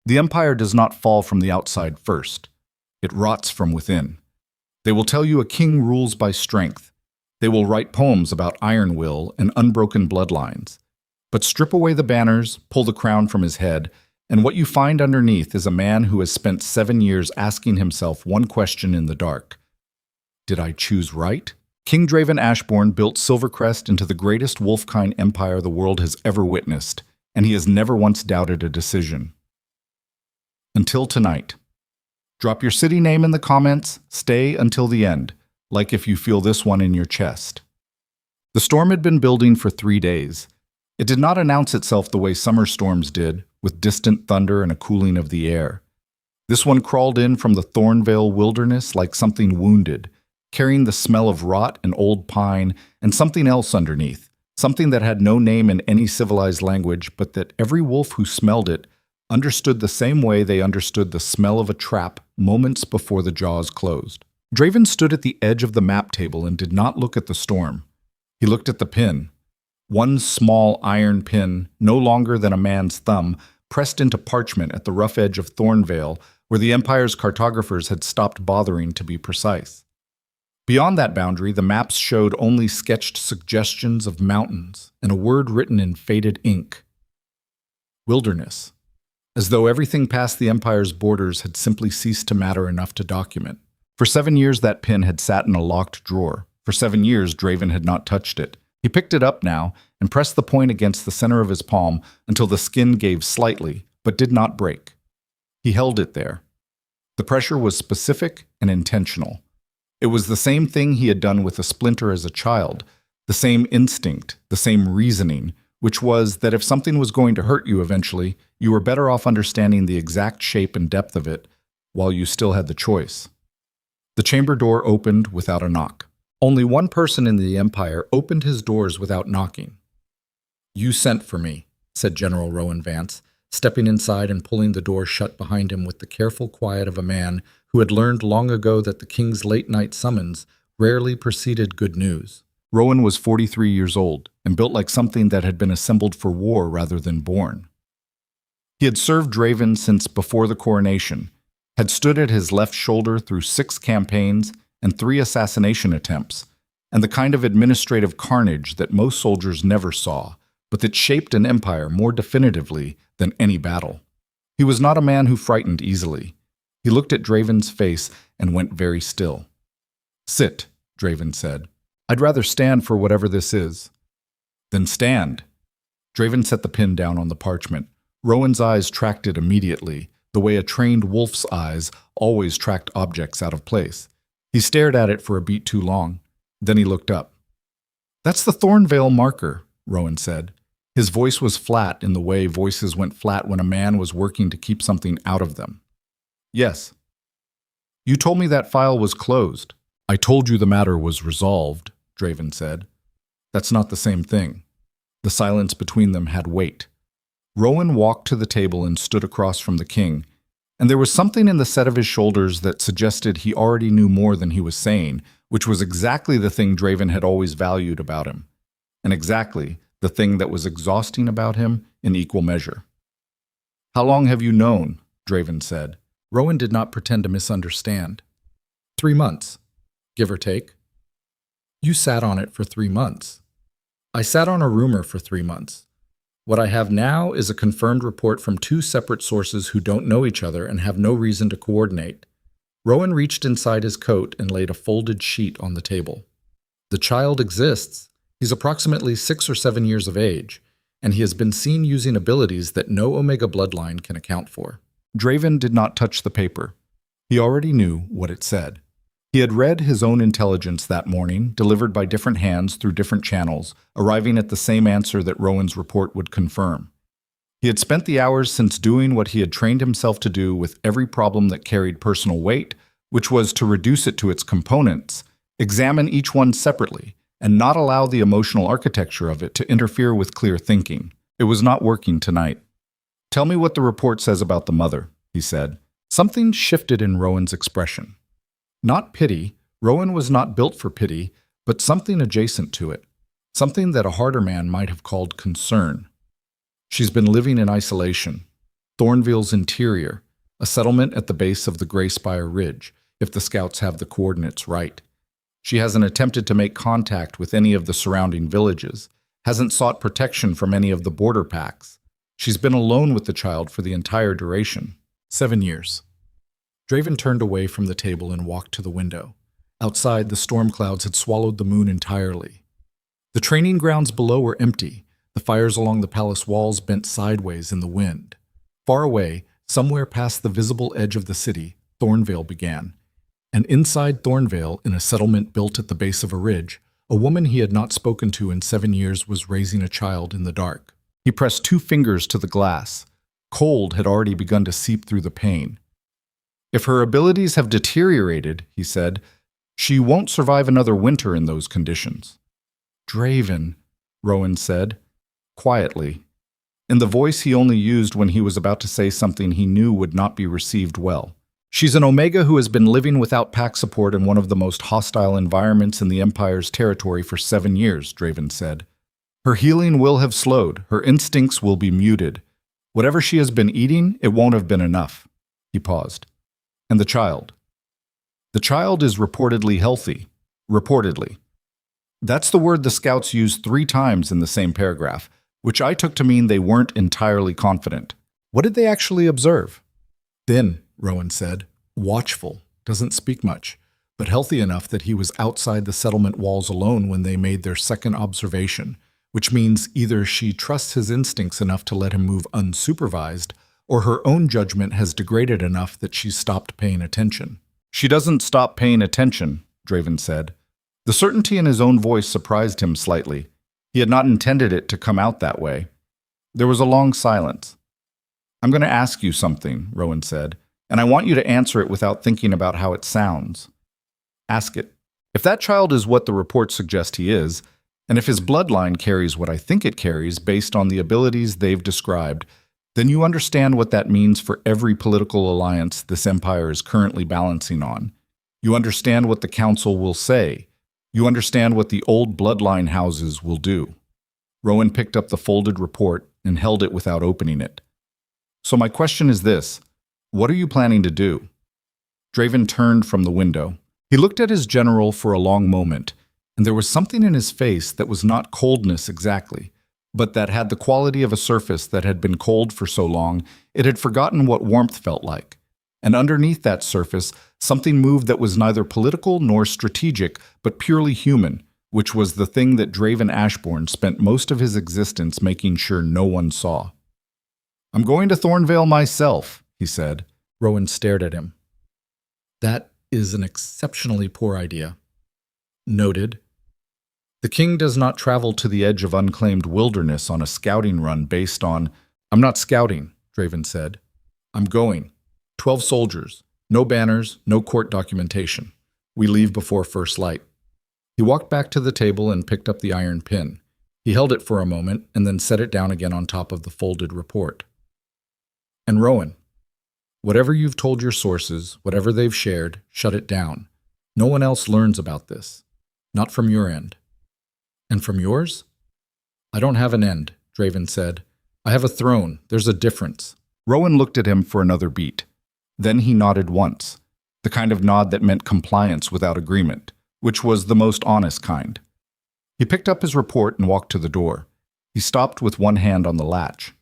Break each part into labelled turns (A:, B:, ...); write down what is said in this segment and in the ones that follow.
A: The empire does not fall from the outside first. It rots from within. They will tell you a king rules by strength. They will write poems about iron will and unbroken bloodlines. But strip away the banners, pull the crown from his head, and what you find underneath is a man who has spent 7 years asking himself one question in the dark. Did I choose right? King Draven Ashborne built Silvercrest into the greatest wolfkind empire the world has ever witnessed, and he has never once doubted a decision. Until tonight. Drop your city name in the comments, stay until the end, like if you feel this one in your chest. The storm had been building for 3 days. It did not announce itself the way summer storms did, with distant thunder and a cooling of the air. This one crawled in from the Thornveil wilderness like something wounded, carrying the smell of rot and old pine and something else underneath, something that had no name in any civilized language, but that every wolf who smelled it understood the same way they understood the smell of a trap moments before the jaws closed. Draven stood at the edge of the map table and did not look at the storm. He looked at the pin. One small iron pin, no longer than a man's thumb, pressed into parchment at the rough edge of Thornveil, where the Empire's cartographers had stopped bothering to be precise. Beyond that boundary, the maps showed only sketched suggestions of mountains and a word written in faded ink. Wilderness. As though everything past the Empire's borders had simply ceased to matter enough to document. For 7 years that pin had sat in a locked drawer. For 7 years Draven had not touched it. He picked it up now and pressed the point against the center of his palm until the skin gave slightly, but did not break. He held it there. The pressure was specific and intentional. It was the same thing he had done with a splinter as a child, the same instinct, the same reasoning, which was that if something was going to hurt you eventually, you were better off understanding the exact shape and depth of it while you still had the choice. The chamber door opened without a knock. Only one person in the Empire opened his doors without knocking. "You sent for me," said General Rowan Vance, stepping inside and pulling the door shut behind him with the careful quiet of a man who had learned long ago that the king's late-night summons rarely preceded good news. Rowan was 43 years old and built like something that had been assembled for war rather than born. He had served Draven since before the coronation, had stood at his left shoulder through 6 campaigns and 3 assassination attempts, and the kind of administrative carnage that most soldiers never saw, but that shaped an empire more definitively than any battle. He was not a man who frightened easily. He looked at Draven's face and went very still. "Sit," Draven said. "I'd rather stand for whatever this is." "Then stand." Draven set the pin down on the parchment. Rowan's eyes tracked it immediately, the way a trained wolf's eyes always tracked objects out of place. He stared at it for a beat too long. Then he looked up. "That's the Thornveil marker," Rowan said. His voice was flat in the way voices went flat when a man was working to keep something out of them. "Yes." "You told me that file was closed." "I told you the matter was resolved," Draven said. "That's not the same thing." The silence between them had weight. Rowan walked to the table and stood across from the king, and there was something in the set of his shoulders that suggested he already knew more than he was saying, which was exactly the thing Draven had always valued about him, and exactly the thing that was exhausting about him in equal measure. "How long have you known?" Draven said. Rowan did not pretend to misunderstand. 3 months, give or take." "You sat on it for 3 months." "I sat on a rumor for 3 months. What I have now is a confirmed report from 2 separate sources who don't know each other and have no reason to coordinate." Rowan reached inside his coat and laid a folded sheet on the table. "The child exists. He's approximately 6 or 7 years of age, and he has been seen using abilities that no Omega bloodline can account for." Draven did not touch the paper. He already knew what it said. He had read his own intelligence that morning, delivered by different hands through different channels, arriving at the same answer that Rowan's report would confirm. He had spent the hours since doing what he had trained himself to do with every problem that carried personal weight, which was to reduce it to its components, examine each one separately, and not allow the emotional architecture of it to interfere with clear thinking. It was not working tonight. "Tell me what the report says about the mother," he said. Something shifted in Rowan's expression. Not pity. Rowan was not built for pity, but something adjacent to it. Something that a harder man might have called concern. "She's been living in isolation." Thornveil's interior, a settlement at the base of the Greyspire Ridge, if the scouts have the coordinates right. She hasn't attempted to make contact with any of the surrounding villages, hasn't sought protection from any of the border packs. She's been alone with the child for the entire duration. 7 years. Draven turned away from the table and walked to the window. Outside, the storm clouds had swallowed the moon entirely. The training grounds below were empty, the fires along the palace walls bent sideways in the wind. Far away, somewhere past the visible edge of the city, Thornveil began. And inside Thornveil, in a settlement built at the base of a ridge, a woman he had not spoken to in 7 years was raising a child in the dark. He pressed 2 fingers to the glass. Cold had already begun to seep through the pane. If her abilities have deteriorated, he said, she won't survive another winter in those conditions. Draven, Rowan said, quietly, in the voice he only used when he was about to say something he knew would not be received well. She's an Omega who has been living without pack support in one of the most hostile environments in the Empire's territory for 7 years, Draven said. Her healing will have slowed, her instincts will be muted. Whatever she has been eating, it won't have been enough. He paused. And the child? The child is reportedly healthy. Reportedly. That's the word the scouts used 3 times in the same paragraph, which I took to mean they weren't entirely confident. What did they actually observe? Thin, Rowan said. Watchful. Doesn't speak much, but healthy enough that he was outside the settlement walls alone when they made their second observation, which means either she trusts his instincts enough to let him move unsupervised, or her own judgment has degraded enough that she's stopped paying attention. She doesn't stop paying attention, Draven said. The certainty in his own voice surprised him slightly. He had not intended it to come out that way. There was a long silence. I'm going to ask you something, Rowan said, and I want you to answer it without thinking about how it sounds. Ask it. If that child is what the reports suggest he is, and if his bloodline carries what I think it carries based on the abilities they've described, then you understand what that means for every political alliance this empire is currently balancing on. You understand what the council will say. You understand what the old bloodline houses will do. Rowan picked up the folded report and held it without opening it. So my question is this. What are you planning to do? Draven turned from the window. He looked at his general for a long moment, and there was something in his face that was not coldness exactly, but that had the quality of a surface that had been cold for so long it had forgotten what warmth felt like. And underneath that surface, something moved that was neither political nor strategic, but purely human, which was the thing that Draven Ashborne spent most of his existence making sure no one saw. I'm going to Thornveil myself, he said. Rowan stared at him. That is an exceptionally poor idea. Noted. The king does not travel to the edge of unclaimed wilderness on a scouting run based on... I'm not scouting, Draven said. I'm going. 12 soldiers. No banners, no court documentation. We leave before first light. He walked back to the table and picked up the iron pin. He held it for a moment and then set it down again on top of the folded report. And Rowan, whatever you've told your sources, whatever they've shared, shut it down. No one else learns about this. Not from your end. And from yours? I don't have an end, Draven said. I have a throne. There's a difference. Rowan looked at him for another beat. Then he nodded once, the kind of nod that meant compliance without agreement, which was the most honest kind. He picked up his report and walked to the door. He stopped with one hand on the latch.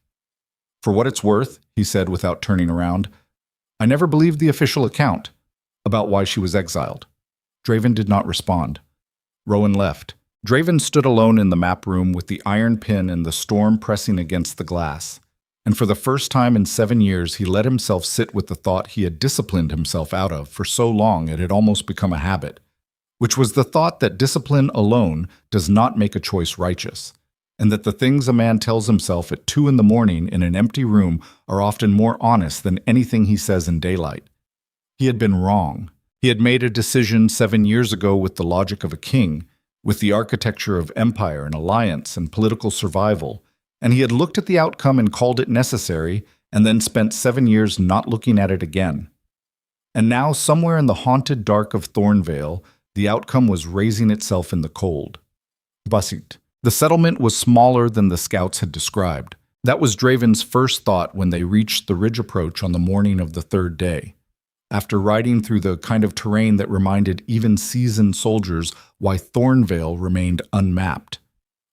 A: For what it's worth, he said without turning around, I never believed the official account about why she was exiled. Draven did not respond. Rowan left. Draven stood alone in the map room with the iron pin and the storm pressing against the glass. And for the first time in 7 years, he let himself sit with the thought he had disciplined himself out of for so long it had almost become a habit, which was the thought that discipline alone does not make a choice righteous, and that the things a man tells himself at 2 in the morning in an empty room are often more honest than anything he says in daylight. He had been wrong. He had made a decision 7 years ago with the logic of a king, with the architecture of empire and alliance and political survival, and he had looked at the outcome and called it necessary, and then spent 7 years not looking at it again. And now, somewhere in the haunted dark of Thornveil, the outcome was raising itself in the cold. Basit. The settlement was smaller than the scouts had described. That was Draven's first thought when they reached the ridge approach on the morning of the third day. After riding through the kind of terrain that reminded even seasoned soldiers why Thornveil remained unmapped.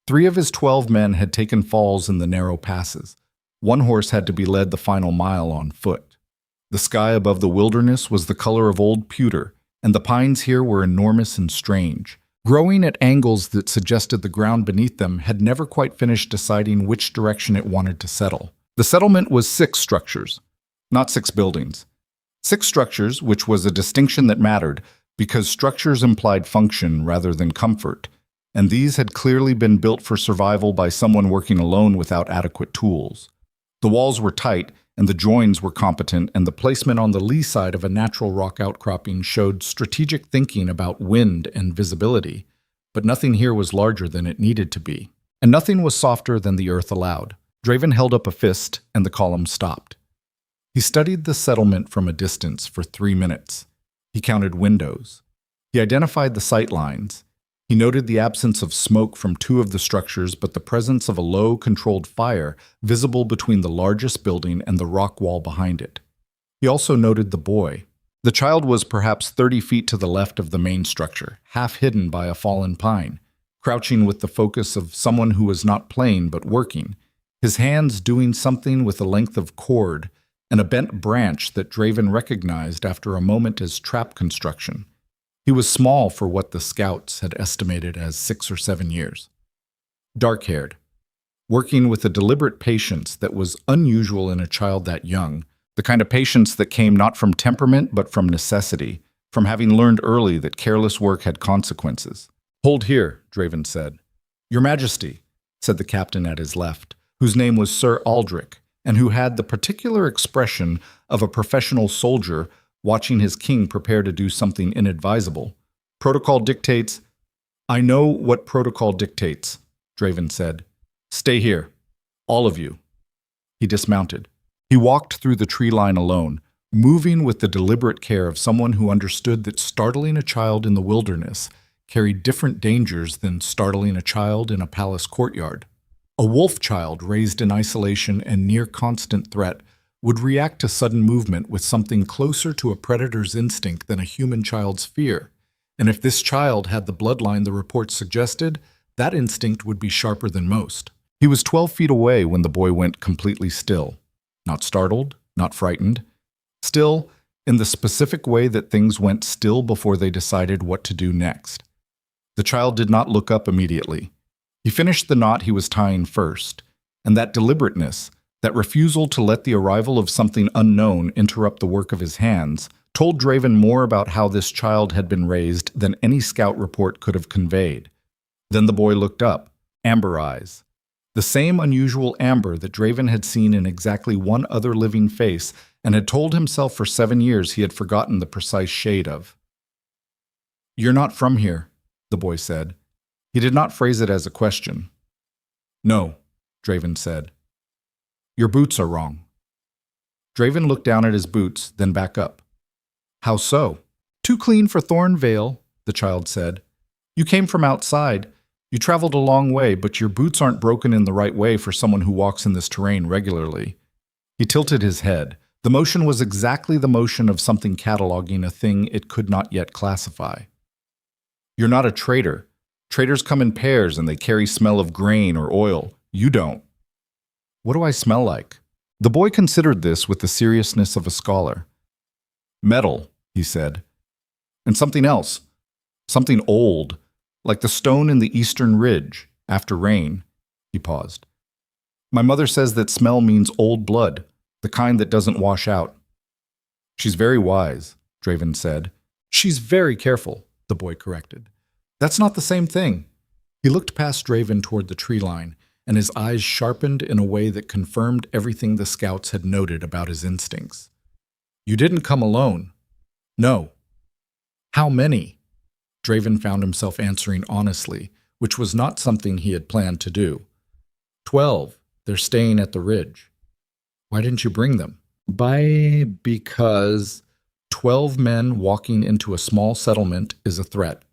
A: 3 of his 12 men had taken falls in the narrow passes. 1 horse had to be led the final mile on foot. The sky above the wilderness was the color of old pewter, and the pines here were enormous and strange, growing at angles that suggested the ground beneath them had never quite finished deciding which direction it wanted to settle. The settlement was 6 structures, not 6 buildings. 6 structures, which was a distinction that mattered because structures implied function rather than comfort, and these had clearly been built for survival by someone working alone without adequate tools. The walls were tight, and the joins were competent, and the placement on the lee side of a natural rock outcropping showed strategic thinking about wind and visibility, but nothing here was larger than it needed to be, and nothing was softer than the earth allowed. Draven held up a fist, and the column stopped. He studied the settlement from a distance for 3 minutes. He counted windows. He identified the sight lines. He noted the absence of smoke from 2 of the structures, but the presence of a low, controlled fire visible between the largest building and the rock wall behind it. He also noted the boy. The child was perhaps 30 feet to the left of the main structure, half hidden by a fallen pine, crouching with the focus of someone who was not playing but working, his hands doing something with a length of cord and a bent branch that Draven recognized after a moment as trap construction. He was small for what the scouts had estimated as 6 or 7 years. Dark-haired, working with a deliberate patience that was unusual in a child that young, the kind of patience that came not from temperament but from necessity, from having learned early that careless work had consequences. "Hold here," Draven said. "Your Majesty," said the captain at his left, whose name was Sir Aldrich, and who had the particular expression of a professional soldier watching his king prepare to do something inadvisable. "Protocol dictates—" "I know what protocol dictates," Draven said. "Stay here. All of you." He dismounted. He walked through the tree line alone, moving with the deliberate care of someone who understood that startling a child in the wilderness carried different dangers than startling a child in a palace courtyard. A wolf child raised in isolation and near constant threat would react to sudden movement with something closer to a predator's instinct than a human child's fear. And if this child had the bloodline the reports suggested, that instinct would be sharper than most. He was 12 feet away when the boy went completely still. Not startled, not frightened. Still, in the specific way that things went still before they decided what to do next. The child did not look up immediately. He finished the knot he was tying first, and that deliberateness, that refusal to let the arrival of something unknown interrupt the work of his hands, told Draven more about how this child had been raised than any scout report could have conveyed. Then the boy looked up, amber eyes. The same unusual amber that Draven had seen in exactly one other living face and had told himself for 7 years he had forgotten the precise shade of. "You're not from here," the boy said. He did not phrase it as a question. "No," Draven said. "Your boots are wrong." Draven looked down at his boots, then back up. "How so?" "Too clean for Thornveil," the child said. "You came from outside. You traveled a long way, but your boots aren't broken in the right way for someone who walks in this terrain regularly." He tilted his head. The motion was exactly the motion of something cataloging a thing it could not yet classify. "You're not a trader. Traders come in pairs and they carry smell of grain or oil. You don't." "What do I smell like?" The boy considered this with the seriousness of a scholar. "Metal," he said. "And something else. Something old, like the stone in the eastern ridge, after rain." He paused. "My mother says that smell means old blood, the kind that doesn't wash out." "She's very wise," Draven said. "She's very careful," the boy corrected. "That's not the same thing." He looked past Draven toward the tree line, and his eyes sharpened in a way that confirmed everything the scouts had noted about his instincts. "You didn't come alone." "No." "How many?" Draven found himself answering honestly, which was not something he had planned to do. 12. They're staying at the ridge." "Why didn't you bring them?" Because 12 men walking into a small settlement is a threat.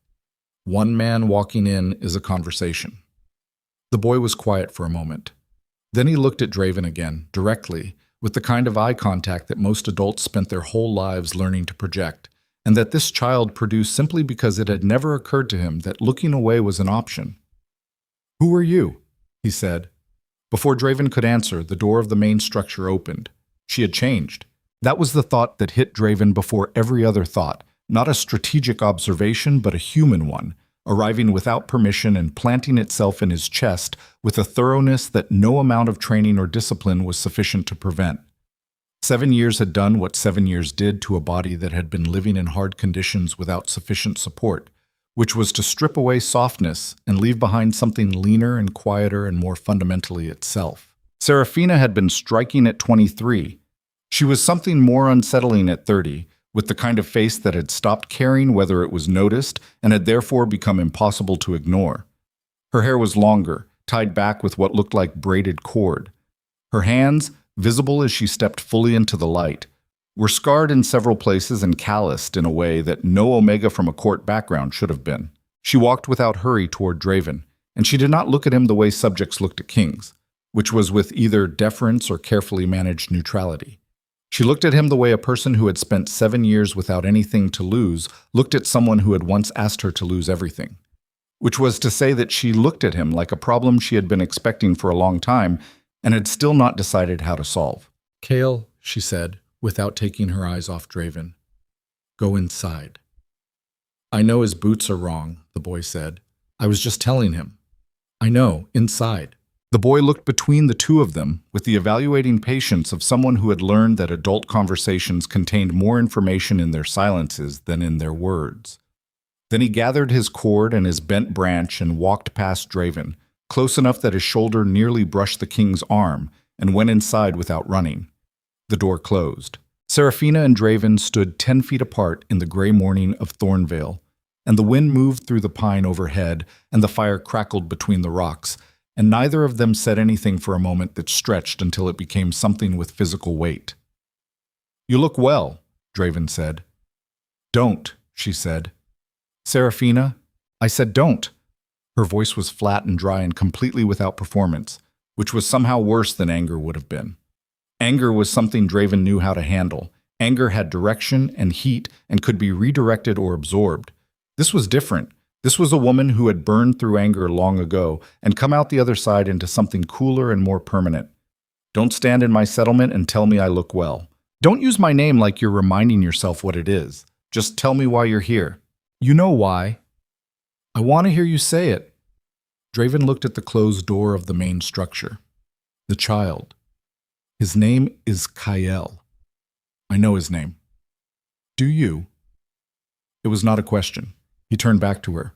A: 1 man walking in is a conversation." The boy was quiet for a moment. Then he looked at Draven again, directly, with the kind of eye contact that most adults spent their whole lives learning to project, and that this child produced simply because it had never occurred to him that looking away was an option. "Who are you?" he said. Before Draven could answer, the door of the main structure opened. She had changed. That was the thought that hit Draven before every other thought, not a strategic observation, but a human one, arriving without permission and planting itself in his chest with a thoroughness that no amount of training or discipline was sufficient to prevent. 7 years had done what 7 years did to a body that had been living in hard conditions without sufficient support, which was to strip away softness and leave behind something leaner and quieter and more fundamentally itself. Seraphina had been striking at 23. She was something more unsettling at 30, with the kind of face that had stopped caring whether it was noticed and had therefore become impossible to ignore. Her hair was longer, tied back with what looked like braided cord. Her hands, visible as she stepped fully into the light, were scarred in several places and calloused in a way that no Omega from a court background should have been. She walked without hurry toward Draven, and she did not look at him the way subjects looked at kings, which was with either deference or carefully managed neutrality. She looked at him the way a person who had spent 7 years without anything to lose looked at someone who had once asked her to lose everything. Which was to say that she looked at him like a problem she had been expecting for a long time and had still not decided how to solve. "Kale," she said, without taking her eyes off Draven. "Go inside." "I know his boots are wrong," the boy said. "I was just telling him." "I know, inside." The boy looked between the two of them with the evaluating patience of someone who had learned that adult conversations contained more information in their silences than in their words. Then he gathered his cord and his bent branch and walked past Draven, close enough that his shoulder nearly brushed the king's arm, and went inside without running. The door closed. Seraphina and Draven stood 10 feet apart in the gray morning of Thornveil, and the wind moved through the pine overhead, and the fire crackled between the rocks, and neither of them said anything for a moment that stretched until it became something with physical weight. "You look well," Draven said. "Don't," she said. "Seraphina, I said don't." Her voice was flat and dry and completely without performance, which was somehow worse than anger would have been. Anger was something Draven knew how to handle. Anger had direction and heat and could be redirected or absorbed. This was different. This was a woman who had burned through anger long ago and come out the other side into something cooler and more permanent. "Don't stand in my settlement and tell me I look well. Don't use my name like you're reminding yourself what it is. Just tell me why you're here." "You know why." "I want to hear you say it." Draven looked at the closed door of the main structure. "The child. His name is Kyle. I know his name." "Do you?" It was not a question. He turned back to her.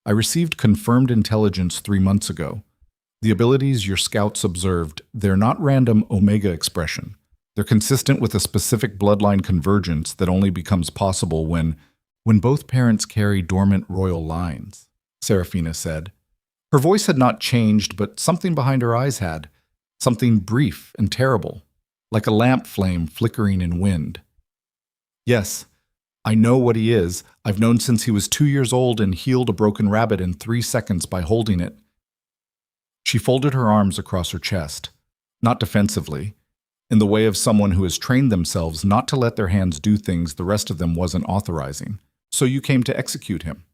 A: "I received confirmed intelligence 3 months ago. The abilities your scouts observed, they're not random Omega expression. They're consistent with a specific bloodline convergence that only becomes possible when both parents carry dormant royal lines," Seraphina said. Her voice had not changed, but something behind her eyes had. Something brief and terrible, like a lamp flame flickering in wind. "Yes. I know what he is. I've known since he was 2 years old and healed a broken rabbit in 3 seconds by holding it." She folded her arms across her chest, not defensively, in the way of someone who has trained themselves not to let their hands do things the rest of them wasn't authorizing. "So you came to execute him?"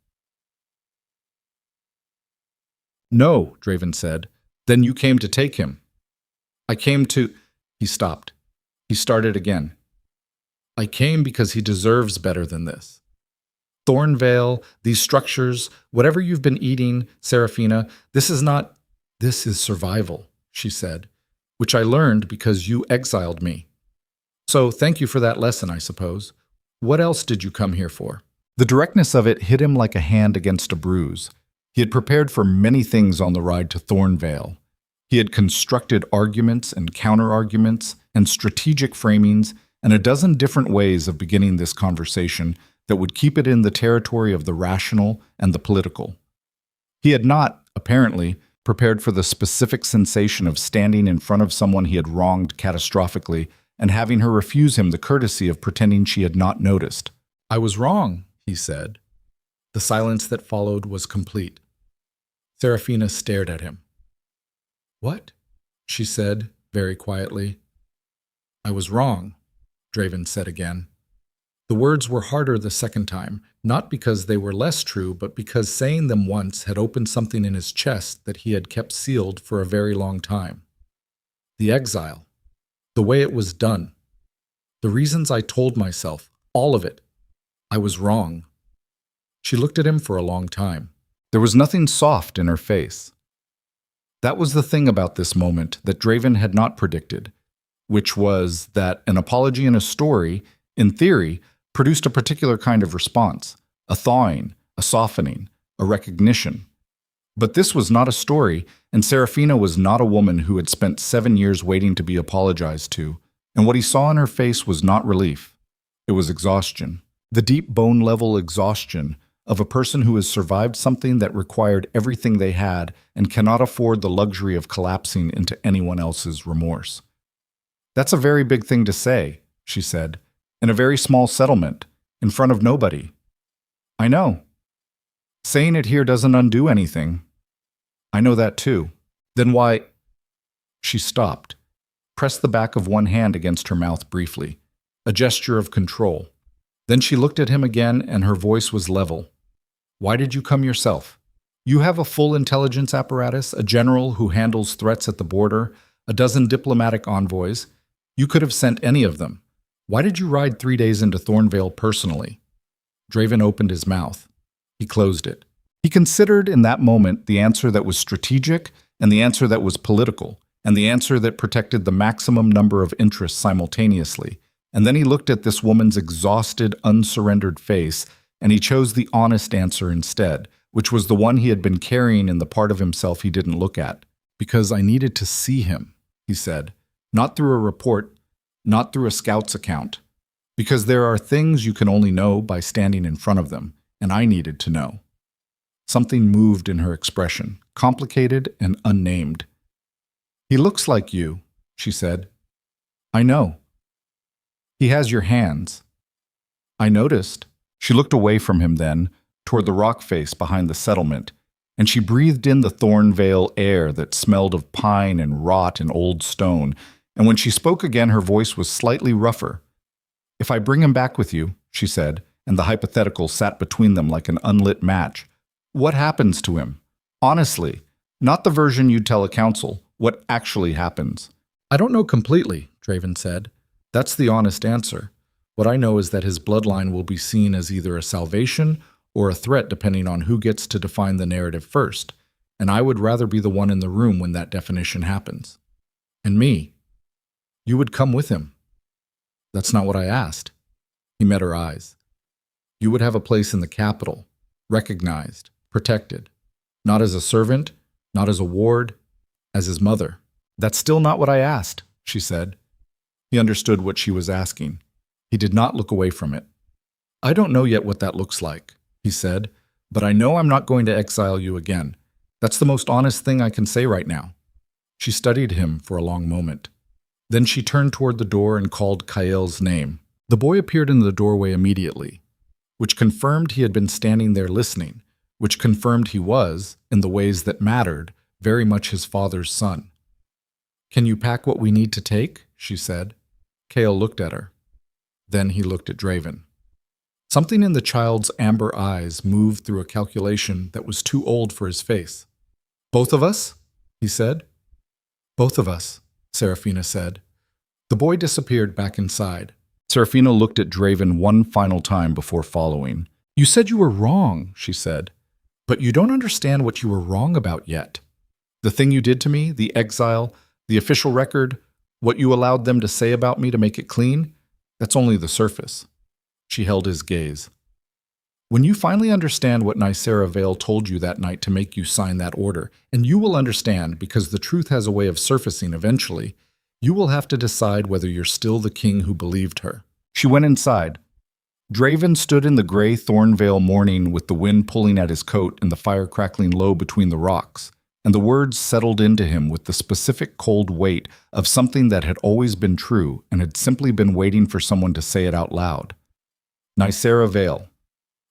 A: "No," Draven said. "Then you came to take him." "I came to—" He stopped. He started again. "I came because he deserves better than this. Thornveil, these structures, whatever you've been eating, Seraphina, this is survival," she said, "which I learned because you exiled me. So thank you for that lesson, I suppose. What else did you come here for?" The directness of it hit him like a hand against a bruise. He had prepared for many things on the ride to Thornveil. He had constructed arguments and counter-arguments and strategic framings and a dozen different ways of beginning this conversation that would keep it in the territory of the rational and the political. He had not, apparently, prepared for the specific sensation of standing in front of someone he had wronged catastrophically and having her refuse him the courtesy of pretending she had not noticed. "I was wrong," he said. The silence that followed was complete. Seraphina stared at him. "What?" she said, very quietly. I was wrong, Draven said again. The words were harder the second time, not because they were less true, but because saying them once had opened something in his chest that he had kept sealed for a very long time. The exile. The way it was done. The reasons I told myself. All of it. I was wrong. She looked at him for a long time. There was nothing soft in her face. That was the thing about this moment that Draven had not predicted, which was that an apology in a story, in theory, produced a particular kind of response, a thawing, a softening, a recognition. But this was not a story, and Seraphina was not a woman who had spent 7 years waiting to be apologized to, and what he saw in her face was not relief. It was exhaustion. The deep bone-level exhaustion of a person who has survived something that required everything they had and cannot afford the luxury of collapsing into anyone else's remorse. That's a very big thing to say, she said, in a very small settlement, in front of nobody. I know. Saying it here doesn't undo anything. I know that too. Then why? She stopped, pressed the back of one hand against her mouth briefly, a gesture of control. Then she looked at him again and her voice was level. Why did you come yourself? You have a full intelligence apparatus, a general who handles threats at the border, a dozen diplomatic envoys. You could have sent any of them. Why did you ride 3 days into Thornveil personally? Draven opened his mouth. He closed it. He considered in that moment the answer that was strategic and the answer that was political, and the answer that protected the maximum number of interests simultaneously. And then he looked at this woman's exhausted, unsurrendered face, and he chose the honest answer instead, which was the one he had been carrying in the part of himself he didn't look at. Because I needed to see him, he said, not through a report, not through a scout's account. Because there are things you can only know by standing in front of them, and I needed to know. Something moved in her expression, complicated and unnamed. He looks like you, she said. I know. He has your hands. I noticed. She looked away from him then, toward the rock face behind the settlement, and she breathed in the Thornveil air that smelled of pine and rot and old stone, and when she spoke again her voice was slightly rougher. If I bring him back with you, she said, and the hypothetical sat between them like an unlit match, what happens to him? Honestly, not the version you'd tell a council, what actually happens. I don't know completely, Draven said. That's the honest answer. What I know is that his bloodline will be seen as either a salvation or a threat depending on who gets to define the narrative first, and I would rather be the one in the room when that definition happens. And me. You would come with him. That's not what I asked. He met her eyes. You would have a place in the capital, recognized, protected, not as a servant, not as a ward, as his mother. That's still not what I asked, she said. He understood what she was asking. He did not look away from it. I don't know yet what that looks like, he said, but I know I'm not going to exile you again. That's the most honest thing I can say right now. She studied him for a long moment. Then she turned toward the door and called Kael's name. The boy appeared in the doorway immediately, which confirmed he had been standing there listening, which confirmed he was, in the ways that mattered, very much his father's son. Can you pack what we need to take? She said. Kael looked at her. Then he looked at Draven. Something in the child's amber eyes moved through a calculation that was too old for his face. Both of us? He said. Both of us, Seraphina said. The boy disappeared back inside. Seraphina looked at Draven one final time before following. You said you were wrong, she said. But you don't understand what you were wrong about yet. The thing you did to me, the exile, the official record, what you allowed them to say about me to make it clean, that's only the surface. She held his gaze. When you finally understand what Nycera Vale told you that night to make you sign that order, and you will understand because the truth has a way of surfacing eventually, you will have to decide whether you're still the king who believed her. She went inside. Draven stood in the gray Thornveil morning with the wind pulling at his coat and the fire crackling low between the rocks, and the words settled into him with the specific cold weight of something that had always been true and had simply been waiting for someone to say it out loud. Nycera Vale.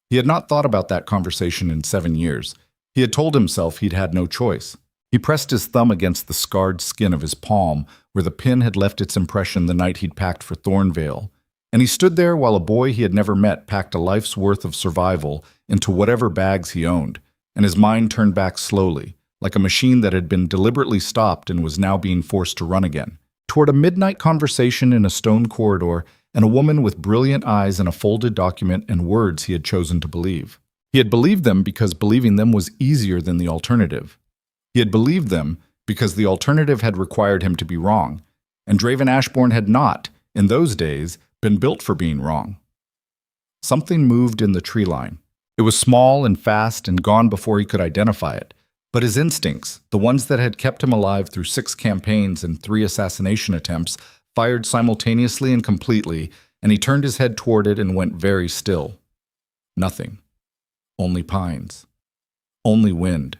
A: He had not thought about that conversation in 7 years. He had told himself he'd had no choice. He pressed his thumb against the scarred skin of his palm, where the pin had left its impression the night he'd packed for Thornveil, and he stood there while a boy he had never met packed a life's worth of survival into whatever bags he owned, and his mind turned back slowly, like a machine that had been deliberately stopped and was now being forced to run again, toward a midnight conversation in a stone corridor and a woman with brilliant eyes and a folded document and words he had chosen to believe. He had believed them because believing them was easier than the alternative. He had believed them because the alternative had required him to be wrong, and Draven Ashborne had not, in those days, been built for being wrong. Something moved in the tree line. It was small and fast and gone before he could identify it, but his instincts, the ones that had kept him alive through 6 campaigns and 3 assassination attempts, fired simultaneously and completely, and he turned his head toward it and went very still. Nothing. Only pines. Only wind.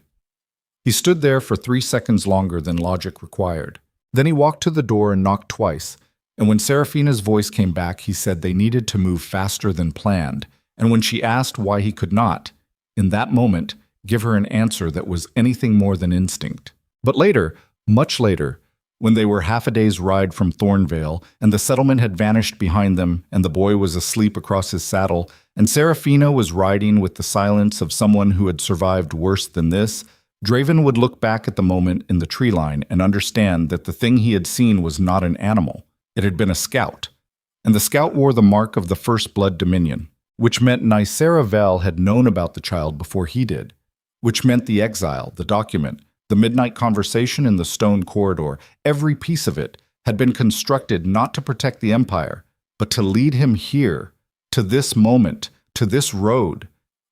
A: He stood there for 3 seconds longer than logic required. Then he walked to the door and knocked twice, and when Seraphina's voice came back, he said they needed to move faster than planned, and when she asked why he could not, in that moment, give her an answer that was anything more than instinct. But later, much later, when they were half a day's ride from Thornveil, and the settlement had vanished behind them, and the boy was asleep across his saddle, and Seraphina was riding with the silence of someone who had survived worse than this, Draven would look back at the moment in the tree line and understand that the thing he had seen was not an animal. It had been a scout. And the scout wore the mark of the First Blood Dominion, which meant Nycera Vel had known about the child before he did, which meant the exile, the document, the midnight conversation in the stone corridor, every piece of it had been constructed not to protect the Empire, but to lead him here, to this moment, to this road.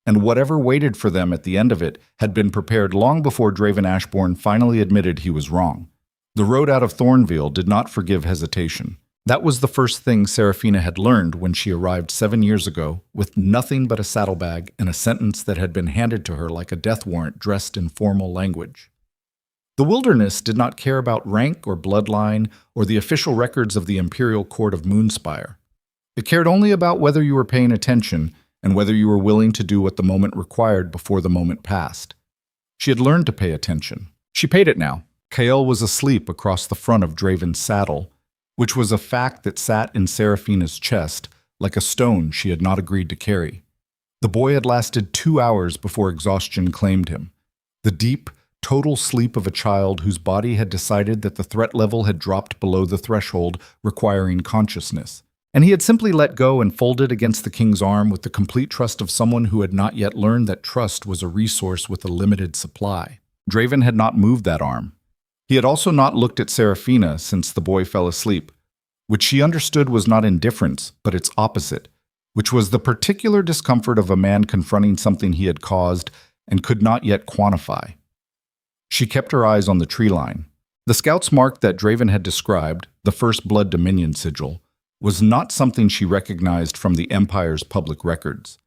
A: And whatever waited for them at the end of it had been prepared long before Draven Ashborne finally admitted he was wrong. The road out of Thornveil did not forgive hesitation. That was the first thing Seraphina had learned when she arrived 7 years ago, with nothing but a saddlebag and a sentence that had been handed to her like a death warrant dressed in formal language. The wilderness did not care about rank or bloodline or the official records of the Imperial Court of Moonspire. It cared only about whether you were paying attention and whether you were willing to do what the moment required before the moment passed. She had learned to pay attention. She paid it now. Kael was asleep across the front of Draven's saddle, which was a fact that sat in Seraphina's chest like a stone she had not agreed to carry. The boy had lasted 2 hours before exhaustion claimed him. The deep, total sleep of a child whose body had decided that the threat level had dropped below the threshold requiring consciousness. And he had simply let go and folded against the king's arm with the complete trust of someone who had not yet learned that trust was a resource with a limited supply. Draven had not moved that arm. He had also not looked at Seraphina since the boy fell asleep, which she understood was not indifference, but its opposite, which was the particular discomfort of a man confronting something he had caused and could not yet quantify. She kept her eyes on the tree line. The scout's mark that Draven had described, the First Blood Dominion sigil, was not something she recognized from the Empire's public records.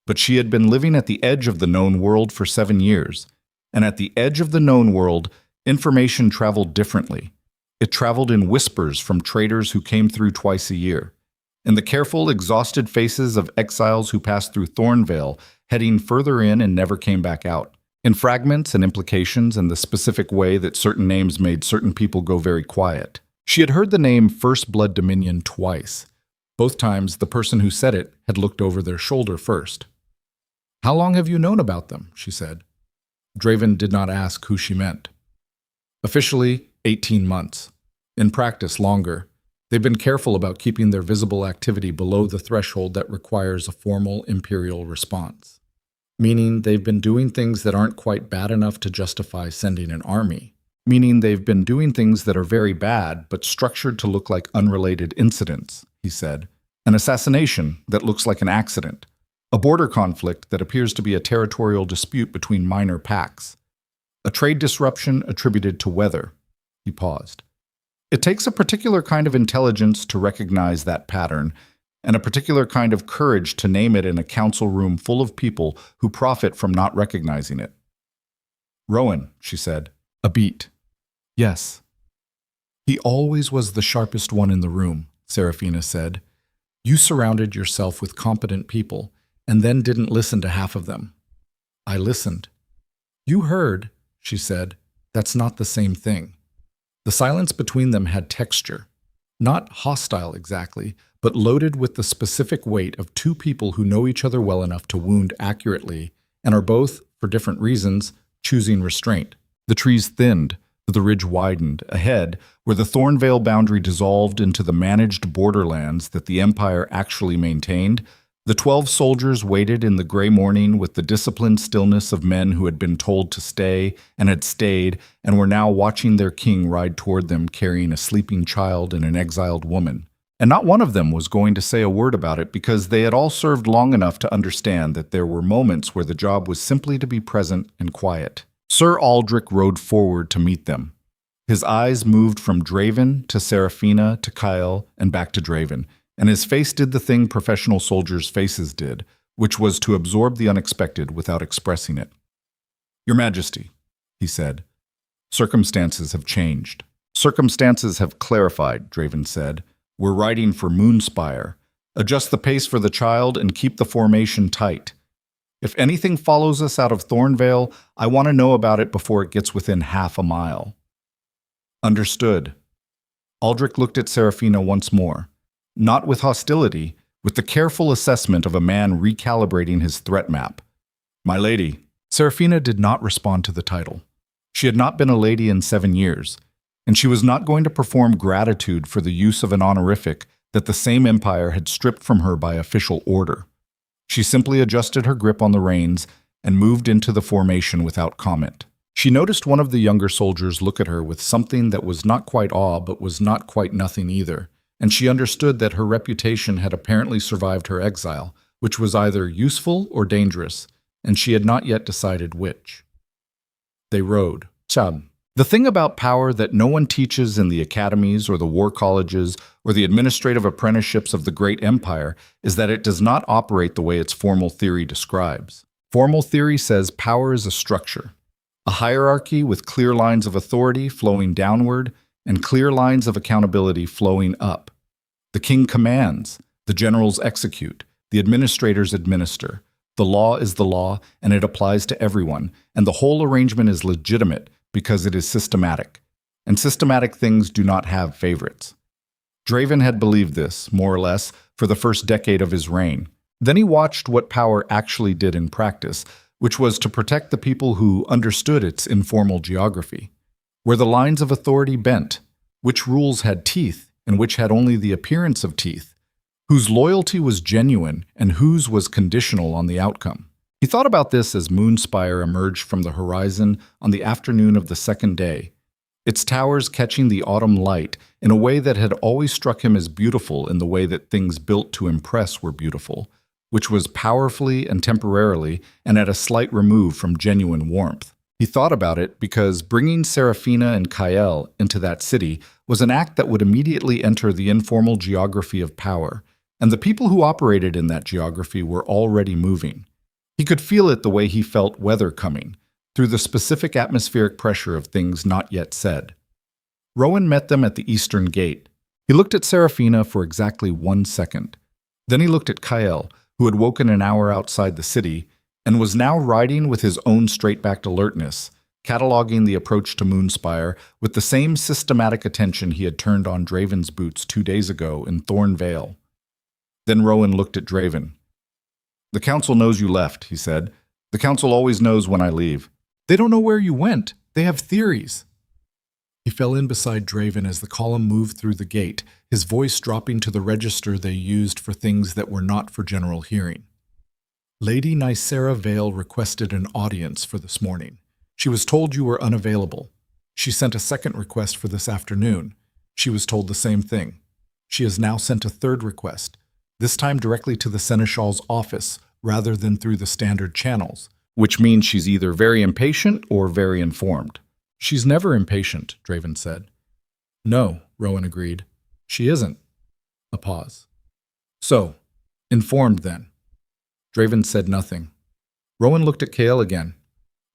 A: But she had been living at the edge of the known world for 7 years, and at the edge of the known world, information traveled differently. It traveled in whispers from traders who came through twice a year, in the careful, exhausted faces of exiles who passed through Thornveil, heading further in and never came back out, in fragments and implications and the specific way that certain names made certain people go very quiet. She had heard the name First Blood Dominion twice. Both times, the person who said it had looked over their shoulder first. "How long have you known about them?" she said. Draven did not ask who she meant. Officially, 18 months. In practice, longer. They've been careful about keeping their visible activity below the threshold that requires a formal imperial response. Meaning they've been doing things that aren't quite bad enough to justify sending an army. Meaning they've been doing things that are very bad, but structured to look like unrelated incidents, he said. An assassination that looks like an accident. A border conflict that appears to be a territorial dispute between minor pacts. A trade disruption attributed to weather. He paused. It takes a particular kind of intelligence to recognize that pattern, and a particular kind of courage to name it in a council room full of people who profit from not recognizing it. "Rowan," she said. "A beat." "Yes." "He always was the sharpest one in the room," Seraphina said. "You surrounded yourself with competent people, and then didn't listen to half of them." "I listened." "You heard," she said. That's not the same thing. The silence between them had texture. Not hostile exactly, but loaded with the specific weight of two people who know each other well enough to wound accurately and are both, for different reasons, choosing restraint. The trees thinned, the ridge widened. Ahead, where the Thornveil boundary dissolved into the managed borderlands that the Empire actually maintained, the 12 soldiers waited in the gray morning with the disciplined stillness of men who had been told to stay and had stayed and were now watching their king ride toward them carrying a sleeping child and an exiled woman. And not one of them was going to say a word about it because they had all served long enough to understand that there were moments where the job was simply to be present and quiet. Sir Aldrich rode forward to meet them. His eyes moved from Draven to Seraphina to Kyle and back to Draven, and his face did the thing professional soldiers' faces did, which was to absorb the unexpected without expressing it. "Your Majesty," he said, "circumstances have changed." "Circumstances have clarified," Draven said. "We're riding for Moonspire. Adjust the pace for the child and keep the formation tight. If anything follows us out of Thornveil, I want to know about it before it gets within half a mile." "Understood." Aldrich looked at Seraphina once more, not with hostility, with the careful assessment of a man recalibrating his threat map. "My lady." Seraphina did not respond to the title. She had not been a lady in 7 years, and she was not going to perform gratitude for the use of an honorific that the same empire had stripped from her by official order. She simply adjusted her grip on the reins and moved into the formation without comment. She noticed one of the younger soldiers look at her with something that was not quite awe but was not quite nothing either, and she understood that her reputation had apparently survived her exile, which was either useful or dangerous, and she had not yet decided which. They rode. Chad. The thing about power that no one teaches in the academies or the war colleges or the administrative apprenticeships of the great empire is that it does not operate the way its formal theory describes. Formal theory says power is a structure, a hierarchy with clear lines of authority flowing downward and clear lines of accountability flowing up. The king commands, the generals execute, the administrators administer. The law is the law, and it applies to everyone, and the whole arrangement is legitimate because it is systematic, and systematic things do not have favorites. Draven had believed this, more or less, for the first decade of his reign. Then he watched what power actually did in practice, which was to protect the people who understood its informal geography, where the lines of authority bent, which rules had teeth and which had only the appearance of teeth, whose loyalty was genuine and whose was conditional on the outcome. He thought about this as Moonspire emerged from the horizon on the afternoon of the second day, its towers catching the autumn light in a way that had always struck him as beautiful in the way that things built to impress were beautiful, which was powerfully and temporarily and at a slight remove from genuine warmth. He thought about it because bringing Seraphina and Kyle into that city was an act that would immediately enter the informal geography of power, and the people who operated in that geography were already moving. He could feel it the way he felt weather coming, through the specific atmospheric pressure of things not yet said. Rowan met them at the eastern gate. He looked at Seraphina for exactly 1 second. Then he looked at Kyle, who had woken an hour outside the city, and was now riding with his own straight-backed alertness, cataloging the approach to Moonspire with the same systematic attention he had turned on Draven's boots 2 days ago in Thornveil. Then Rowan looked at Draven. "The council knows you left," he said. "The council always knows when I leave." "They don't know where you went. They have theories." He fell in beside Draven as the column moved through the gate, his voice dropping to the register they used for things that were not for general hearing. "Lady Nicera Vale requested an audience for this morning. She was told you were unavailable. She sent a second request for this afternoon. She was told the same thing. She has now sent a third request, this time directly to the Seneschal's office rather than through the standard channels, which means she's either very impatient or very informed." "She's never impatient," Draven said. "No," Rowan agreed. "She isn't." A pause. "So, informed then." Draven said nothing. Rowan looked at Kale again.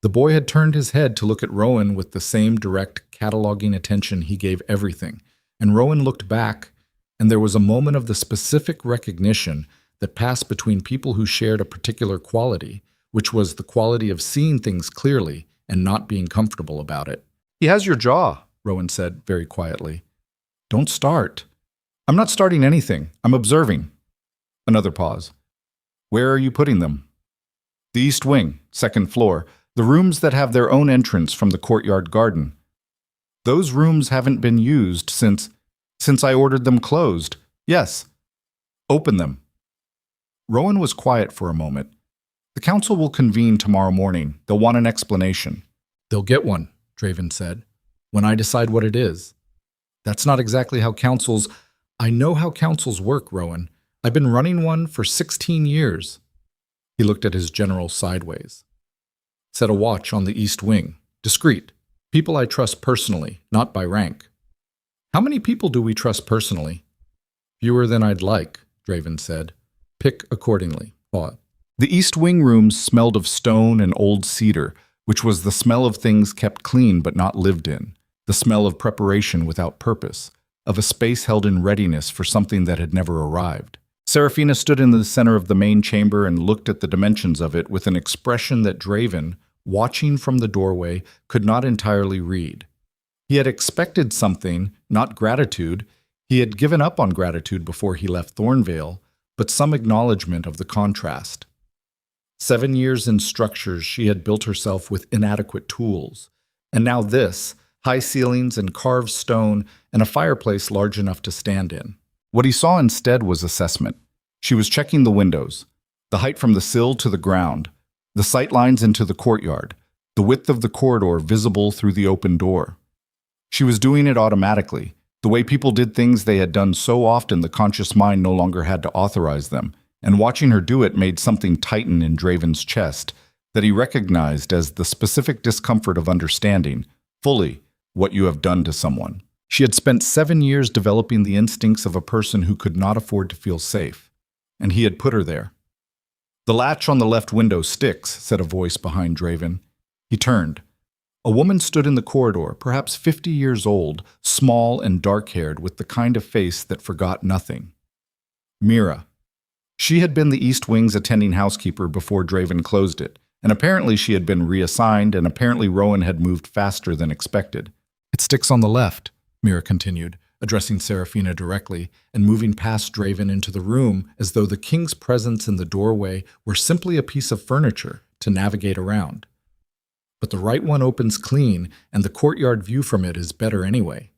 A: The boy had turned his head to look at Rowan with the same direct, cataloging attention he gave everything, and Rowan looked back, and there was a moment of the specific recognition that passed between people who shared a particular quality, which was the quality of seeing things clearly and not being comfortable about it. He has your jaw, Rowan said very quietly. Don't start. I'm not starting anything. I'm observing. Another pause. Where are you putting them? The east wing, second floor, the rooms that have their own entrance from the courtyard garden. Those rooms haven't been used since I ordered them closed. Yes. Open them. Rowan was quiet for a moment. The council will convene tomorrow morning. They'll want an explanation. They'll get one, Draven said, when I decide what it is. That's not exactly how councils... I know how councils work, Rowan. I've been running one for 16 years. He looked at his general sideways. Set a watch on the east wing. Discreet. People I trust personally, not by rank. How many people do we trust personally? Fewer than I'd like, Draven said. Pick accordingly. Thought. The east wing rooms smelled of stone and old cedar, which was the smell of things kept clean but not lived in, the smell of preparation without purpose, of a space held in readiness for something that had never arrived. Serafina stood in the center of the main chamber and looked at the dimensions of it with an expression that Draven, watching from the doorway, could not entirely read. He had expected something, not gratitude. He had given up on gratitude before he left Thornveil, but some acknowledgement of the contrast. 7 years in structures she had built herself with inadequate tools, and now this, high ceilings and carved stone and a fireplace large enough to stand in. What he saw instead was assessment. She was checking the windows, the height from the sill to the ground, the sight lines into the courtyard, the width of the corridor visible through the open door. She was doing it automatically, the way people did things they had done so often the conscious mind no longer had to authorize them, and watching her do it made something tighten in Draven's chest that he recognized as the specific discomfort of understanding, fully, what you have done to someone. She had spent 7 years developing the instincts of a person who could not afford to feel safe, and he had put her there. The latch on the left window sticks, said a voice behind Draven. He turned. A woman stood in the corridor, perhaps 50 years old, small and dark-haired, with the kind of face that forgot nothing. Mira. She had been the East Wing's attending housekeeper before Draven closed it, and apparently she had been reassigned, and apparently Rowan had moved faster than expected. It sticks on the left, Mira continued, addressing Serafina directly and moving past Draven into the room as though the king's presence in the doorway were simply a piece of furniture to navigate around. But the right one opens clean, and the courtyard view from it is better anyway.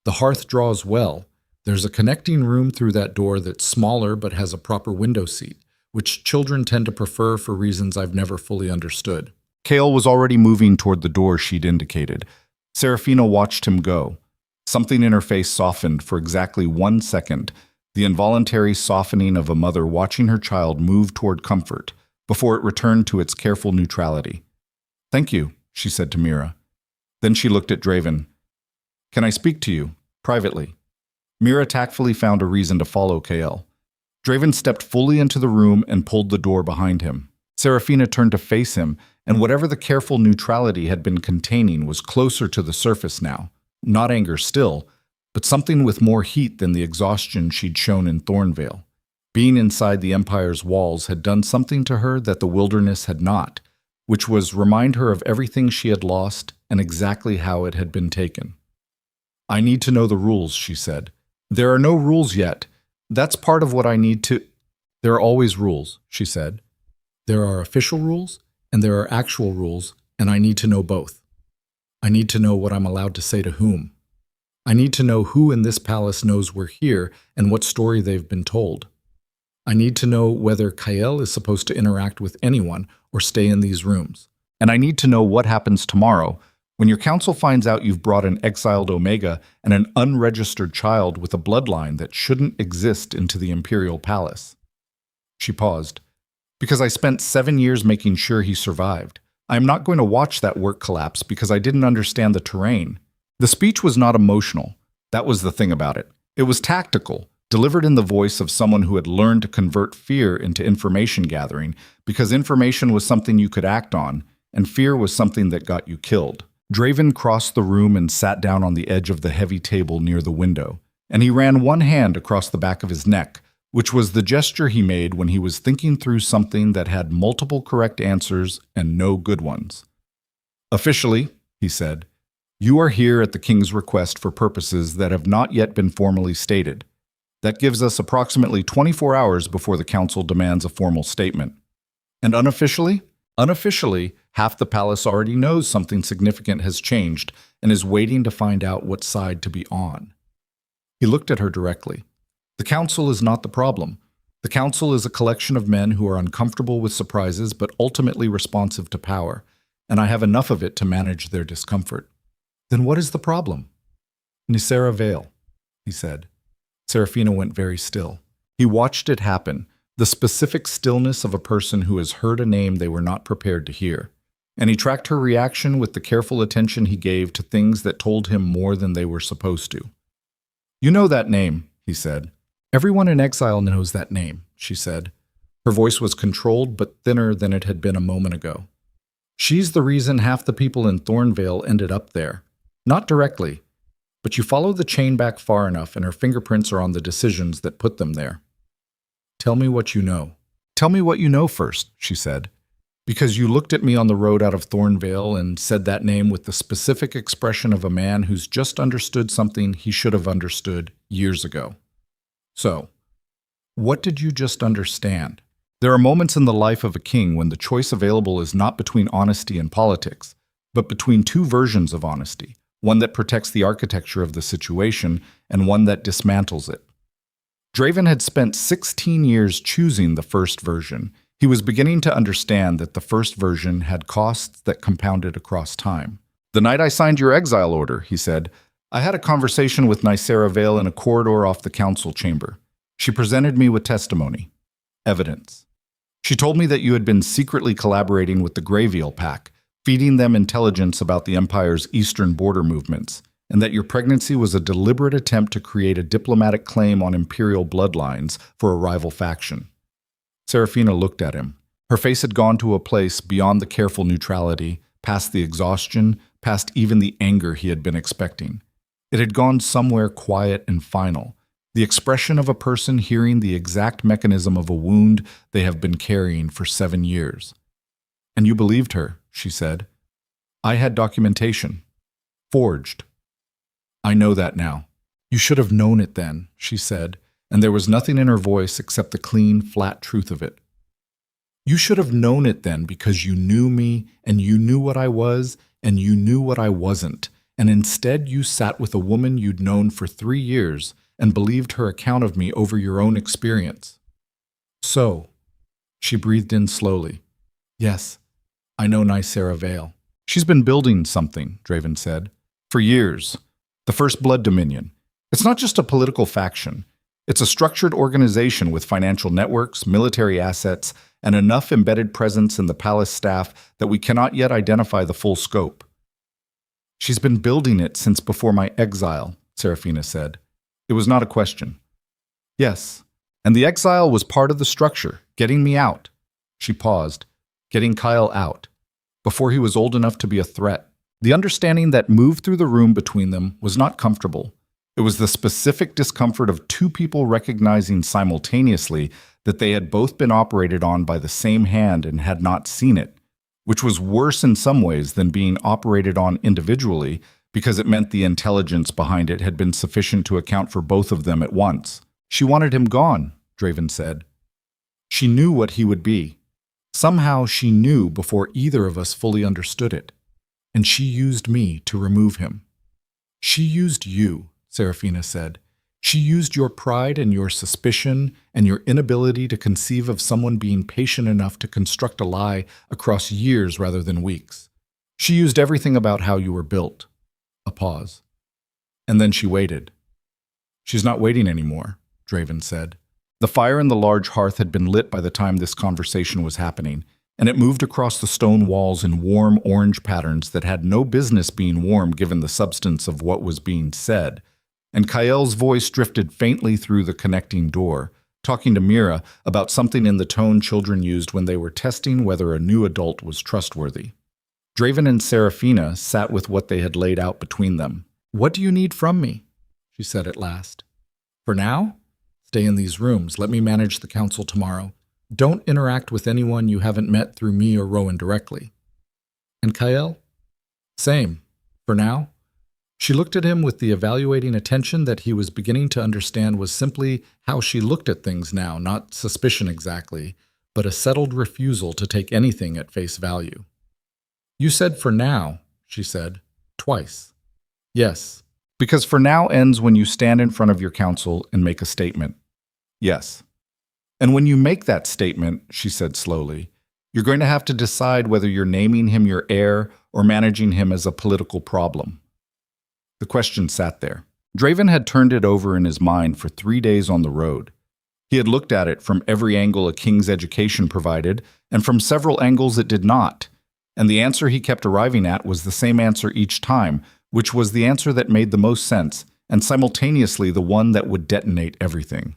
A: The hearth draws well. There's a connecting room through that door that's smaller but has a proper window seat, which children tend to prefer for reasons I've never fully understood. Kale was already moving toward the door she'd indicated. Serafina watched him go. Something in her face softened for exactly 1 second, the involuntary softening of a mother watching her child move toward comfort, before it returned to its careful neutrality. "Thank you," she said to Mira. Then she looked at Draven. "Can I speak to you, privately?" Mira tactfully found a reason to follow Kael. Draven stepped fully into the room and pulled the door behind him. Serafina turned to face him, and whatever the careful neutrality had been containing was closer to the surface now. Not anger still, but something with more heat than the exhaustion she'd shown in Thornveil. Being inside the Empire's walls had done something to her that the wilderness had not, which was remind her of everything she had lost and exactly how it had been taken. "I need to know the rules," she said. "There are no rules yet. That's part of what I need to—" "There are always rules," she said. "There are official rules, and there are actual rules, and I need to know both. I need to know what I'm allowed to say to whom. I need to know who in this palace knows we're here and what story they've been told. I need to know whether Kael is supposed to interact with anyone or stay in these rooms. And I need to know what happens tomorrow when your council finds out you've brought an exiled Omega and an unregistered child with a bloodline that shouldn't exist into the Imperial Palace." She paused. "Because I spent 7 years making sure he survived. I am not going to watch that work collapse because I didn't understand the terrain." The speech was not emotional. That was the thing about it. It was tactical, delivered in the voice of someone who had learned to convert fear into information gathering, because information was something you could act on, and fear was something that got you killed. Draven crossed the room and sat down on the edge of the heavy table near the window, and he ran one hand across the back of his neck, which was the gesture he made when he was thinking through something that had multiple correct answers and no good ones. "Officially," he said, You are here at the king's request for purposes that have not yet been formally stated. That gives us approximately 24 hours before the council demands a formal statement. And unofficially? Unofficially, half the palace already knows something significant has changed and is waiting to find out what side to be on. He looked at her directly. The council is not the problem. The council is a collection of men who are uncomfortable with surprises but ultimately responsive to power, and I have enough of it to manage their discomfort. Then what is the problem? Nisera Vale, he said. Seraphina went very still. He watched it happen, the specific stillness of a person who has heard a name they were not prepared to hear. And he tracked her reaction with the careful attention he gave to things that told him more than they were supposed to. You know that name, he said. Everyone in exile knows that name, she said. Her voice was controlled but thinner than it had been a moment ago. She's the reason half the people in Thornveil ended up there. Not directly, but you follow the chain back far enough and her fingerprints are on the decisions that put them there. Tell me what you know. Tell me what you know first, she said. Because you looked at me on the road out of Thornveil and said that name with the specific expression of a man who's just understood something he should have understood years ago. So, what did you just understand? There are moments in the life of a king when the choice available is not between honesty and politics, but between two versions of honesty, one that protects the architecture of the situation and one that dismantles it. Draven had spent 16 years choosing the first version. He was beginning to understand that the first version had costs that compounded across time. The night I signed your exile order, he said, I had a conversation with Nisera Vale in a corridor off the council chamber. She presented me with testimony, evidence. She told me that you had been secretly collaborating with the Greyveil Pack, feeding them intelligence about the Empire's eastern border movements, and that your pregnancy was a deliberate attempt to create a diplomatic claim on imperial bloodlines for a rival faction. Seraphina looked at him. Her face had gone to a place beyond the careful neutrality, past the exhaustion, past even the anger he had been expecting. It had gone somewhere quiet and final, the expression of a person hearing the exact mechanism of a wound they have been carrying for 7 years. And you believed her, she said. I had documentation. Forged. I know that now. You should have known it then, she said, and there was nothing in her voice except the clean, flat truth of it. You should have known it then because you knew me, and you knew what I was, and you knew what I wasn't, and instead you sat with a woman you'd known for 3 years and believed her account of me over your own experience. So, she breathed in slowly. Yes, I know Nisera Vale. She's been building something, Draven said, for years. The First Blood Dominion. It's not just a political faction. It's a structured organization with financial networks, military assets, and enough embedded presence in the palace staff that we cannot yet identify the full scope. She's been building it since before my exile, Seraphina said. It was not a question. Yes, and the exile was part of the structure, getting me out. She paused, getting Kyle out, before he was old enough to be a threat. The understanding that moved through the room between them was not comfortable. It was the specific discomfort of two people recognizing simultaneously that they had both been operated on by the same hand and had not seen it, which was worse in some ways than being operated on individually because it meant the intelligence behind it had been sufficient to account for both of them at once. She wanted him gone, Draven said. She knew what he would be. Somehow she knew before either of us fully understood it. And she used me to remove him. She used you, Seraphina said. She used your pride and your suspicion and your inability to conceive of someone being patient enough to construct a lie across years rather than weeks. She used everything about how you were built. A pause. And then she waited. She's not waiting anymore, Draven said. The fire in the large hearth had been lit by the time this conversation was happening, and it moved across the stone walls in warm orange patterns that had no business being warm given the substance of what was being said. And Kael's voice drifted faintly through the connecting door, talking to Mira about something in the tone children used when they were testing whether a new adult was trustworthy. Draven and Seraphina sat with what they had laid out between them. What do you need from me? She said at last. For now, stay in these rooms. Let me manage the council tomorrow. Don't interact with anyone you haven't met through me or Rowan directly. And Kael? Same. For now, She looked at him with the evaluating attention that he was beginning to understand was simply how she looked at things now, not suspicion exactly, but a settled refusal to take anything at face value. "You said for now," she said, twice. "Yes, because for now ends when you stand in front of your council and make a statement." "Yes. And when you make that statement," she said slowly, "you're going to have to decide whether you're naming him your heir or managing him as a political problem." The question sat there. Draven had turned it over in his mind for 3 days on the road. He had looked at it from every angle a king's education provided, and from several angles it did not. And the answer he kept arriving at was the same answer each time, which was the answer that made the most sense, and simultaneously the one that would detonate everything.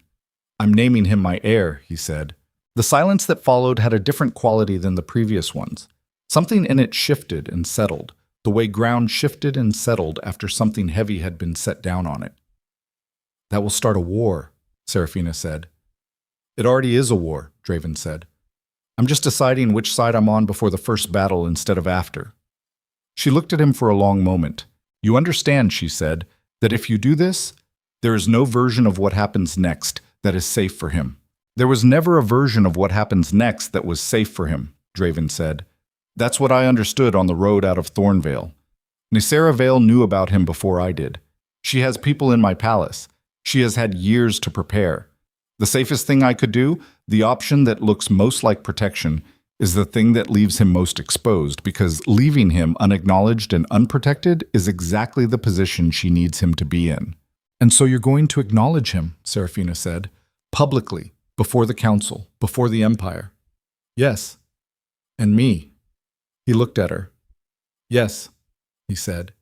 A: "I'm naming him my heir," he said. The silence that followed had a different quality than the previous ones. Something in it shifted and settled, the way ground shifted and settled after something heavy had been set down on it. "That will start a war," Seraphina said. "It already is a war," Draven said. "I'm just deciding which side I'm on before the first battle instead of after." She looked at him for a long moment. "You understand," she said, "that if you do this, there is no version of what happens next that is safe for him." "There was never a version of what happens next that was safe for him," Draven said. "That's what I understood on the road out of Thornveil. Nysaria Vale knew about him before I did. She has people in my palace. She has had years to prepare. The safest thing I could do, the option that looks most like protection, is the thing that leaves him most exposed, because leaving him unacknowledged and unprotected is exactly the position she needs him to be in." "And so you're going to acknowledge him," Seraphina said, "publicly, before the council, before the Empire." "Yes. And me." He looked at her. "Yes," he said.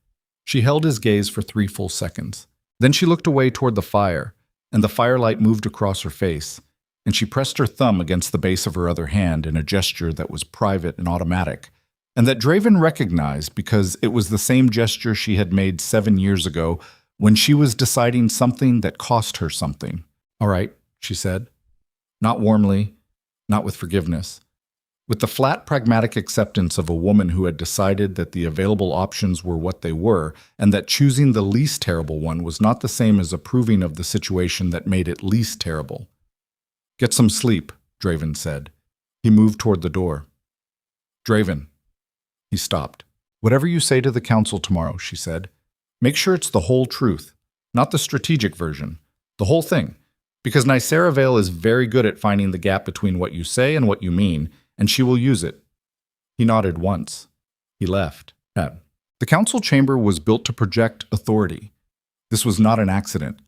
A: She held his gaze for 3 full seconds. Then she looked away toward the fire, and the firelight moved across her face, and she pressed her thumb against the base of her other hand in a gesture that was private and automatic, and that Draven recognized because it was the same gesture she had made 7 years ago when she was deciding something that cost her something. "All right," she said. Not warmly, not with forgiveness. With the flat, pragmatic acceptance of a woman who had decided that the available options were what they were, and that choosing the least terrible one was not the same as approving of the situation that made it least terrible. "Get some sleep," Draven said. He moved toward the door. "Draven." He stopped. "Whatever you say to the council tomorrow," she said, "make sure it's the whole truth, not the strategic version, the whole thing, because Nysaria Vale is very good at finding the gap between what you say and what you mean, and she will use it." He nodded once. He left. The council chamber was built to project authority. This was not an accident.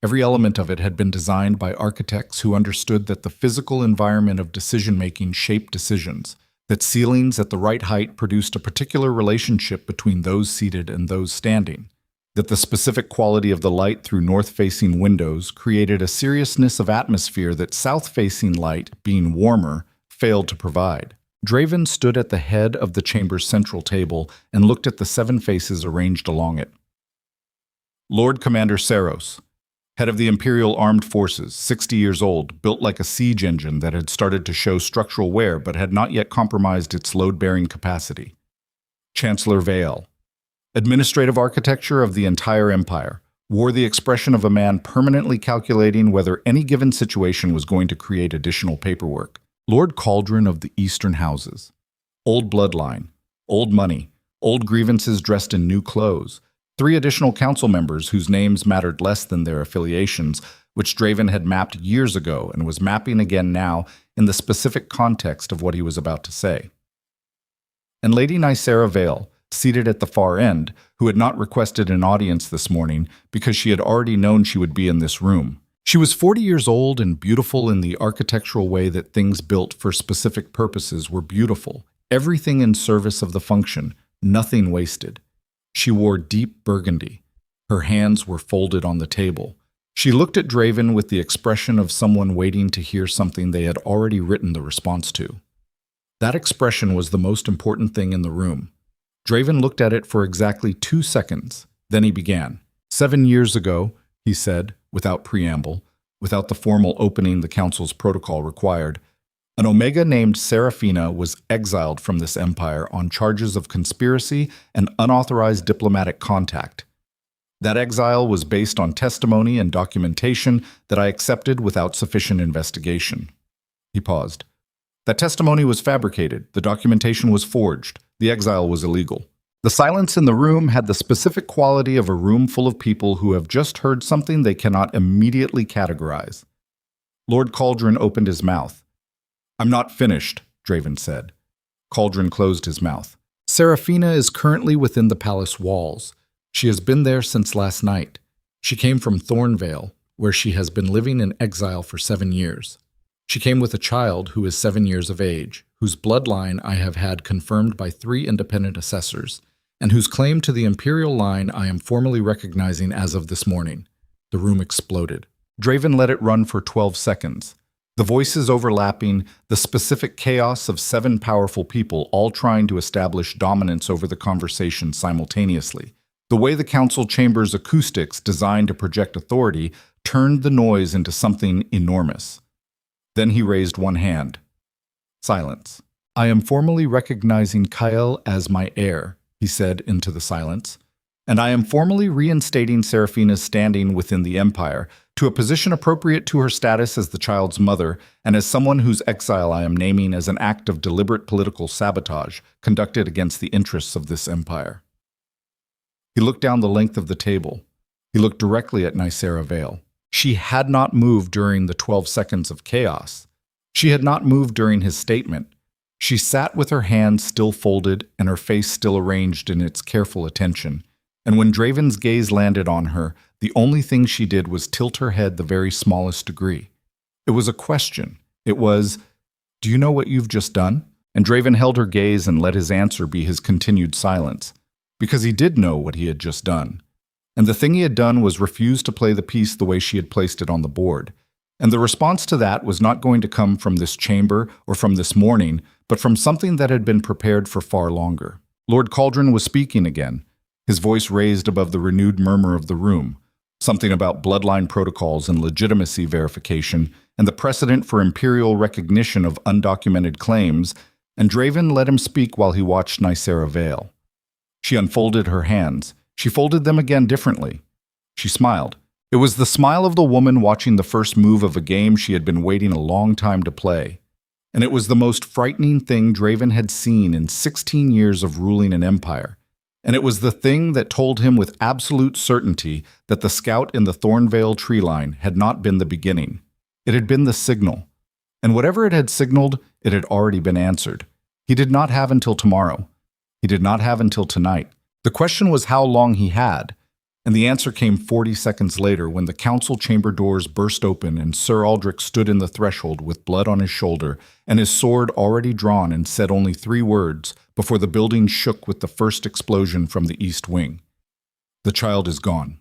A: Every element of it had been designed by architects who understood that the physical environment of decision-making shaped decisions, that ceilings at the right height produced a particular relationship between those seated and those standing, that the specific quality of the light through north-facing windows created a seriousness of atmosphere that south-facing light, being warmer, failed to provide. Draven stood at the head of the chamber's central table and looked at the 7 faces arranged along it. Lord Commander Saros, head of the Imperial Armed Forces, 60 years old, built like a siege engine that had started to show structural wear but had not yet compromised its load-bearing capacity. Chancellor Vale, administrative architecture of the entire empire, wore the expression of a man permanently calculating whether any given situation was going to create additional paperwork. Lord Cauldron of the Eastern Houses. Old bloodline, old money, old grievances dressed in new clothes. 3 additional council members whose names mattered less than their affiliations, which Draven had mapped years ago and was mapping again now in the specific context of what he was about to say. And Lady Nysaria Vale, seated at the far end, who had not requested an audience this morning because she had already known she would be in this room. She was 40 years old and beautiful in the architectural way that things built for specific purposes were beautiful, everything in service of the function, nothing wasted. She wore deep burgundy. Her hands were folded on the table. She looked at Draven with the expression of someone waiting to hear something they had already written the response to. That expression was the most important thing in the room. Draven looked at it for exactly 2 seconds. Then he began. 7 years ago, he said, without preamble, without the formal opening the council's protocol required, an Omega named Seraphina was exiled from this empire on charges of conspiracy and unauthorized diplomatic contact. That exile was based on testimony and documentation that I accepted without sufficient investigation. He paused. That testimony was fabricated, the documentation was forged, the exile was illegal. The silence in the room had the specific quality of a room full of people who have just heard something they cannot immediately categorize. Lord Cauldron opened his mouth. "I'm not finished," Draven said. Cauldron closed his mouth. "Seraphina is currently within the palace walls. She has been there since last night. She came from Thornveil, where she has been living in exile for 7 years. She came with a child who is 7 years of age, whose bloodline I have had confirmed by 3 independent assessors, and whose claim to the imperial line I am formally recognizing as of this morning." The room exploded. Draven let it run for 12 seconds. The voices overlapping, the specific chaos of 7 powerful people all trying to establish dominance over the conversation simultaneously. The way the council chamber's acoustics, designed to project authority, turned the noise into something enormous. Then he raised one hand. Silence. "I am formally recognizing Kyle as my heir," he said into the silence, "and I am formally reinstating Seraphina's standing within the Empire to a position appropriate to her status as the child's mother and as someone whose exile I am naming as an act of deliberate political sabotage conducted against the interests of this empire." He looked down the length of the table. He looked directly at Nycera Vale. She had not moved during the 12 seconds of chaos. She had not moved during his statement. She sat with her hands still folded and her face still arranged in its careful attention. And when Draven's gaze landed on her, the only thing she did was tilt her head the very smallest degree. It was a question. It was, "Do you know what you've just done?" And Draven held her gaze and let his answer be his continued silence. Because he did know what he had just done. And the thing he had done was refuse to play the piece the way she had placed it on the board. And the response to that was not going to come from this chamber or from this morning, but from something that had been prepared for far longer. Lord Cauldron was speaking again, his voice raised above the renewed murmur of the room, something about bloodline protocols and legitimacy verification and the precedent for imperial recognition of undocumented claims, and Draven let him speak while he watched Nycera Vale. She unfolded her hands. She folded them again differently. She smiled. It was the smile of the woman watching the first move of a game she had been waiting a long time to play. And it was the most frightening thing Draven had seen in 16 years of ruling an empire. And it was the thing that told him with absolute certainty that the scout in the Thornveil tree line had not been the beginning. It had been the signal. And whatever it had signaled, it had already been answered. He did not have until tomorrow. He did not have until tonight. The question was how long he had, and the answer came 40 seconds later when the council chamber doors burst open and Sir Aldrich stood in the threshold with blood on his shoulder and his sword already drawn and said only 3 words before the building shook with the first explosion from the east wing. "The child is gone."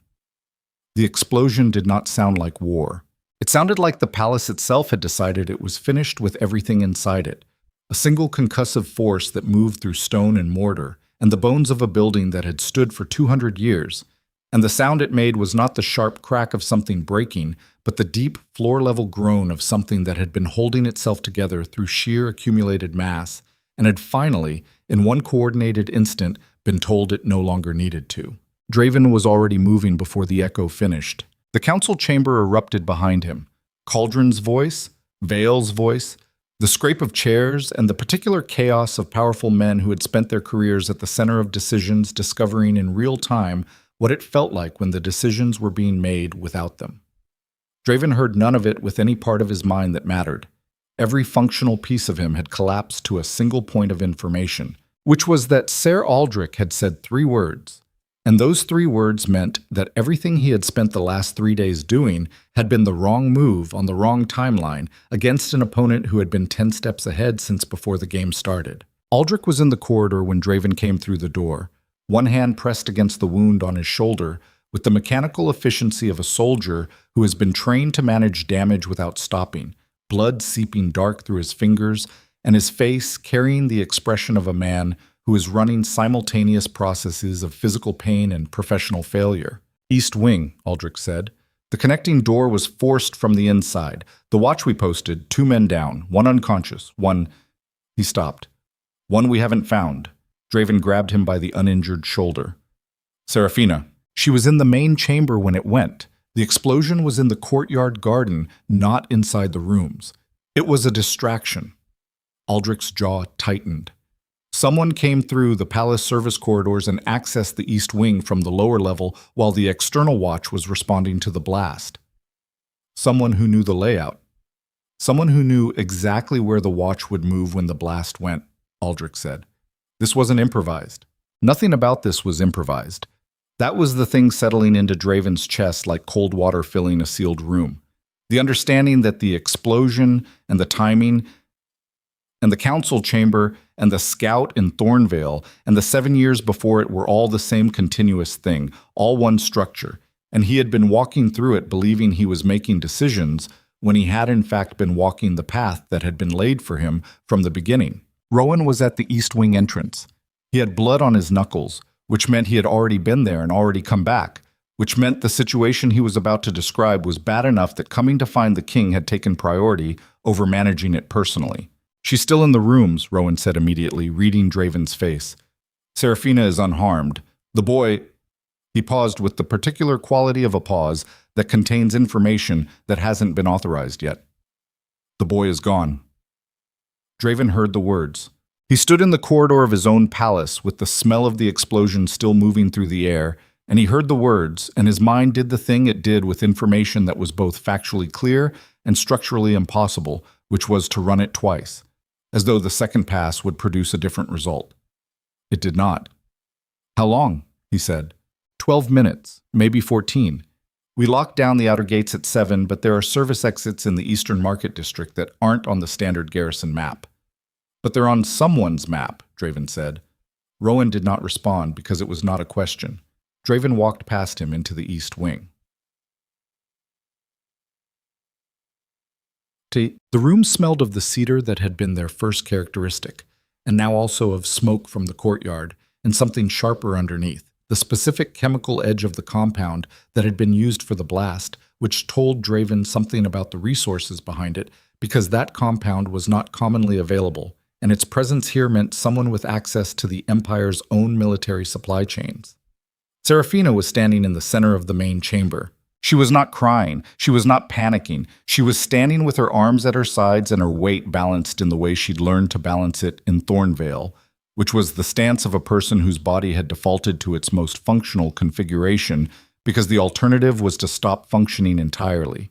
A: The explosion did not sound like war. It sounded like the palace itself had decided it was finished with everything inside it. A single concussive force that moved through stone and mortar, and the bones of a building that had stood for 200 years. And the sound it made was not the sharp crack of something breaking, but the deep, floor-level groan of something that had been holding itself together through sheer accumulated mass, and had finally, in one coordinated instant, been told it no longer needed to. Draven was already moving before the echo finished. The council chamber erupted behind him. Cauldron's voice, Vale's voice, the scrape of chairs, and the particular chaos of powerful men who had spent their careers at the center of decisions discovering in real time what it felt like when the decisions were being made without them. Draven heard none of it with any part of his mind that mattered. Every functional piece of him had collapsed to a single point of information, which was that Sir Aldrich had said 3 words. And those 3 words meant that everything he had spent the last 3 days doing had been the wrong move on the wrong timeline against an opponent who had been 10 steps ahead since before the game started. Aldrich was in the corridor when Draven came through the door, one hand pressed against the wound on his shoulder, with the mechanical efficiency of a soldier who has been trained to manage damage without stopping, blood seeping dark through his fingers, and his face carrying the expression of a man who is running simultaneous processes of physical pain and professional failure. "East wing," Aldrich said. "The connecting door was forced from the inside. The watch we posted, 2 men down, 1 unconscious, 1—" He stopped. "1 we haven't found." Draven grabbed him by the uninjured shoulder. "Seraphina. She was in the main chamber when it went. The explosion was in the courtyard garden, not inside the rooms. It was a distraction. Aldrich's jaw tightened. Someone came through the palace service corridors and accessed the east wing from the lower level while the external watch was responding to the blast. Someone who knew the layout. Someone who knew exactly where the watch would move when the blast went, Aldrich said. This wasn't improvised. Nothing about this was improvised. That was the thing settling into Draven's chest like cold water filling a sealed room. The understanding that the explosion and the timing and the council chamber and the scout in Thornveil and the 7 years before it were all the same continuous thing, all one structure, and he had been walking through it believing he was making decisions when he had in fact been walking the path that had been laid for him from the beginning. Rowan was at the east wing entrance. He had blood on his knuckles, which meant he had already been there and already come back, which meant the situation he was about to describe was bad enough that coming to find the king had taken priority over managing it personally. She's still in the rooms, Rowan said immediately, reading Draven's face. Seraphina is unharmed. The boy... He paused with the particular quality of a pause that contains information that hasn't been authorized yet. The boy is gone. Draven heard the words. He stood in the corridor of his own palace with the smell of the explosion still moving through the air, and he heard the words, and his mind did the thing it did with information that was both factually clear and structurally impossible, which was to run it twice, as though the second pass would produce a different result. It did not. How long? He said. 12 minutes, maybe 14. We locked down the outer gates at 7, but there are service exits in the Eastern Market District that aren't on the standard garrison map. But they're on someone's map, Draven said. Rowan did not respond because it was not a question. Draven walked past him into the east wing. The room smelled of the cedar that had been their first characteristic, and now also of smoke from the courtyard, and something sharper underneath, the specific chemical edge of the compound that had been used for the blast, which told Draven something about the resources behind it, because that compound was not commonly available, and its presence here meant someone with access to the Empire's own military supply chains. Seraphina was standing in the center of the main chamber. She was not crying. She was not panicking. She was standing with her arms at her sides and her weight balanced in the way she'd learned to balance it in Thornveil, which was the stance of a person whose body had defaulted to its most functional configuration because the alternative was to stop functioning entirely.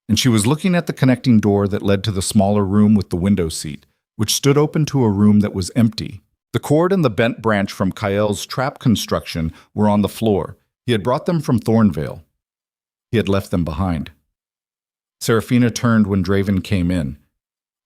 A: And she was looking at the connecting door that led to the smaller room with the window seat, which stood open to a room that was empty. The cord and the bent branch from Kael's trap construction were on the floor. He had brought them from Thornveil. He had left them behind. Seraphina turned when Draven came in.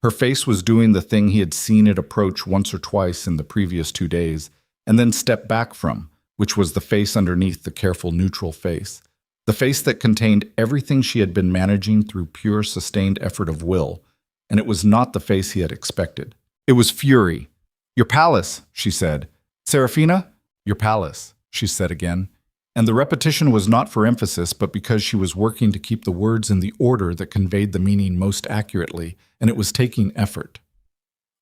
A: Her face was doing the thing he had seen it approach once or twice in the previous 2 days, and then stepped back from, which was the face underneath the careful neutral face. The face that contained everything she had been managing through pure sustained effort of will, and it was not the face he had expected. It was fury. "Your palace," she said. "Seraphina?" "Your palace," she said again. And the repetition was not for emphasis, but because she was working to keep the words in the order that conveyed the meaning most accurately, and it was taking effort.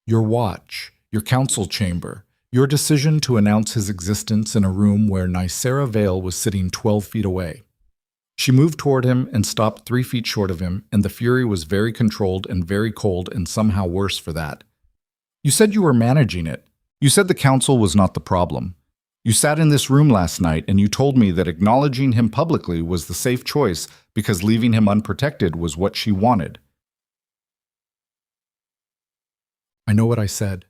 A: "Your watch, your council chamber, your decision to announce his existence in a room where Nicera Vale was sitting 12 feet away." She moved toward him and stopped 3 feet short of him, and the fury was very controlled and very cold and somehow worse for that. "You said you were managing it. You said the council was not the problem. You sat in this room last night and you told me that acknowledging him publicly was the safe choice because leaving him unprotected was what she wanted." "I know what I said."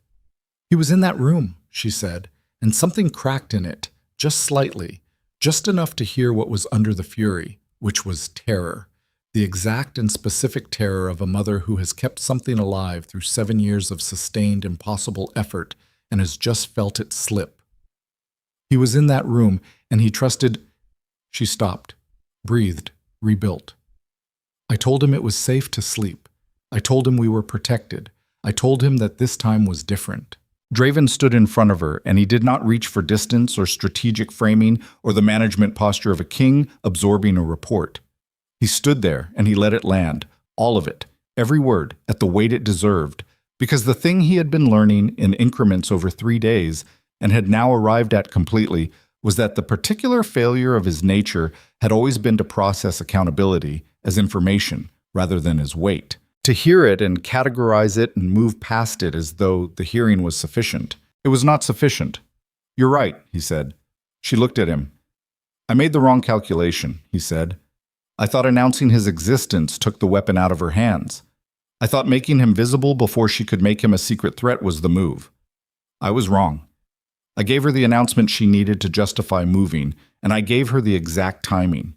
A: "He was in that room," she said, "and something cracked in it, just slightly, just enough to hear what was under the fury, which was terror, the exact and specific terror of a mother who has kept something alive through 7 years of sustained, impossible effort and has just felt it slip. He was in that room, and he trusted—" She stopped, breathed, rebuilt. "I told him it was safe to sleep. I told him we were protected. I told him that this time was different." Draven stood in front of her, and he did not reach for distance or strategic framing or the management posture of a king absorbing a report. He stood there, and he let it land, all of it, every word, at the weight it deserved, because the thing he had been learning in increments over 3 days and had now arrived at completely was that the particular failure of his nature had always been to process accountability as information rather than as weight, to hear it and categorize it and move past it as though the hearing was sufficient. It was not sufficient. "You're right," he said. She looked at him. "I made the wrong calculation," he said. "I thought announcing his existence took the weapon out of her hands. I thought making him visible before she could make him a secret threat was the move. I was wrong. I gave her the announcement she needed to justify moving, and I gave her the exact timing."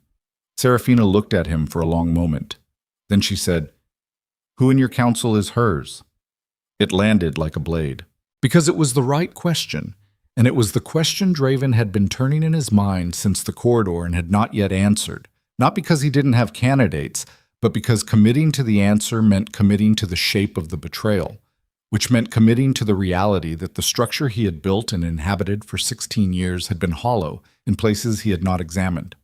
A: Serafina looked at him for a long moment. Then she said, "Who in your council is hers?" It landed like a blade. Because it was the right question, and it was the question Draven had been turning in his mind since the corridor and had not yet answered. Not because he didn't have candidates, but because committing to the answer meant committing to the shape of the betrayal, which meant committing to the reality that the structure he had built and inhabited for 16 years had been hollow in places he had not examined.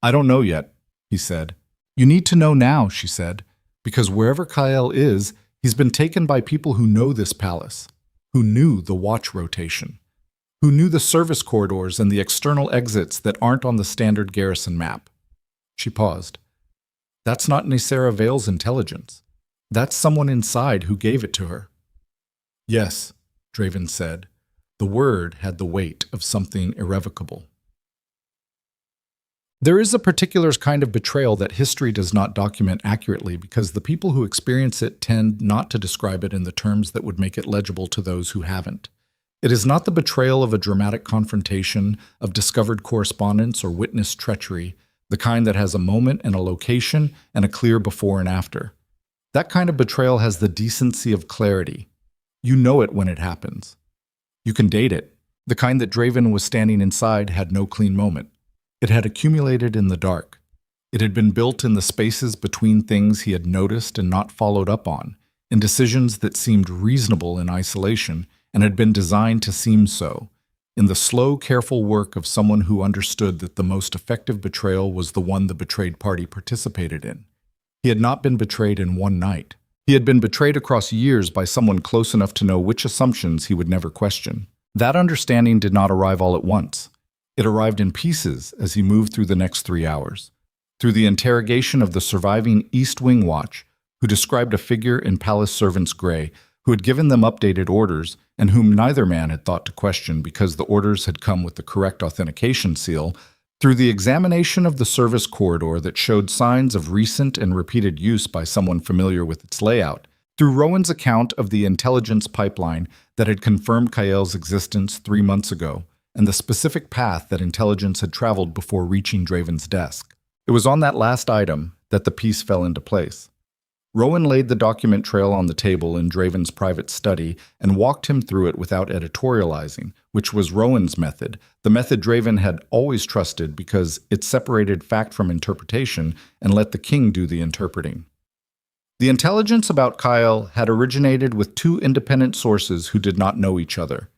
A: "I don't know yet," he said. "You need to know now," she said, "because wherever Kael is, he's been taken by people who know this palace, who knew the watch rotation, who knew the service corridors and the external exits that aren't on the standard garrison map." She paused. "That's not Nicera Vale's intelligence. That's someone inside who gave it to her." "Yes," Draven said. The word had the weight of something irrevocable. There is a particular kind of betrayal that history does not document accurately because the people who experience it tend not to describe it in the terms that would make it legible to those who haven't. It is not the betrayal of a dramatic confrontation, of discovered correspondence or witnessed treachery, the kind that has a moment and a location and a clear before and after. That kind of betrayal has the decency of clarity. You know it when it happens. You can date it. The kind that Draven was standing inside had no clean moment. It had accumulated in the dark. It had been built in the spaces between things he had noticed and not followed up on, in decisions that seemed reasonable in isolation and had been designed to seem so, in the slow, careful work of someone who understood that the most effective betrayal was the one the betrayed party participated in. He had not been betrayed in one night. He had been betrayed across years by someone close enough to know which assumptions he would never question. That understanding did not arrive all at once. It arrived in pieces as he moved through the next 3 hours, through the interrogation of the surviving East Wing Watch, who described a figure in palace servants' gray, who had given them updated orders and whom neither man had thought to question because the orders had come with the correct authentication seal, through the examination of the service corridor that showed signs of recent and repeated use by someone familiar with its layout, through Rowan's account of the intelligence pipeline that had confirmed Kael's existence 3 months ago, and the specific path that intelligence had traveled before reaching Draven's desk. It was on that last item that the piece fell into place. Rowan laid the document trail on the table in Draven's private study and walked him through it without editorializing, which was Rowan's method, the method Draven had always trusted because it separated fact from interpretation and let the king do the interpreting. The intelligence about Kael had originated with 2 independent sources who did not know each other,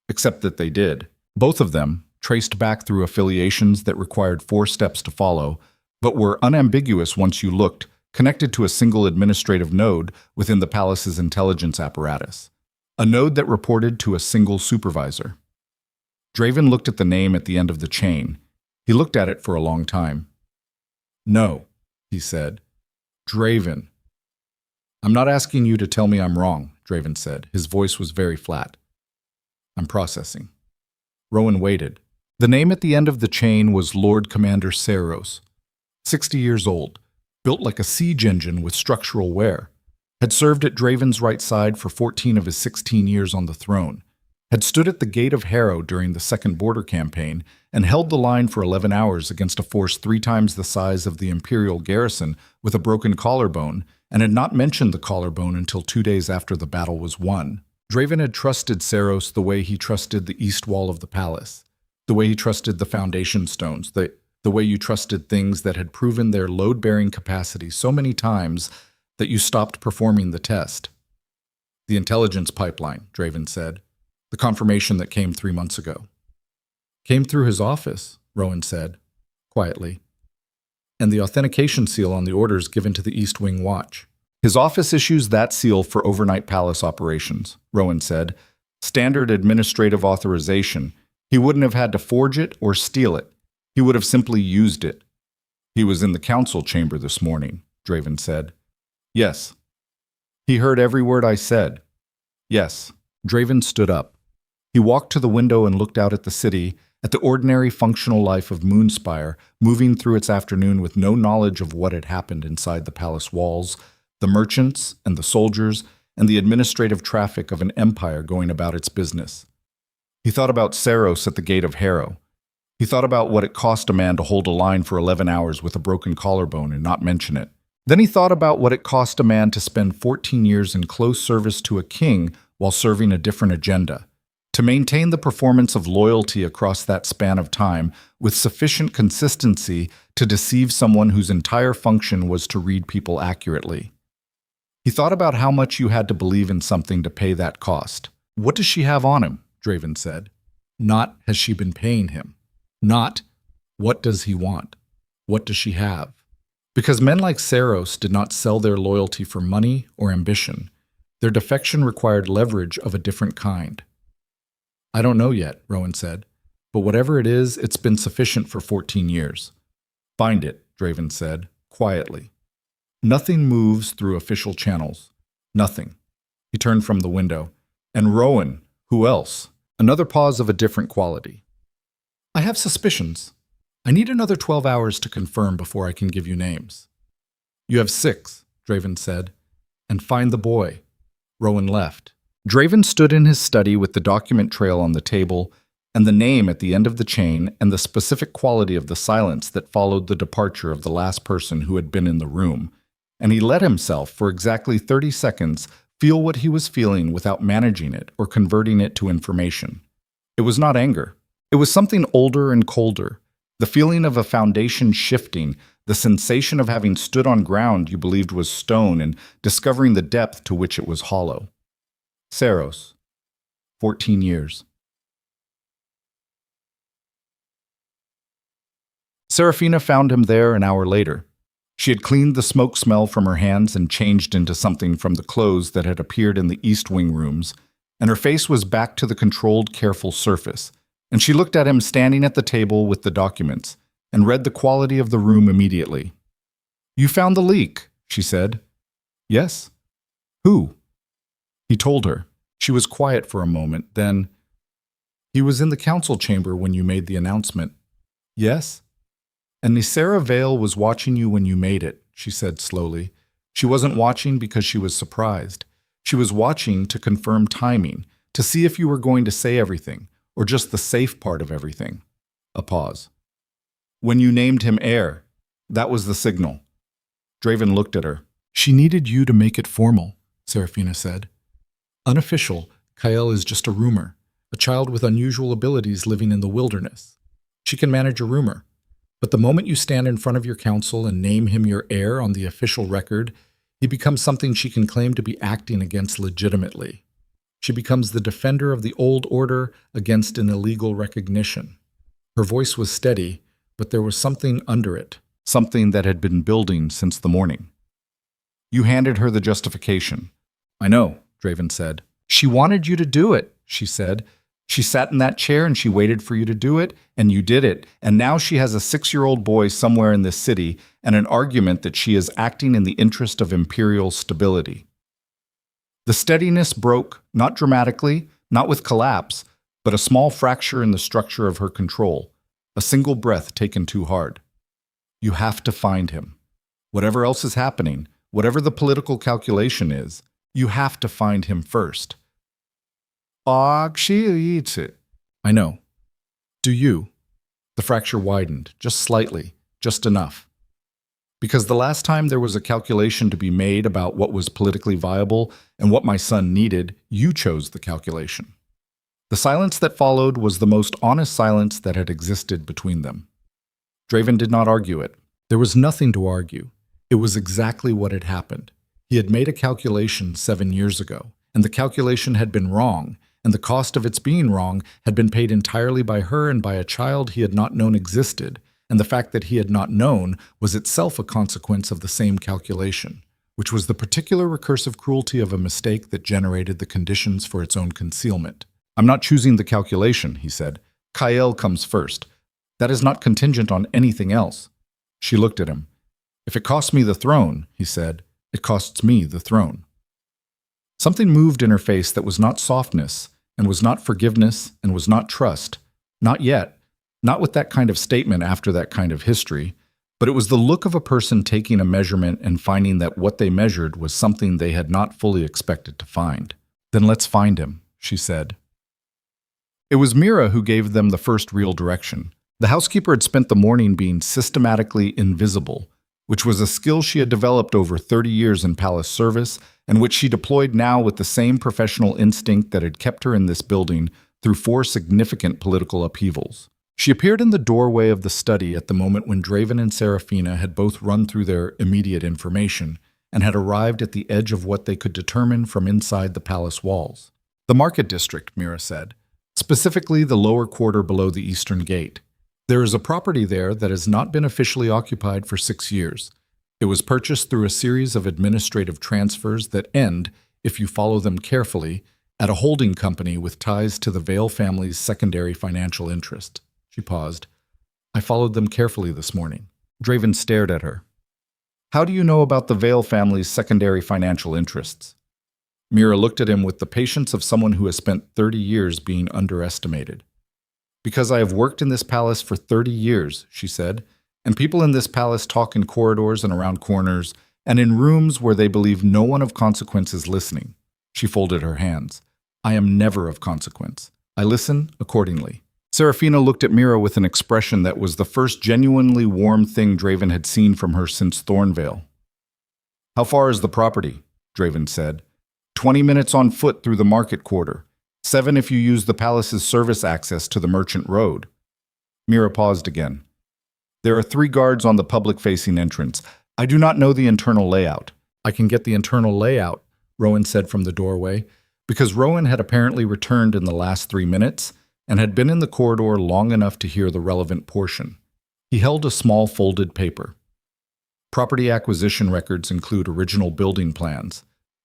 A: except that they did. Both of them, traced back through affiliations that required 4 steps to follow, but were unambiguous once you looked, connected to a single administrative node within the palace's intelligence apparatus, a node that reported to a single supervisor. Draven looked at the name at the end of the chain. He looked at it for a long time. "No," he said. "Draven." "I'm not asking you to tell me I'm wrong," Draven said. His voice was very flat. "I'm processing." Rowan waited. The name at the end of the chain was Lord Commander Saros, 60 years old, built like a siege engine with structural wear, had served at Draven's right side for 14 of his 16 years on the throne, had stood at the gate of Heir during the Second Border Campaign, and held the line for 11 hours against a force 3 times the size of the Imperial garrison with a broken collarbone, and had not mentioned the collarbone until 2 days after the battle was won. Draven had trusted Saros the way he trusted the east wall of the palace, the way he trusted the foundation stones, the way you trusted things that had proven their load-bearing capacity so many times that you stopped performing the test. "The intelligence pipeline," Draven said. "The confirmation that came 3 months ago." "Came through his office," Rowan said, quietly. "And the authentication seal on the orders given to the East Wing Watch." "His office issues that seal for overnight palace operations," Rowan said. "Standard administrative authorization. He wouldn't have had to forge it or steal it. He would have simply used it. He was in the council chamber this morning, Draven said. Yes. He heard every word I said. Yes. Draven stood up. He walked to the window and looked out at the city, at the ordinary functional life of Moonspire, moving through its afternoon with no knowledge of what had happened inside the palace walls, the merchants and the soldiers, and the administrative traffic of an empire going about its business. He thought about Saros at the gate of Heir. He thought about what it cost a man to hold a line for 11 hours with a broken collarbone and not mention it. Then he thought about what it cost a man to spend 14 years in close service to a king while serving a different agenda. To maintain the performance of loyalty across that span of time with sufficient consistency to deceive someone whose entire function was to read people accurately. He thought about how much you had to believe in something to pay that cost. What does she have on him? Draven said. Not has she been paying him. Not what does he want? What does she have? Because men like Saros did not sell their loyalty for money or ambition. Their defection required leverage of a different kind. I don't know yet, Rowan said, but whatever it is, it's been sufficient for 14 years. Find it, Draven said, quietly. Nothing moves through official channels. Nothing. He turned from the window. And Rowan, who else? Another pause of a different quality. I have suspicions. I need another 12 hours to confirm before I can give you names. You have 6, Draven said. And find the boy. Rowan left. Draven stood in his study with the document trail on the table and the name at the end of the chain and the specific quality of the silence that followed the departure of the last person who had been in the room. And he let himself, for exactly 30 seconds, feel what he was feeling without managing it or converting it to information. It was not anger. It was something older and colder. The feeling of a foundation shifting, the sensation of having stood on ground you believed was stone and discovering the depth to which it was hollow. Saros, 14 years. Serafina found him there an hour later. She had cleaned the smoke smell from her hands and changed into something from the clothes that had appeared in the East Wing rooms, and her face was back to the controlled, careful surface, and she looked at him standing at the table with the documents, and read the quality of the room immediately. You found the leak, she said. Yes. Who? He told her. She was quiet for a moment, then, he was in the council chamber when you made the announcement. Yes? And Nisera Vale was watching you when you made it, she said slowly. She wasn't watching because she was surprised. She was watching to confirm timing, to see if you were going to say everything, or just the safe part of everything. A pause. When you named him Heir, that was the signal. Draven looked at her. She needed you to make it formal, Serafina said. Unofficial, Kael is just a rumor, a child with unusual abilities living in the wilderness. She can manage a rumor. But the moment you stand in front of your council and name him your heir on the official record, he becomes something she can claim to be acting against legitimately. She becomes the defender of the old order against an illegal recognition. Her voice was steady, but there was something under it, something that had been building since the morning. You handed her the justification. I know, Draven said. She wanted you to do it, she said. She sat in that chair and she waited for you to do it, and you did it, and now she has a 6-year-old boy somewhere in this city and an argument that she is acting in the interest of imperial stability. The steadiness broke, not dramatically, not with collapse, but a small fracture in the structure of her control, a single breath taken too hard. You have to find him. Whatever else is happening, whatever the political calculation is, you have to find him first. She eats it. I know. Do you? The fracture widened, just slightly, just enough. Because the last time there was a calculation to be made about what was politically viable and what my son needed, you chose the calculation. The silence that followed was the most honest silence that had existed between them. Draven did not argue it. There was nothing to argue. It was exactly what had happened. He had made a calculation 7 years ago, and the calculation had been wrong, and the cost of its being wrong had been paid entirely by her and by a child he had not known existed, and the fact that he had not known was itself a consequence of the same calculation, which was the particular recursive cruelty of a mistake that generated the conditions for its own concealment. I'm not choosing the calculation, he said. Kael comes first. That is not contingent on anything else. She looked at him. If it costs me the throne, he said, it costs me the throne. Something moved in her face that was not softness, and was not forgiveness, and was not trust. Not yet. Not with that kind of statement after that kind of history. But it was the look of a person taking a measurement and finding that what they measured was something they had not fully expected to find. Then let's find him, she said. It was Mira who gave them the first real direction. The housekeeper had spent the morning being systematically invisible, which was a skill she had developed over 30 years in palace service and which she deployed now with the same professional instinct that had kept her in this building through 4 significant political upheavals. She appeared in the doorway of the study at the moment when Draven and Seraphina had both run through their immediate information and had arrived at the edge of what they could determine from inside the palace walls. The market district, Mira said, specifically the lower quarter below the eastern gate. There is a property there that has not been officially occupied for 6 years. It was purchased through a series of administrative transfers that end, if you follow them carefully, at a holding company with ties to the Vale family's secondary financial interest. She paused. I followed them carefully this morning. Draven stared at her. How do you know about the Vale family's secondary financial interests? Mira looked at him with the patience of someone who has spent 30 years being underestimated. Because I have worked in this palace for 30 years, she said, and people in this palace talk in corridors and around corners, and in rooms where they believe no one of consequence is listening. She folded her hands. I am never of consequence. I listen accordingly. Seraphina looked at Mira with an expression that was the first genuinely warm thing Draven had seen from her since Thornveil. How far is the property? Draven said. 20 minutes on foot through the market quarter. 7 if you use the palace's service access to the merchant road. Mira paused again. There are 3 guards on the public-facing entrance. I do not know the internal layout. I can get the internal layout, Rowan said from the doorway, because Rowan had apparently returned in the last 3 minutes and had been in the corridor long enough to hear the relevant portion. He held a small folded paper. Property acquisition records include original building plans.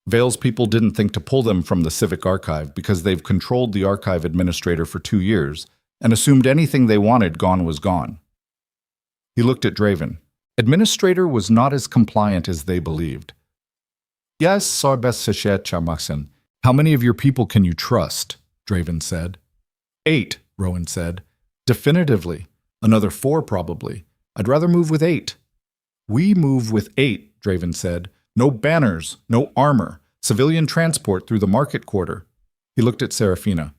A: Vale's people didn't think to pull them from the Civic Archive because they've controlled the archive administrator for 2 years and assumed anything they wanted gone was gone. He looked at Draven. Administrator was not as compliant as they believed. Yes, Sarbes Sachet Charmaxen. How many of your people can you trust? Draven said. 8, Rowan said. Definitively. Another 4 probably. I'd rather move with 8. We move with 8, Draven said. No banners, no armor, civilian transport through the market quarter. He looked at Seraphina.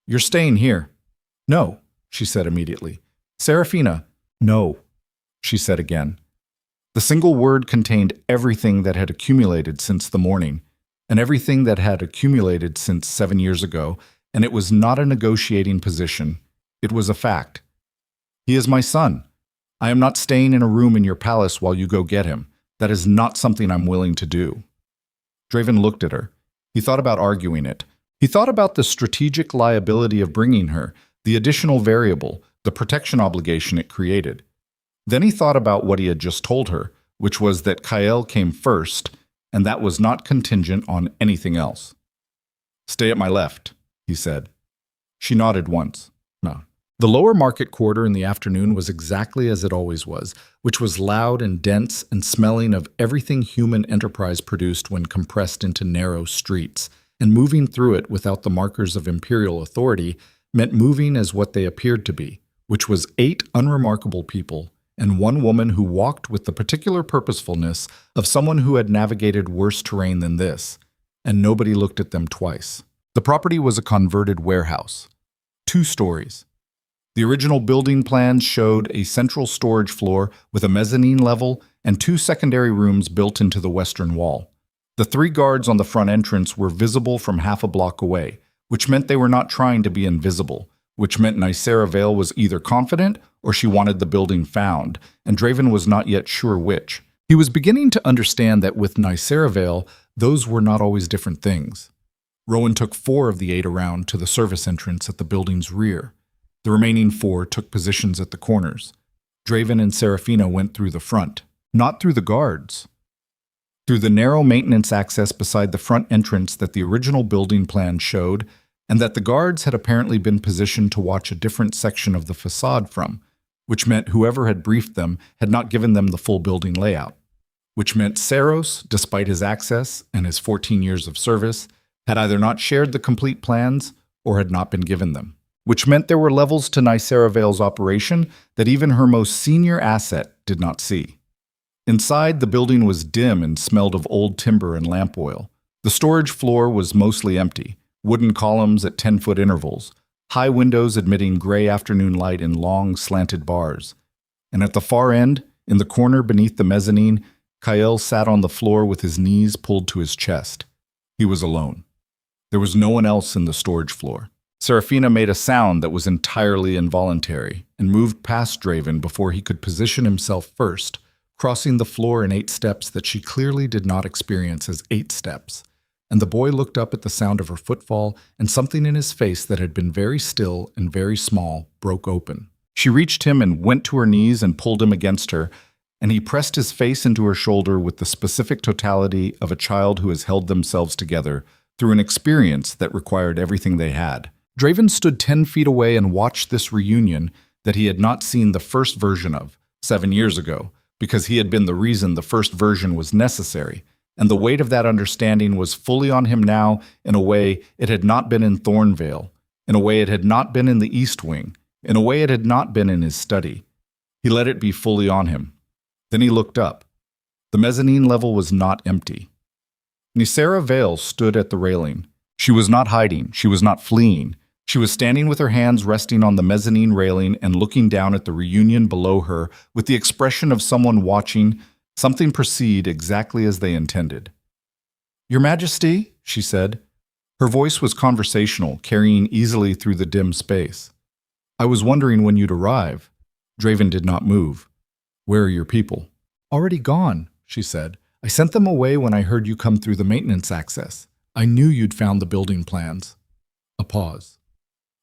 A: You're staying here. No, she said immediately. Seraphina, no, she said again. The single word contained everything that had accumulated since the morning, and everything that had accumulated since 7 years ago, and it was not a negotiating position. It was a fact. He is my son. I am not staying in a room in your palace while you go get him. That is not something I'm willing to do. Draven looked at her. He thought about arguing it. He thought about the strategic liability of bringing her, the additional variable, the protection obligation it created. Then he thought about what he had just told her, which was that Kael came first, and that was not contingent on anything else. Stay at my left, he said. She nodded once. No. The lower market quarter in the afternoon was exactly as it always was, which was loud and dense and smelling of everything human enterprise produced when compressed into narrow streets, and moving through it without the markers of imperial authority meant moving as what they appeared to be, which was 8 unremarkable people and 1 woman who walked with the particular purposefulness of someone who had navigated worse terrain than this, and nobody looked at them twice. The property was a converted warehouse. 2 stories. The original building plans showed a central storage floor with a mezzanine level and 2 secondary rooms built into the western wall. The 3 guards on the front entrance were visible from half a block away, which meant they were not trying to be invisible, which meant Nicera Vale was either confident or she wanted the building found, and Draven was not yet sure which. He was beginning to understand that with Nicera Vale, those were not always different things. Rowan took 4 of the 8 around to the service entrance at the building's rear. The remaining 4 took positions at the corners. Draven and Seraphina went through the front, not through the guards. Through the narrow maintenance access beside the front entrance that the original building plan showed, and that the guards had apparently been positioned to watch a different section of the facade from, which meant whoever had briefed them had not given them the full building layout, which meant Saros, despite his access and his 14 years of service, had either not shared the complete plans or had not been given them, which meant there were levels to Nicera Vale's operation that even her most senior asset did not see. Inside, the building was dim and smelled of old timber and lamp oil. The storage floor was mostly empty, wooden columns at 10-foot intervals, high windows admitting gray afternoon light in long, slanted bars. And at the far end, in the corner beneath the mezzanine, Kael sat on the floor with his knees pulled to his chest. He was alone. There was no one else in the storage floor. Seraphina made a sound that was entirely involuntary and moved past Draven before he could position himself first, crossing the floor in 8 steps that she clearly did not experience as 8 steps. And the boy looked up at the sound of her footfall, and something in his face that had been very still and very small broke open. She reached him and went to her knees and pulled him against her, and he pressed his face into her shoulder with the specific totality of a child who has held themselves together through an experience that required everything they had. Draven stood 10 feet away and watched this reunion that he had not seen the first version of 7 years ago, because he had been the reason the first version was necessary, and the weight of that understanding was fully on him now in a way it had not been in Thornveil, in a way it had not been in the East Wing, in a way it had not been in his study. He let it be fully on him. Then he looked up. The mezzanine level was not empty. Nicera Vale stood at the railing. She was not hiding. She was not fleeing. She was standing with her hands resting on the mezzanine railing and looking down at the reunion below her with the expression of someone watching something proceed exactly as they intended. "Your Majesty," she said. Her voice was conversational, carrying easily through the dim space. "I was wondering when you'd arrive." Draven did not move. "Where are your people?" "Already gone," she said. "I sent them away when I heard you come through the maintenance access. I knew you'd found the building plans." A pause.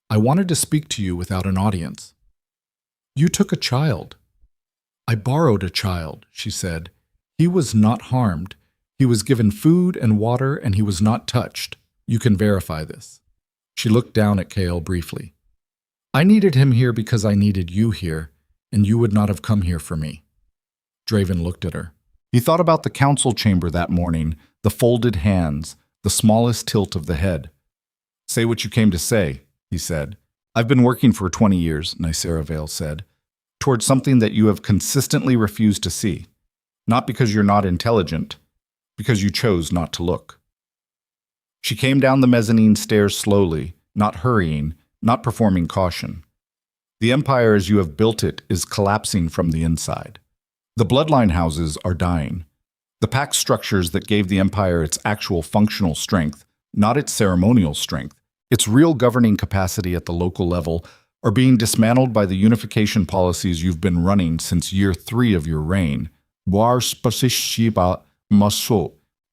A: "I wanted to speak to you without an audience." "You took a child." "I borrowed a child," she said. "He was not harmed. He was given food and water, and he was not touched. You can verify this." She looked down at Kael briefly. "I needed him here because I needed you here, and you would not have come here for me." Draven looked at her. He thought about the council chamber that morning, the folded hands, the smallest tilt of the head. "Say what you came to say," he said. "I've been working for 20 years, Nicera Vale said, towards something that you have consistently refused to see. Not because you're not intelligent, because you chose not to look." She came down the mezzanine stairs slowly, not hurrying, not performing caution. "The empire as you have built it is collapsing from the inside. The bloodline houses are dying. The pact structures that gave the empire its actual functional strength, not its ceremonial strength, its real governing capacity at the local level, are being dismantled by the unification policies you've been running since year 3 of your reign.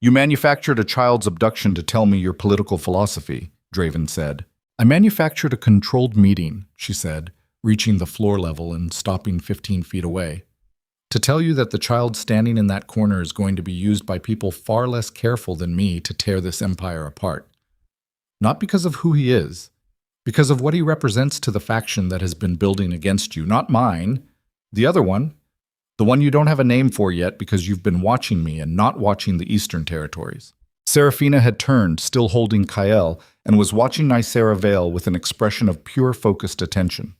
A: You manufactured a child's abduction to tell me your political philosophy," Draven said. "I manufactured a controlled meeting," she said, reaching the floor level and stopping 15 feet away, "to tell you that the child standing in that corner is going to be used by people far less careful than me to tear this empire apart. Not because of who he is, because of what he represents to the faction that has been building against you, not mine, the other one, the one you don't have a name for yet because you've been watching me and not watching the Eastern Territories." Seraphina had turned, still holding Kael, and was watching Nicera Vale with an expression of pure focused attention.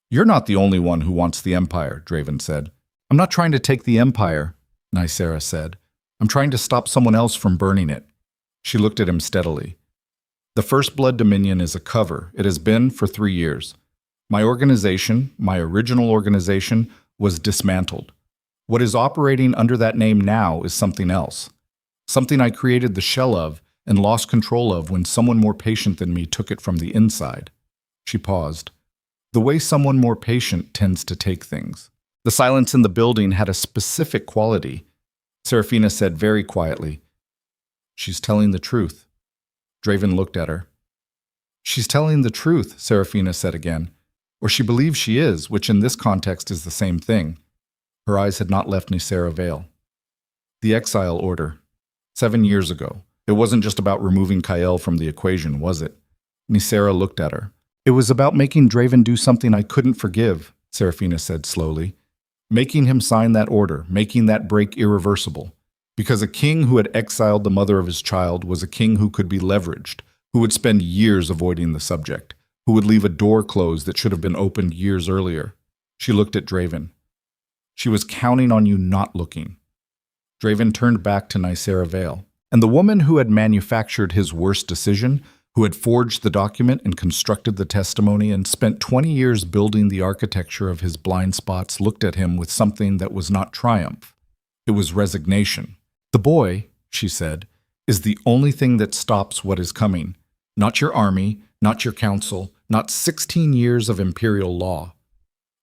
A: "You're not the only one who wants the Empire," Draven said. "I'm not trying to take the Empire," Nicera said. "I'm trying to stop someone else from burning it." She looked at him steadily. "The First Blood Dominion is a cover. It has been for 3 years. My organization, my original organization, was dismantled. What is operating under that name now is something else. Something I created the shell of and lost control of when someone more patient than me took it from the inside." She paused. "The way someone more patient tends to take things." The silence in the building had a specific quality. Seraphina said very quietly, "She's telling the truth." Draven looked at her. "She's telling the truth," Seraphina said again. "Or she believes she is, which in this context is the same thing." Her eyes had not left Nicera Vale. "The exile order. 7 years ago. It wasn't just about removing Kael from the equation, was it? Nicera looked at her. It was about making Draven do something I couldn't forgive, Seraphina said slowly. Making him sign that order, making that break irreversible. Because a king who had exiled the mother of his child was a king who could be leveraged, who would spend years avoiding the subject, who would leave a door closed that should have been opened years earlier. She looked at Draven. She was counting on you not looking. Draven turned back to Nicera Vale, and the woman who had manufactured his worst decision, who had forged the document and constructed the testimony and spent 20 years building the architecture of his blind spots, looked at him with something that was not triumph. It was resignation. The boy, she said, is the only thing that stops what is coming. Not your army, not your council, not 16 years of imperial law.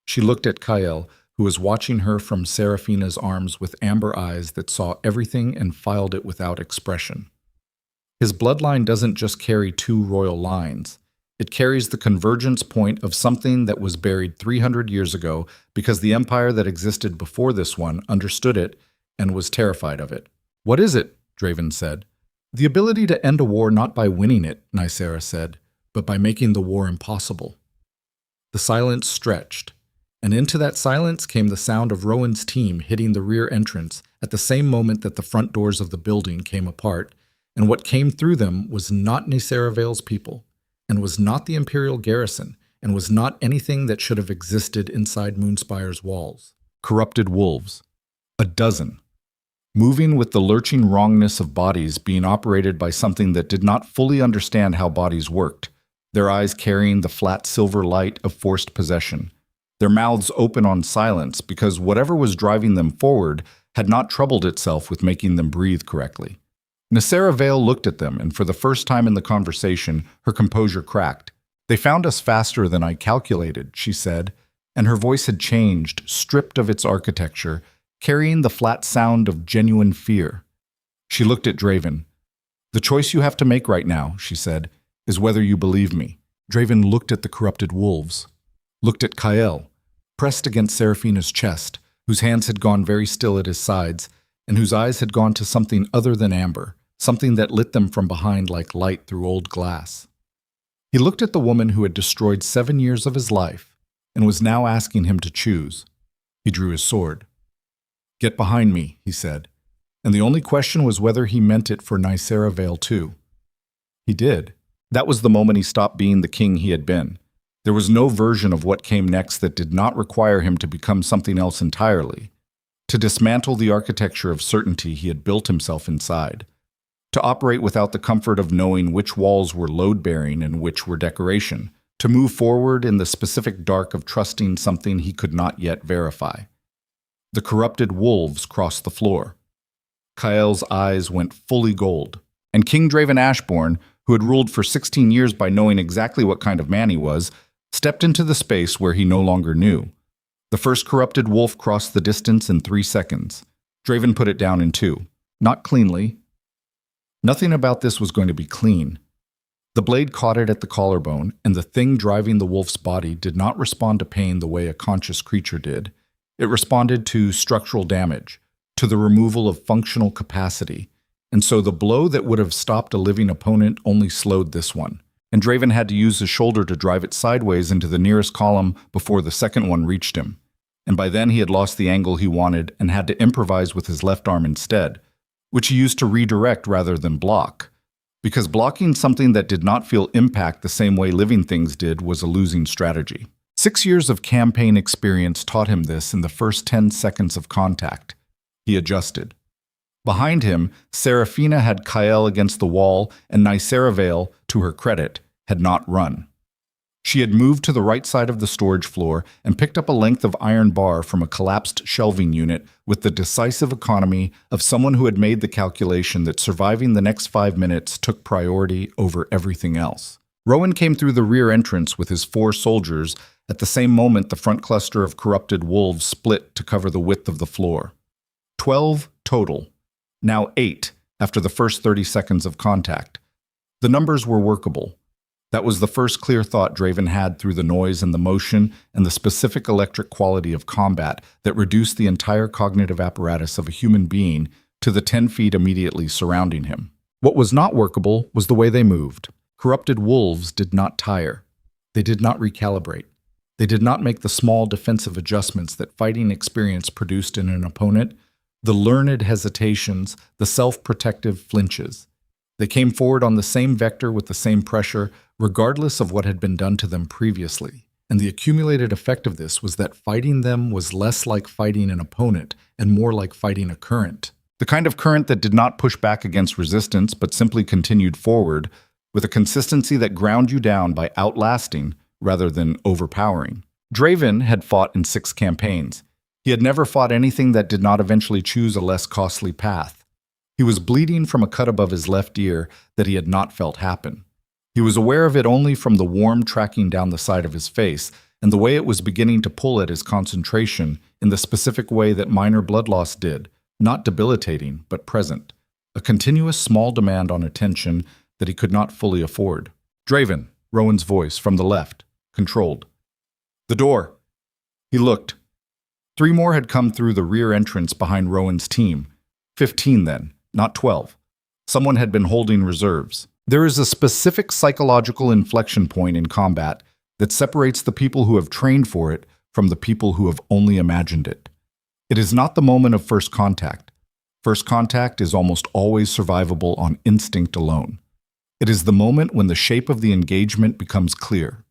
A: She looked at Kael, who was watching her from Seraphina's arms with amber eyes that saw everything and filed it without expression. His bloodline doesn't just carry two royal lines. It carries the convergence point of something that was buried 300 years ago because the empire that existed before this one understood it and was terrified of it. What is it? Draven said. The ability to end a war not by winning it, Nicera said, but by making the war impossible. The silence stretched, and into that silence came the sound of Rowan's team hitting the rear entrance at the same moment that the front doors of the building came apart, and what came through them was not Nicera Vale's people, and was not the Imperial garrison, and was not anything that should have existed inside Moonspire's walls. Corrupted wolves. A dozen. Moving with the lurching wrongness of bodies being operated by something that did not fully understand how bodies worked, their eyes carrying the flat silver light of forced possession, their mouths open on silence because whatever was driving them forward had not troubled itself with making them breathe correctly. Nicera Vale looked at them, and for the first time in the conversation, her composure cracked. They found us faster than I calculated, she said, and her voice had changed, stripped of its architecture, carrying the flat sound of genuine fear. She looked at Draven. The choice you have to make right now, she said, is whether you believe me. Draven looked at the corrupted wolves, looked at Kael, pressed against Seraphina's chest, whose hands had gone very still at his sides, and whose eyes had gone to something other than amber, something that lit them from behind like light through old glass. He looked at the woman who had destroyed 7 years of his life, and was now asking him to choose. He drew his sword. Get behind me, he said, and the only question was whether he meant it for Nicera Vale too. He did. That was the moment he stopped being the king he had been. There was no version of what came next that did not require him to become something else entirely, to dismantle the architecture of certainty he had built himself inside, to operate without the comfort of knowing which walls were load-bearing and which were decoration, to move forward in the specific dark of trusting something he could not yet verify. The corrupted wolves crossed the floor. Kael's eyes went fully gold, and King Draven Ashborne, who had ruled for 16 years by knowing exactly what kind of man he was, stepped into the space where he no longer knew. The first corrupted wolf crossed the distance in 3 seconds. Draven put it down in 2. Not cleanly. Nothing about this was going to be clean. The blade caught it at the collarbone, and the thing driving the wolf's body did not respond to pain the way a conscious creature did. It responded to structural damage, to the removal of functional capacity, and so the blow that would have stopped a living opponent only slowed this one, and Draven had to use his shoulder to drive it sideways into the nearest column before the second one reached him. And by then he had lost the angle he wanted and had to improvise with his left arm instead, which he used to redirect rather than block, because blocking something that did not feel impact the same way living things did was a losing strategy. 6 years of campaign experience taught him this in the first 10 seconds of contact. He adjusted. Behind him, Seraphina had Kael against the wall, and Nicera Vale, to her credit, had not run. She had moved to the right side of the storage floor and picked up a length of iron bar from a collapsed shelving unit with the decisive economy of someone who had made the calculation that surviving the next 5 minutes took priority over everything else. Rowan came through the rear entrance with his 4 soldiers. At the same moment, the front cluster of corrupted wolves split to cover the width of the floor. 12 total. Now 8 after the first 30 seconds of contact. The numbers were workable. That was the first clear thought Draven had through the noise and the motion and the specific electric quality of combat that reduced the entire cognitive apparatus of a human being to the 10 feet immediately surrounding him. What was not workable was the way they moved. Corrupted wolves did not tire. They did not recalibrate. They did not make the small defensive adjustments that fighting experience produced in an opponent, the learned hesitations, the self-protective flinches. They came forward on the same vector with the same pressure, regardless of what had been done to them previously. And the accumulated effect of this was that fighting them was less like fighting an opponent and more like fighting a current. The kind of current that did not push back against resistance but simply continued forward with a consistency that ground you down by outlasting rather than overpowering. Draven had fought in 6 campaigns. He had never fought anything that did not eventually choose a less costly path. He was bleeding from a cut above his left ear that he had not felt happen. He was aware of it only from the warm tracking down the side of his face and the way it was beginning to pull at his concentration in the specific way that minor blood loss did, not debilitating, but present. A continuous small demand on attention that he could not fully afford. Draven, Rowan's voice from the left, controlled. The door. He looked. 3 more had come through the rear entrance behind Rowan's team. 15 then, not 12. Someone had been holding reserves. There is a specific psychological inflection point in combat that separates the people who have trained for it from the people who have only imagined it. It is not the moment of first contact. First contact is almost always survivable on instinct alone. It is the moment when the shape of the engagement becomes clear,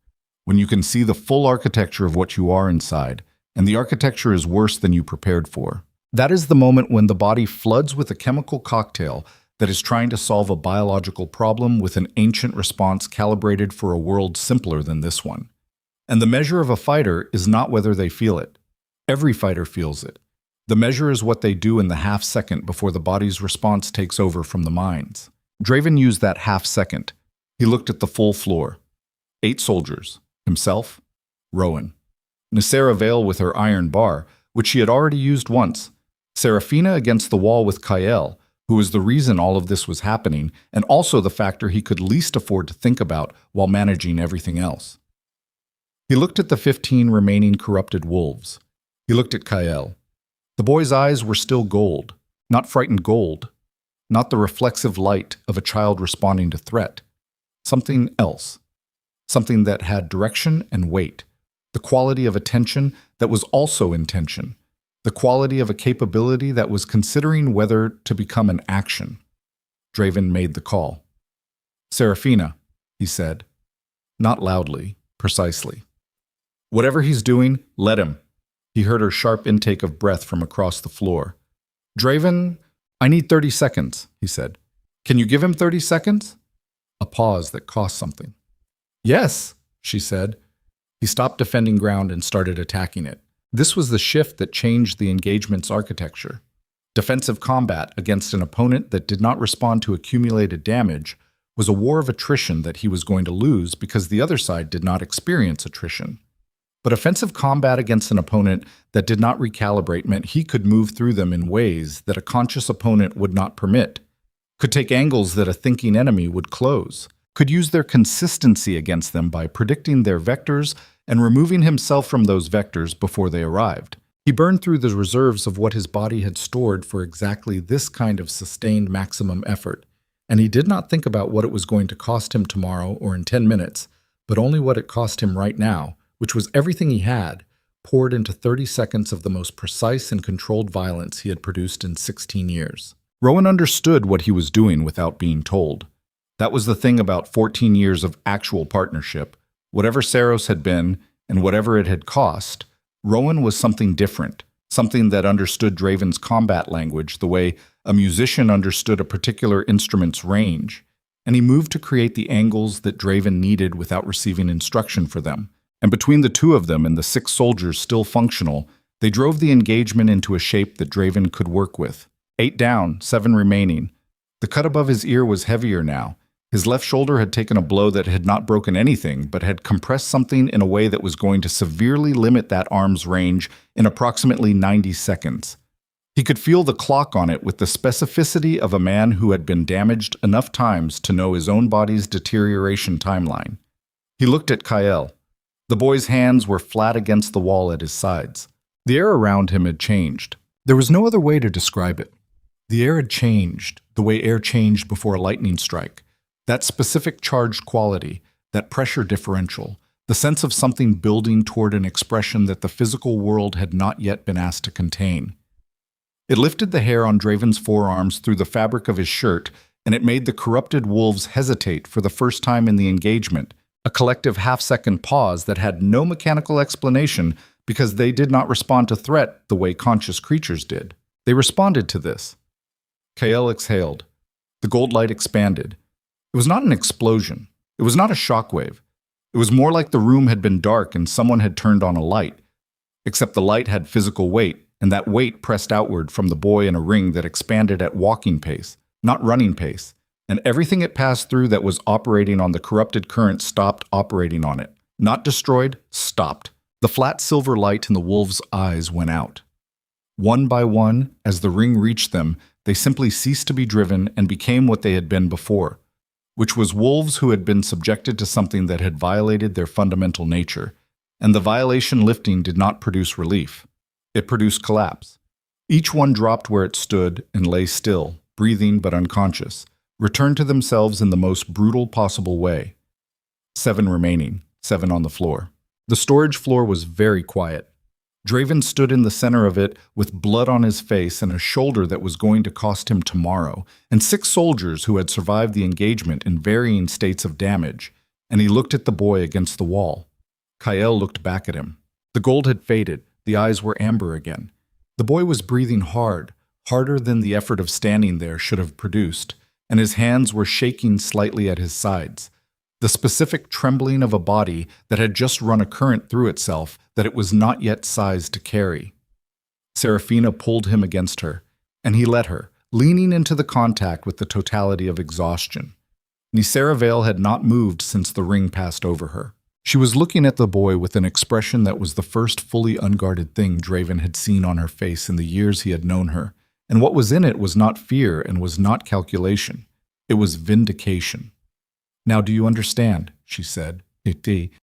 A: when you can see the full architecture of what you are inside, and the architecture is worse than you prepared for. That is the moment when the body floods with a chemical cocktail that is trying to solve a biological problem with an ancient response calibrated for a world simpler than this one. And the measure of a fighter is not whether they feel it. Every fighter feels it. The measure is what they do in the half second before the body's response takes over from the mind's. Draven used that half second. He looked at the full floor. 8 soldiers. Himself. Rowan. Nysera Vale with her iron bar, which she had already used once. Seraphina against the wall with Kael, who was the reason all of this was happening, and also the factor he could least afford to think about while managing everything else. He looked at the 15 remaining corrupted wolves. He looked at Kael. The boy's eyes were still gold, not frightened gold, not the reflexive light of a child responding to threat. Something else. Something that had direction and weight. The quality of attention that was also intention. The quality of a capability that was considering whether to become an action. Draven made the call. Seraphina, he said. Not loudly, precisely. Whatever he's doing, let him. He heard her sharp intake of breath from across the floor. Draven, I need 30 seconds, he said. Can you give him 30 seconds? A pause that cost something. Yes, she said. He stopped defending ground and started attacking it. This was the shift that changed the engagement's architecture. Defensive combat against an opponent that did not respond to accumulated damage was a war of attrition that he was going to lose because the other side did not experience attrition. But offensive combat against an opponent that did not recalibrate meant he could move through them in ways that a conscious opponent would not permit, could take angles that a thinking enemy would close, could use their consistency against them by predicting their vectors and removing himself from those vectors before they arrived. He burned through the reserves of what his body had stored for exactly this kind of sustained maximum effort, and he did not think about what it was going to cost him tomorrow or in 10 minutes, but only what it cost him right now, which was everything he had, poured into 30 seconds of the most precise and controlled violence he had produced in 16 years. Rowan understood what he was doing without being told. That was the thing about 14 years of actual partnership. Whatever Saros had been, and whatever it had cost, Rowan was something different, something that understood Draven's combat language the way a musician understood a particular instrument's range, and he moved to create the angles that Draven needed without receiving instruction for them. And between the 2 of them and the 6 soldiers still functional, they drove the engagement into a shape that Draven could work with. 8 down, 7 remaining. The cut above his ear was heavier now. His left shoulder had taken a blow that had not broken anything, but had compressed something in a way that was going to severely limit that arm's range in approximately 90 seconds. He could feel the clock on it with the specificity of a man who had been damaged enough times to know his own body's deterioration timeline. He looked at Kael. The boy's hands were flat against the wall at his sides. The air around him had changed. There was no other way to describe it. The air had changed, the way air changed before a lightning strike. That specific charged quality, that pressure differential, the sense of something building toward an expression that the physical world had not yet been asked to contain. It lifted the hair on Draven's forearms through the fabric of his shirt, and it made the corrupted wolves hesitate for the first time in the engagement, a collective half-second pause that had no mechanical explanation because they did not respond to threat the way conscious creatures did. They responded to this. Kael exhaled. The gold light expanded. It was not an explosion. It was not a shockwave. It was more like the room had been dark and someone had turned on a light, except the light had physical weight, and that weight pressed outward from the boy in a ring that expanded at walking pace, not running pace, and everything it passed through that was operating on the corrupted current stopped operating on it. Not destroyed, stopped. The flat silver light in the wolves' eyes went out. One by one, as the ring reached them, they simply ceased to be driven and became what they had been before, which was wolves who had been subjected to something that had violated their fundamental nature, and the violation lifting did not produce relief. It produced collapse. Each one dropped where it stood and lay still, breathing but unconscious, returned to themselves in the most brutal possible way. 7 remaining, 7 on the floor. The storage floor was very quiet. Draven stood in the center of it with blood on his face and a shoulder that was going to cost him tomorrow, and 6 soldiers who had survived the engagement in varying states of damage, and he looked at the boy against the wall. Kael looked back at him. The gold had faded, the eyes were amber again. The boy was breathing hard, harder than the effort of standing there should have produced, and his hands were shaking slightly at his sides. The specific trembling of a body that had just run a current through itself that it was not yet sized to carry. Seraphina pulled him against her, and he let her, leaning into the contact with the totality of exhaustion. Thornveil had not moved since the ring passed over her. She was looking at the boy with an expression that was the first fully unguarded thing Draven had seen on her face in the years he had known her, and what was in it was not fear and was not calculation. It was vindication. "Now do you understand?" she said.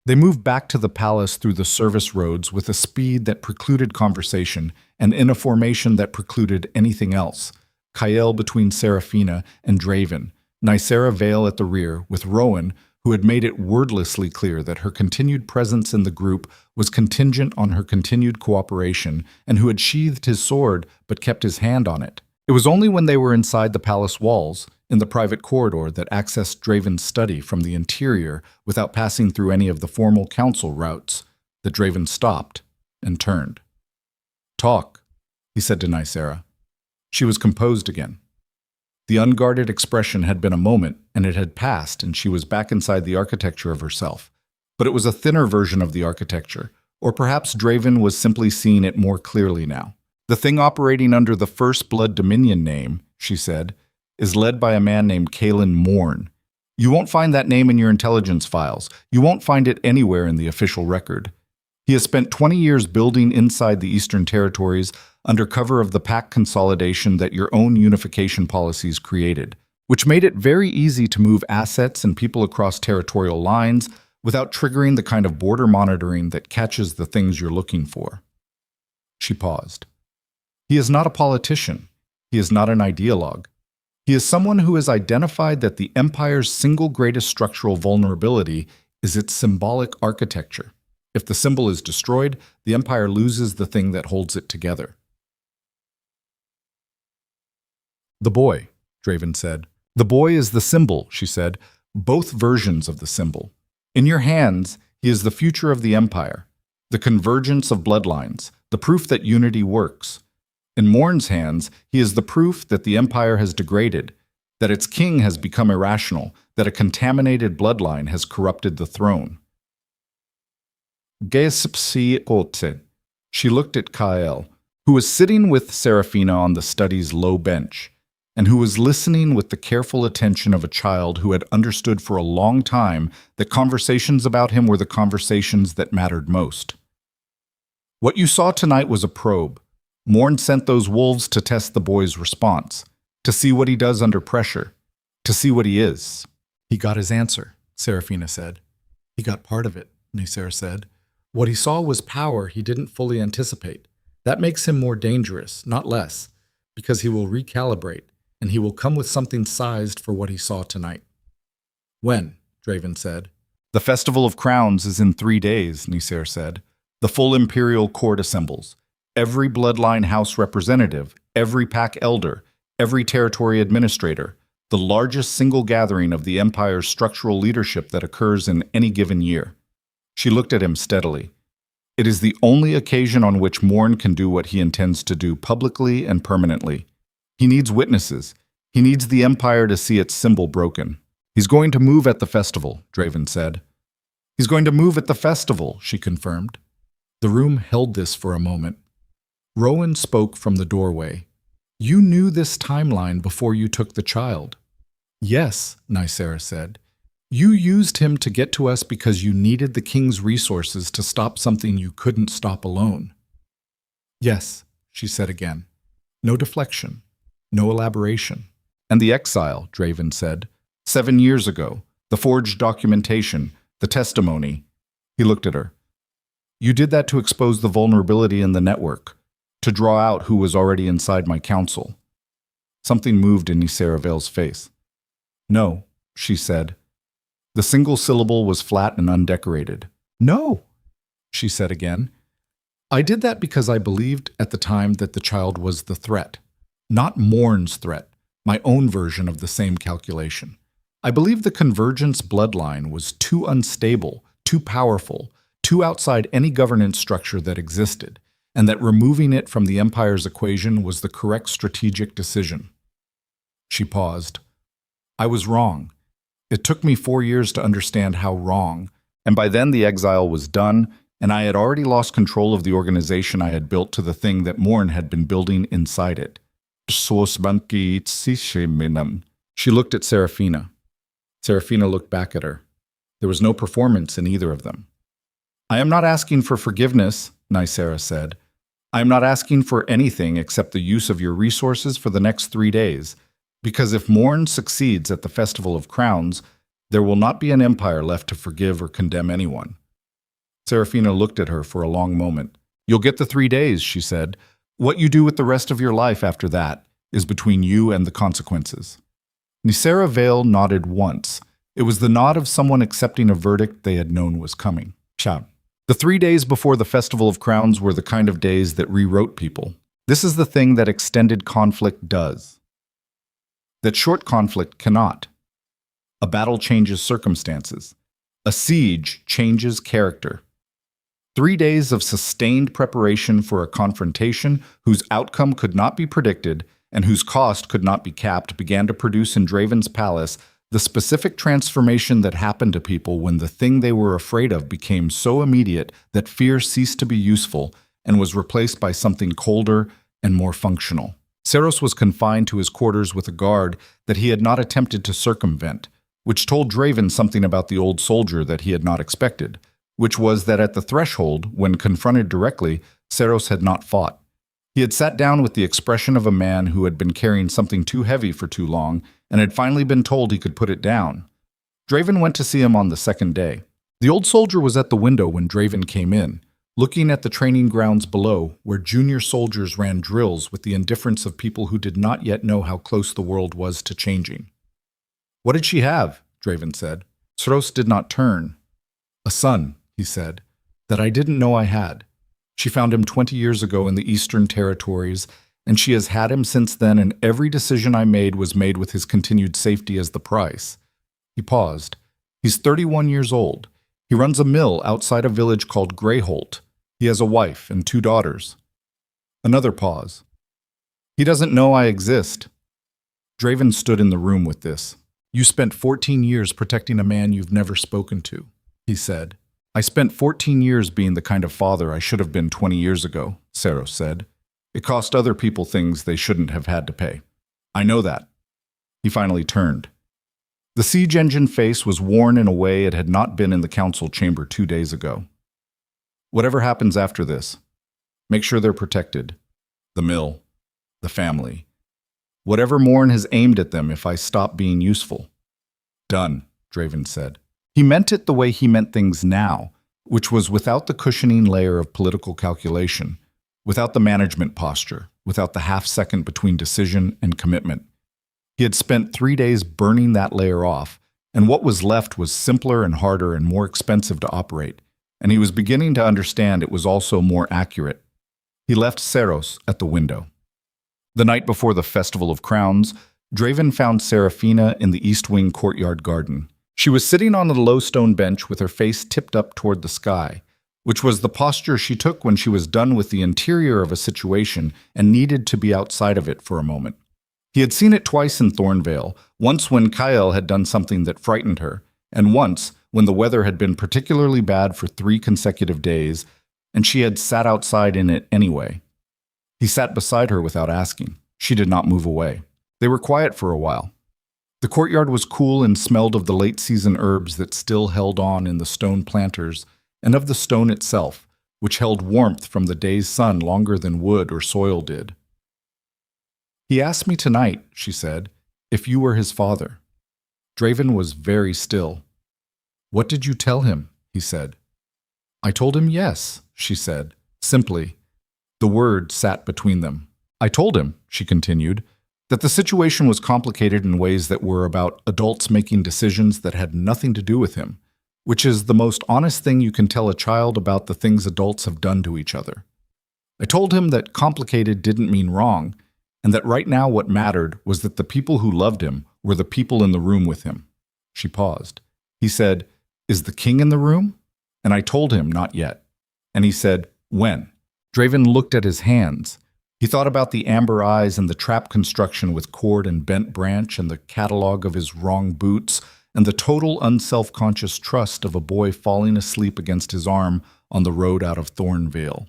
A: They moved back to the palace through the service roads with a speed that precluded conversation and in a formation that precluded anything else. Kael between Seraphina and Draven, Thornveil at the rear, with Rowan, who had made it wordlessly clear that her continued presence in the group was contingent on her continued cooperation, and who had sheathed his sword but kept his hand on it. It was only when they were inside the palace walls, in the private corridor that accessed Draven's study from the interior without passing through any of the formal council routes, that Draven stopped and turned. "Talk," he said to Nicera. She was composed again. The unguarded expression had been a moment, and it had passed, and she was back inside the architecture of herself. But it was a thinner version of the architecture, or perhaps Draven was simply seeing it more clearly now. "The thing operating under the First Blood Dominion name," she said, "is led by a man named Kaelin Morn. You won't find that name in your intelligence files. You won't find it anywhere in the official record. He has spent 20 years building inside the Eastern Territories under cover of the pact consolidation that your own unification policies created, which made it very easy to move assets and people across territorial lines without triggering the kind of border monitoring that catches the things you're looking for." She paused. "He is not a politician. He is not an ideologue. He is someone who has identified that the Empire's single greatest structural vulnerability is its symbolic architecture. If the symbol is destroyed, the Empire loses the thing that holds it together." "The boy," Draven said. "The boy is the symbol," she said, "both versions of the symbol. In your hands, he is the future of the Empire, the convergence of bloodlines, the proof that unity works. In Morn's hands, he is the proof that the Empire has degraded, that its king has become irrational, that a contaminated bloodline has corrupted the throne." She looked at Kael, who was sitting with Seraphina on the study's low bench, and who was listening with the careful attention of a child who had understood for a long time that conversations about him were the conversations that mattered most. "What you saw tonight was a probe. Morn sent those wolves to test the boy's response, to see what he does under pressure, to see what he is." "He got his answer," Seraphina said. "He got part of it," Nicera said. "What he saw was power he didn't fully anticipate. That makes him more dangerous, not less, because he will recalibrate, and he will come with something sized for what he saw tonight." When? Draven said. The Festival of Crowns is in 3 days, Nysair said. The full Imperial Court assembles. Every bloodline house representative, every pack elder, every territory administrator, the largest single gathering of the Empire's structural leadership that occurs in any given year. She looked at him steadily. It is the only occasion on which Morn can do what he intends to do publicly and permanently. He needs witnesses. He needs the Empire to see its symbol broken. He's going to move at the festival, Draven said. He's going to move at the festival, she confirmed. The room held this for a moment. Rowan spoke from the doorway. You knew this timeline before you took the child. Yes, Nysair said. You used him to get to us because you needed the king's resources to stop something you couldn't stop alone. Yes, she said again. No deflection, no elaboration. And the exile, Draven said. 7 years ago, the forged documentation, the testimony. He looked at her. You did that to expose the vulnerability in the network, to draw out who was already inside my council. Something moved in Nysair Veil's face. No, she said. The single syllable was flat and undecorated. No, she said again. I did that because I believed at the time that the child was the threat, not Morn's threat, my own version of the same calculation. I believed the convergence bloodline was too unstable, too powerful, too outside any governance structure that existed, and that removing it from the Empire's equation was the correct strategic decision. She paused. I was wrong. It took me 4 years to understand how wrong, and by then the exile was done, and I had already lost control of the organization I had built to the thing that Morn had been building inside it. She looked at Seraphina. Seraphina looked back at her. There was no performance in either of them. I am not asking for forgiveness, Nysair said. I am not asking for anything except the use of your resources for the next 3 days, because if Morn succeeds at the Festival of Crowns, there will not be an empire left to forgive or condemn anyone. Seraphina looked at her for a long moment. You'll get the 3 days, she said. What you do with the rest of your life after that is between you and the consequences. Nysair Veil nodded once. It was the nod of someone accepting a verdict they had known was coming. Shout. The 3 days before the Festival of Crowns were the kind of days that rewrote people. This is the thing that extended conflict does. That short conflict cannot. A battle changes circumstances. A siege changes character. 3 days of sustained preparation for a confrontation whose outcome could not be predicted and whose cost could not be capped began to produce in Draven's palace the specific transformation that happened to people when the thing they were afraid of became so immediate that fear ceased to be useful and was replaced by something colder and more functional. Seiros was confined to his quarters with a guard that he had not attempted to circumvent, which told Draven something about the old soldier that he had not expected, which was that at the threshold, when confronted directly, Seiros had not fought. He had sat down with the expression of a man who had been carrying something too heavy for too long and had finally been told he could put it down. Draven went to see him on the second day. The old soldier was at the window when Draven came in, looking at the training grounds below, where junior soldiers ran drills with the indifference of people who did not yet know how close the world was to changing. What did she have? Draven said. Seiros did not turn. A son, he said, that I didn't know I had. She found him 20 years ago in the Eastern Territories, and she has had him since then, and every decision I made was made with his continued safety as the price. He paused. He's 31 years old. He runs a mill outside a village called Greyholt. He has a wife and 2 daughters. Another pause. He doesn't know I exist. Draven stood in the room with this. You spent 14 years protecting a man you've never spoken to, he said. I spent 14 years being the kind of father I should have been 20 years ago, Seiros said. It cost other people things they shouldn't have had to pay. I know that. He finally turned. The siege engine face was worn in a way it had not been in the council chamber 2 days ago. Whatever happens after this, make sure they're protected. The mill, the family. Whatever Morn has aimed at them if I stop being useful. Done, Draven said. He meant it the way he meant things now, which was without the cushioning layer of political calculation, without the management posture, without the half-second between decision and commitment. He had spent 3 days burning that layer off, and what was left was simpler and harder and more expensive to operate, and he was beginning to understand it was also more accurate. He left Seros at the window. The night before the Festival of Crowns, Draven found Seraphina in the East Wing courtyard garden. She was sitting on a low stone bench with her face tipped up toward the sky, which was the posture she took when she was done with the interior of a situation and needed to be outside of it for a moment. He had seen it twice in Thornveil, once when Kyle had done something that frightened her, and once when the weather had been particularly bad for 3 consecutive days, and she had sat outside in it anyway. He sat beside her without asking. She did not move away. They were quiet for a while. The courtyard was cool and smelled of the late-season herbs that still held on in the stone planters, and of the stone itself, which held warmth from the day's sun longer than wood or soil did. "He asked me tonight," she said, "if you were his father." Draven was very still. "What did you tell him?" he said. "I told him yes," she said, simply. The word sat between them. "I told him," she continued, "that the situation was complicated in ways that were about adults making decisions that had nothing to do with him, which is the most honest thing you can tell a child about the things adults have done to each other. I told him that complicated didn't mean wrong, and that right now what mattered was that the people who loved him were the people in the room with him." She paused. He said, "Is the king in the room?" And I told him, "Not yet." And he said, "When?" Draven looked at his hands. He thought about the amber eyes and the trap construction with cord and bent branch and the catalog of his wrong boots and the total unself-conscious trust of a boy falling asleep against his arm on the road out of Thornveil.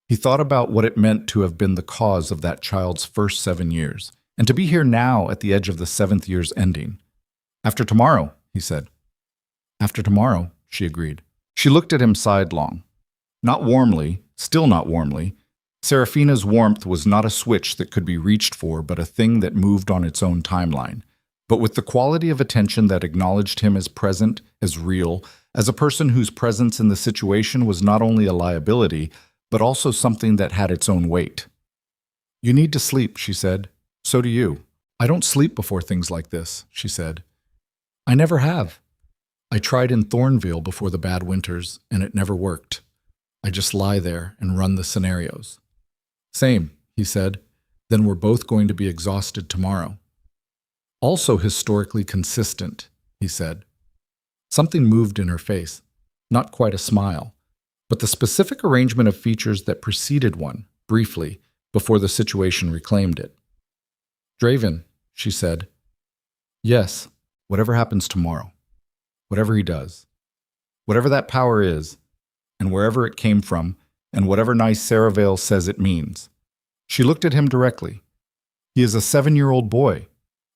A: He thought about what it meant to have been the cause of that child's first 7 years, and to be here now at the edge of the 7th year's ending. "After tomorrow," he said. "After tomorrow," she agreed. She looked at him sidelong. Not warmly, still not warmly. Seraphina's warmth was not a switch that could be reached for, but a thing that moved on its own timeline, but with the quality of attention that acknowledged him as present, as real, as a person whose presence in the situation was not only a liability, but also something that had its own weight. "You need to sleep," she said. "So do you." "I don't sleep before things like this," she said. "I never have. I tried in Thornveil before the bad winters, and it never worked. I just lie there and run the scenarios." "Same," he said. "Then we're both going to be exhausted tomorrow." "Also historically consistent," he said. Something moved in her face, not quite a smile, but the specific arrangement of features that preceded one, briefly, before the situation reclaimed it. "Draven," she said. "Yes, whatever happens tomorrow. Whatever he does. Whatever that power is, and wherever it came from, and whatever nice Thornveil says it means." She looked at him directly. "He is a 7-year-old boy.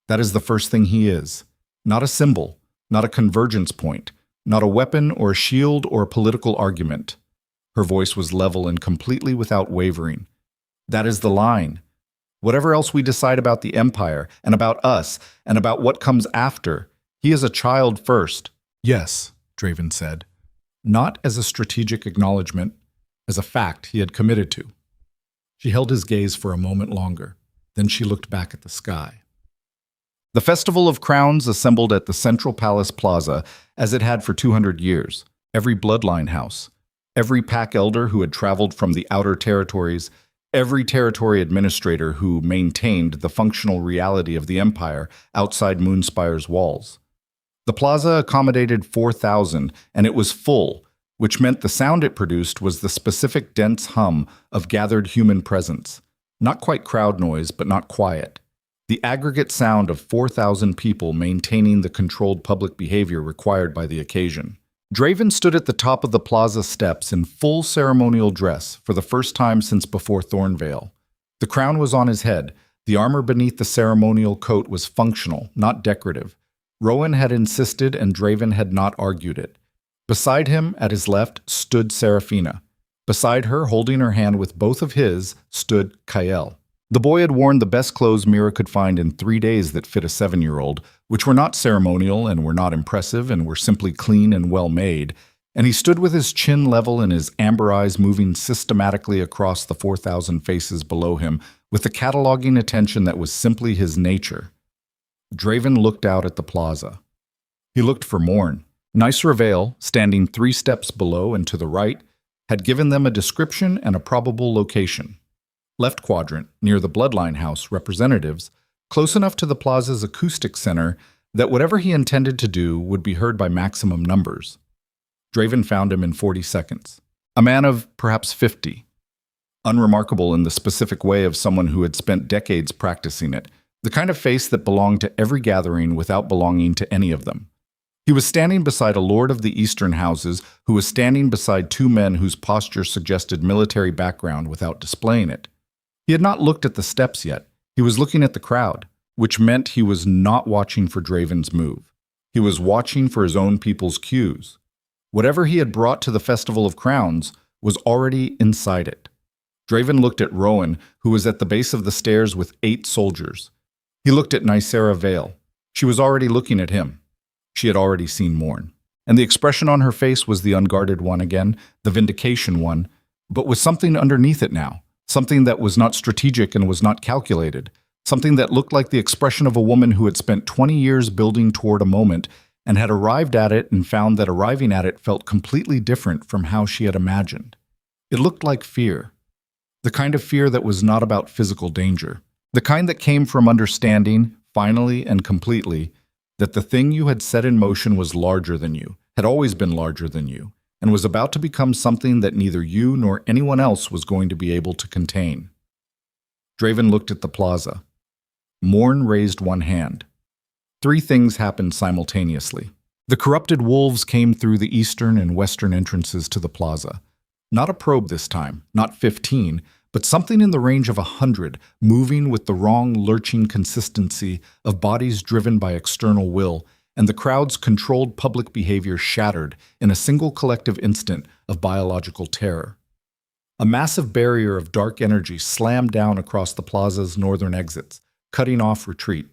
A: That is the first thing he is. Not a symbol, not a convergence point, not a weapon or a shield or a political argument." Her voice was level and completely without wavering. "That is the line. Whatever else we decide about the Empire, and about us, and about what comes after, he is a child first." "Yes," Draven said. Not as a strategic acknowledgement, as a fact he had committed to. She held his gaze for a moment longer. Then she looked back at the sky. The Festival of Crowns assembled at the Central Palace Plaza as it had for 200 years. Every bloodline house, every pack elder who had traveled from the outer territories, every territory administrator who maintained the functional reality of the Empire outside Moonspire's walls. The plaza accommodated 4,000, and it was full, which meant the sound it produced was the specific dense hum of gathered human presence. Not quite crowd noise, but not quiet. The aggregate sound of 4,000 people maintaining the controlled public behavior required by the occasion. Draven stood at the top of the plaza steps in full ceremonial dress for the first time since before Thornveil. The crown was on his head. The armor beneath the ceremonial coat was functional, not decorative. Rowan had insisted and Draven had not argued it. Beside him, at his left, stood Seraphina. Beside her, holding her hand with both of his, stood Kyle. The boy had worn the best clothes Mira could find in 3 days that fit a 7-year-old, which were not ceremonial and were not impressive and were simply clean and well-made, and he stood with his chin level and his amber eyes moving systematically across the 4,000 faces below him with the cataloging attention that was simply his nature. Draven looked out at the plaza. He looked for Morn. Thornveil, standing 3 steps below and to the right, had given them a description and a probable location. Left quadrant, near the Bloodline House representatives, close enough to the plaza's acoustic center that whatever he intended to do would be heard by maximum numbers. Draven found him in 40 seconds. A man of perhaps 50. Unremarkable in the specific way of someone who had spent decades practicing it, the kind of face that belonged to every gathering without belonging to any of them. He was standing beside a lord of the Eastern Houses who was standing beside 2 men whose posture suggested military background without displaying it. He had not looked at the steps yet. He was looking at the crowd, which meant he was not watching for Draven's move. He was watching for his own people's cues. Whatever he had brought to the Festival of Crowns was already inside it. Draven looked at Rowan, who was at the base of the stairs with 8 soldiers. He looked at Thornveil. She was already looking at him. She had already seen Morn. And the expression on her face was the unguarded one again, the vindication one, but with something underneath it now, something that was not strategic and was not calculated, something that looked like the expression of a woman who had spent 20 years building toward a moment and had arrived at it and found that arriving at it felt completely different from how she had imagined. It looked like fear, the kind of fear that was not about physical danger, the kind that came from understanding, finally and completely, that the thing you had set in motion was larger than you, had always been larger than you, and was about to become something that neither you nor anyone else was going to be able to contain. Draven looked at the plaza. Morn raised one hand. 3 things happened simultaneously. The corrupted wolves came through the eastern and western entrances to the plaza. Not a probe this time, not 15, but something in the range of 100, moving with the wrong lurching consistency of bodies driven by external will, and the crowd's controlled public behavior shattered in a single collective instant of biological terror. A massive barrier of dark energy slammed down across the plaza's northern exits, cutting off retreat.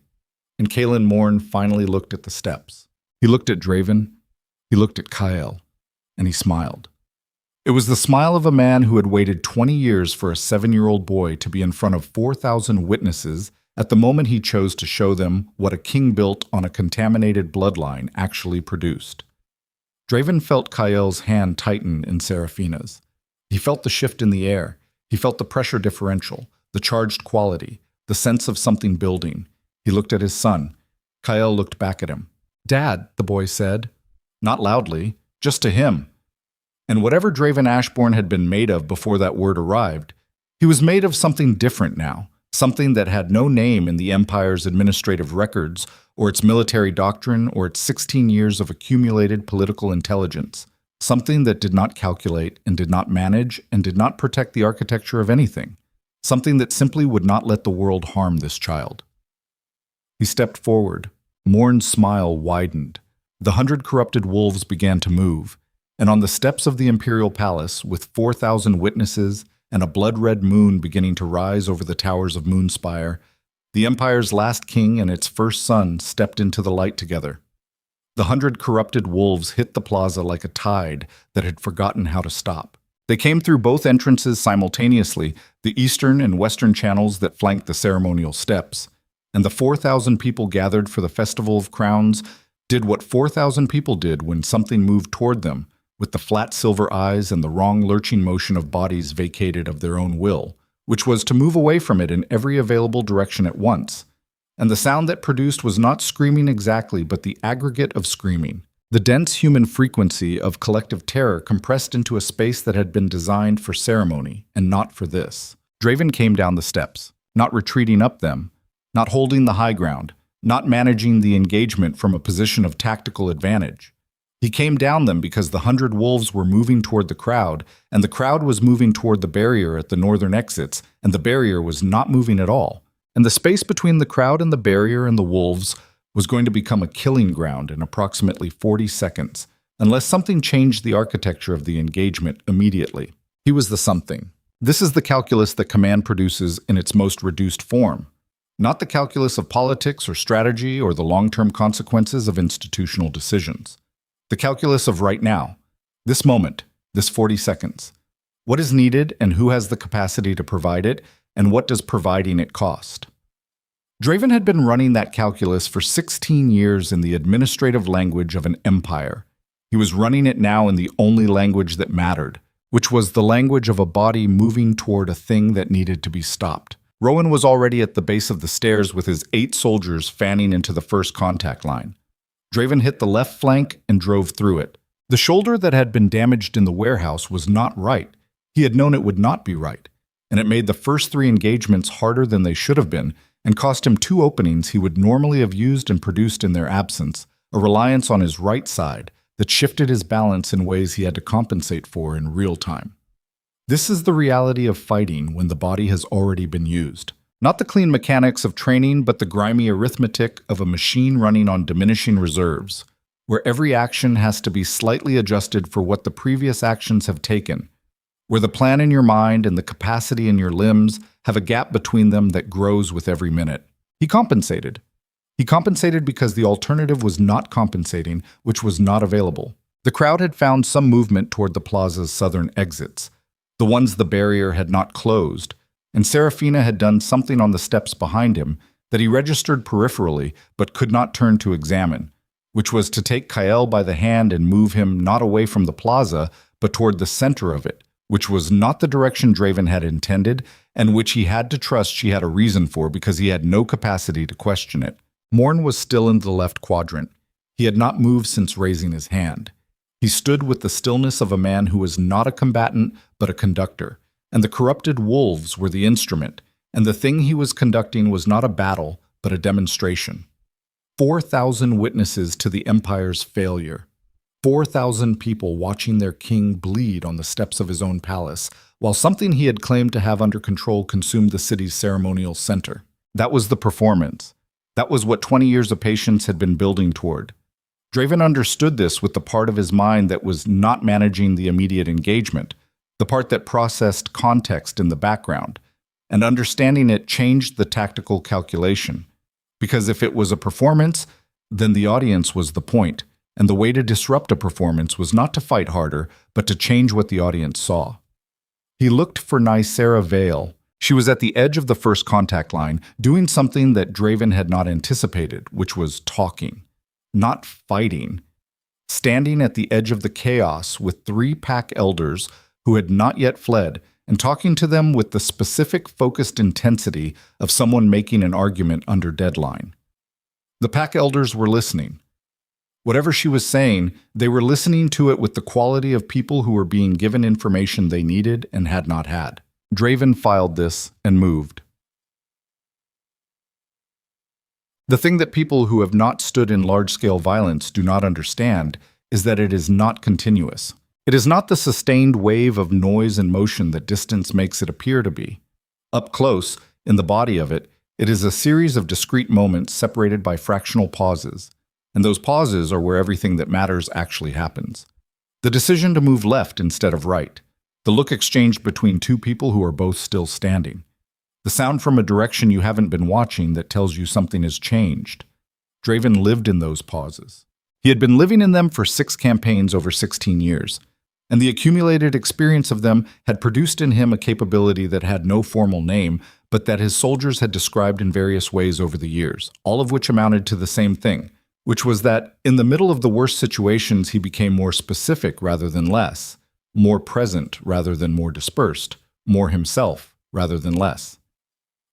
A: And Kalen Morn finally looked at the steps. He looked at Draven, he looked at Kyle, and he smiled. It was the smile of a man who had waited 20 years for a 7-year-old boy to be in front of 4,000 witnesses at the moment he chose to show them what a king built on a contaminated bloodline actually produced. Draven felt Kyle's hand tighten in Seraphina's. He felt the shift in the air. He felt the pressure differential, the charged quality, the sense of something building. He looked at his son. Kyle looked back at him. "Dad," the boy said. Not loudly, just to him. And whatever Draven Ashborne had been made of before that word arrived, he was made of something different now, something that had no name in the Empire's administrative records, or its military doctrine, or its 16 years of accumulated political intelligence, something that did not calculate and did not manage and did not protect the architecture of anything, something that simply would not let the world harm this child. He stepped forward. Morn's smile widened. The 100 corrupted wolves began to move, and on the steps of the Imperial Palace, with 4,000 witnesses and a blood-red moon beginning to rise over the towers of Moonspire, the Empire's last king and its first son stepped into the light together. The 100 corrupted wolves hit the plaza like a tide that had forgotten how to stop. They came through both entrances simultaneously, the eastern and western channels that flanked the ceremonial steps, and the 4,000 people gathered for the Festival of Crowns did what 4,000 people did when something moved toward them, with the flat silver eyes and the wrong lurching motion of bodies vacated of their own will, which was to move away from it in every available direction at once. And the sound that produced was not screaming exactly, but the aggregate of screaming. The dense human frequency of collective terror compressed into a space that had been designed for ceremony, and not for this. Draven came down the steps, not retreating up them, not holding the high ground, not managing the engagement from a position of tactical advantage. He came down them because the 100 wolves were moving toward the crowd, and the crowd was moving toward the barrier at the northern exits, and the barrier was not moving at all. And the space between the crowd and the barrier and the wolves was going to become a killing ground in approximately 40 seconds, unless something changed the architecture of the engagement immediately. He was the something. This is the calculus that command produces in its most reduced form, not the calculus of politics or strategy or the long-term consequences of institutional decisions. The calculus of right now, this moment, this 40 seconds. What is needed and who has the capacity to provide it, and what does providing it cost? Draven had been running that calculus for 16 years in the administrative language of an empire. He was running it now in the only language that mattered, which was the language of a body moving toward a thing that needed to be stopped. Rowan was already at the base of the stairs with his 8 soldiers fanning into the first contact line. Draven hit the left flank and drove through it. The shoulder that had been damaged in the warehouse was not right. He had known it would not be right, and it made the first 3 engagements harder than they should have been and cost him 2 openings he would normally have used and produced in their absence, a reliance on his right side that shifted his balance in ways he had to compensate for in real time. This is the reality of fighting when the body has already been used. Not the clean mechanics of training, but the grimy arithmetic of a machine running on diminishing reserves, where every action has to be slightly adjusted for what the previous actions have taken, where the plan in your mind and the capacity in your limbs have a gap between them that grows with every minute. He compensated. He compensated because the alternative was not compensating, which was not available. The crowd had found some movement toward the plaza's southern exits, the ones the barrier had not closed, and Serafina had done something on the steps behind him that he registered peripherally but could not turn to examine, which was to take Kael by the hand and move him not away from the plaza, but toward the center of it, which was not the direction Draven had intended, and which he had to trust she had a reason for because he had no capacity to question it. Morn was still in the left quadrant. He had not moved since raising his hand. He stood with the stillness of a man who was not a combatant, but a conductor, and the corrupted wolves were the instrument, and the thing he was conducting was not a battle, but a demonstration. 4,000 witnesses to the Empire's failure. 4,000 people watching their king bleed on the steps of his own palace, while something he had claimed to have under control consumed the city's ceremonial center. That was the performance. That was what 20 years of patience had been building toward. Draven understood this with the part of his mind that was not managing the immediate engagement, the part that processed context in the background, and understanding it changed the tactical calculation. Because if it was a performance, then the audience was the point, and the way to disrupt a performance was not to fight harder, but to change what the audience saw. He looked for Nycera Vale. She was at the edge of the first contact line, doing something that Draven had not anticipated, which was talking, not fighting. Standing at the edge of the chaos with 3 pack elders who had not yet fled, and talking to them with the specific focused intensity of someone making an argument under deadline. The pack elders were listening. Whatever she was saying, they were listening to it with the quality of people who were being given information they needed and had not had. Draven filed this and moved. The thing that people who have not stood in large-scale violence do not understand is that it is not continuous. It is not the sustained wave of noise and motion that distance makes it appear to be. Up close, in the body of it, it is a series of discrete moments separated by fractional pauses, and those pauses are where everything that matters actually happens. The decision to move left instead of right, the look exchanged between 2 people who are both still standing, the sound from a direction you haven't been watching that tells you something has changed. Draven lived in those pauses. He had been living in them for 6 campaigns over 16 years, and the accumulated experience of them had produced in him a capability that had no formal name, but that his soldiers had described in various ways over the years, all of which amounted to the same thing, which was that in the middle of the worst situations he became more specific rather than less, more present rather than more dispersed, more himself rather than less.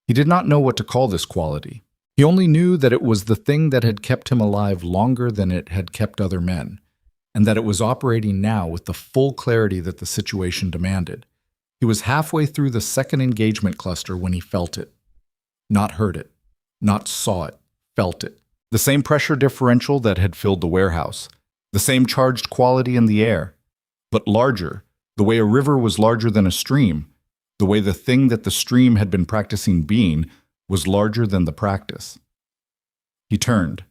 A: He did not know what to call this quality. He only knew that it was the thing that had kept him alive longer than it had kept other men, and that it was operating now with the full clarity that the situation demanded. He was halfway through the second engagement cluster when he felt it. Not heard it, not saw it, felt it. The same pressure differential that had filled the warehouse, the same charged quality in the air, but larger, the way a river was larger than a stream, the way the thing that the stream had been practicing being was larger than the practice. He turned.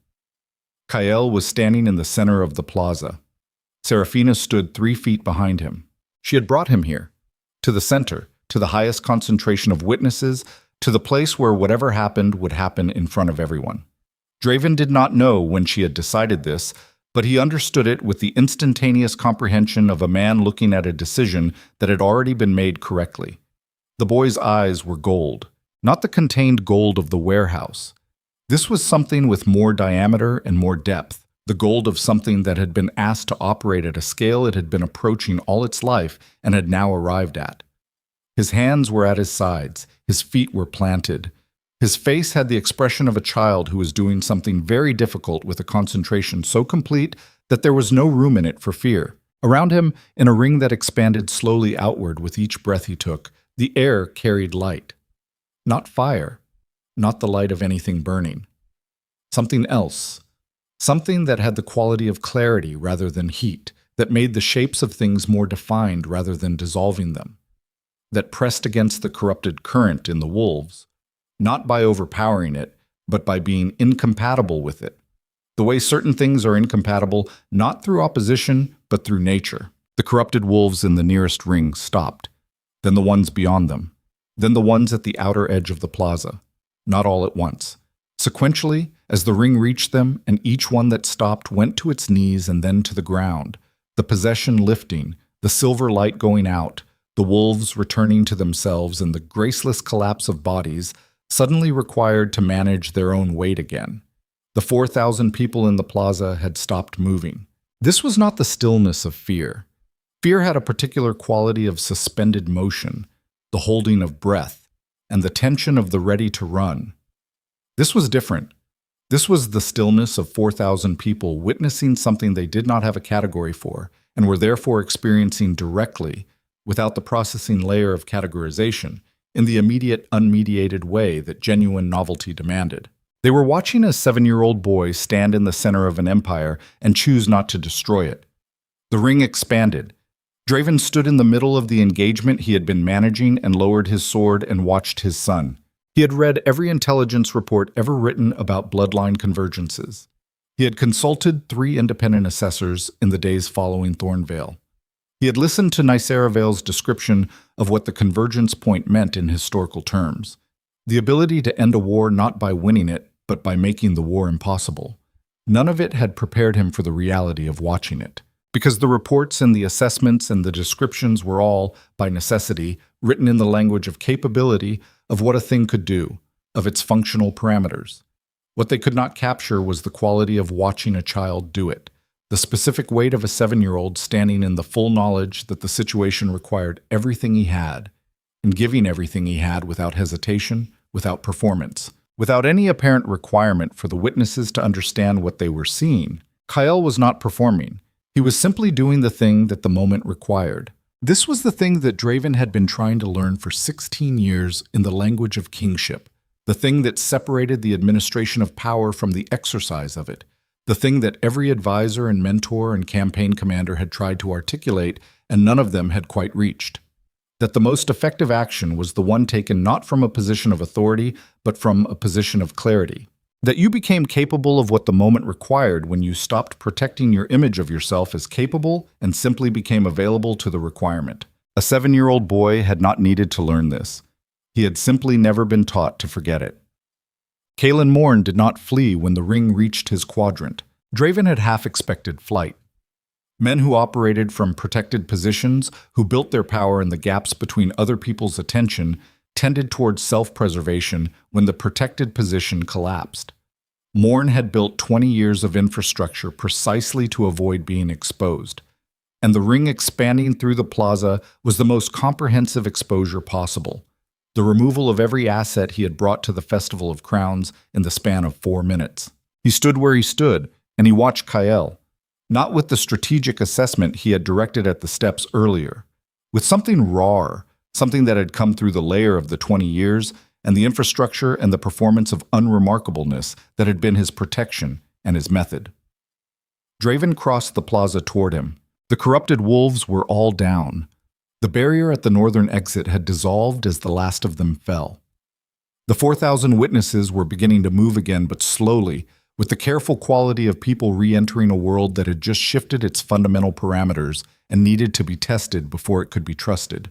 A: Kael was standing in the center of the plaza. Serafina stood 3 feet behind him. She had brought him here, to the center, to the highest concentration of witnesses, to the place where whatever happened would happen in front of everyone. Draven did not know when she had decided this, but he understood it with the instantaneous comprehension of a man looking at a decision that had already been made correctly. The boy's eyes were gold, not the contained gold of the warehouse, This was something with more diameter and more depth, the gold of something that had been asked to operate at a scale it had been approaching all its life and had now arrived at. His hands were at his sides, his feet were planted. His face had the expression of a child who was doing something very difficult with a concentration so complete that there was no room in it for fear. Around him, in a ring that expanded slowly outward with each breath he took, the air carried light. Not fire, not the light of anything burning. Something else. Something that had the quality of clarity rather than heat, that made the shapes of things more defined rather than dissolving them, that pressed against the corrupted current in the wolves, not by overpowering it, but by being incompatible with it. The way certain things are incompatible, not through opposition, but through nature. The corrupted wolves in the nearest ring stopped, then the ones beyond them, then the ones at the outer edge of the plaza, not all at once. Sequentially, as the ring reached them, and each one that stopped went to its knees and then to the ground, the possession lifting, the silver light going out, the wolves returning to themselves, and the graceless collapse of bodies suddenly required to manage their own weight again. The 4,000 people in the plaza had stopped moving. This was not the stillness of fear. Fear had a particular quality of suspended motion, the holding of breath, and the tension of the ready to run. This was different. This was the stillness of 4,000 people witnessing something they did not have a category for, and were therefore experiencing directly, without the processing layer of categorization, in the immediate, unmediated way that genuine novelty demanded. They were watching a 7-year-old boy stand in the center of an empire and choose not to destroy it. The ring expanded. Draven stood in the middle of the engagement he had been managing and lowered his sword and watched his son. He had read every intelligence report ever written about bloodline convergences. He had consulted 3 independent assessors in the days following Thornveil. He had listened to Nyceraveil's description of what the convergence point meant in historical terms. The ability to end a war not by winning it, but by making the war impossible. None of it had prepared him for the reality of watching it, because the reports and the assessments and the descriptions were all, by necessity, written in the language of capability of what a thing could do, of its functional parameters. What they could not capture was the quality of watching a child do it, the specific weight of a 7-year-old standing in the full knowledge that the situation required everything he had, and giving everything he had without hesitation, without performance, without any apparent requirement for the witnesses to understand what they were seeing. Kyle was not performing. He was simply doing the thing that the moment required. This was the thing that Draven had been trying to learn for 16 years in the language of kingship, the thing that separated the administration of power from the exercise of it, the thing that every advisor and mentor and campaign commander had tried to articulate and none of them had quite reached. That the most effective action was the one taken not from a position of authority, but from a position of clarity. That you became capable of what the moment required when you stopped protecting your image of yourself as capable and simply became available to the requirement. A 7-year-old boy had not needed to learn this. He had simply never been taught to forget it. Kaelin Morn did not flee when the ring reached his quadrant. Draven had half expected flight. Men who operated from protected positions, who built their power in the gaps between other people's attention, tended towards self-preservation when the protected position collapsed. Morn had built 20 years of infrastructure precisely to avoid being exposed, and the ring expanding through the plaza was the most comprehensive exposure possible, the removal of every asset he had brought to the Festival of Crowns in the span of 4 minutes. He stood where he stood, and he watched Kyle, not with the strategic assessment he had directed at the steps earlier, with something raw, something that had come through the layer of the 20 years and the infrastructure and the performance of unremarkableness that had been his protection and his method. Draven crossed the plaza toward him. The corrupted wolves were all down. The barrier at the northern exit had dissolved as the last of them fell. The 4,000 witnesses were beginning to move again, but slowly, with the careful quality of people re-entering a world that had just shifted its fundamental parameters and needed to be tested before it could be trusted.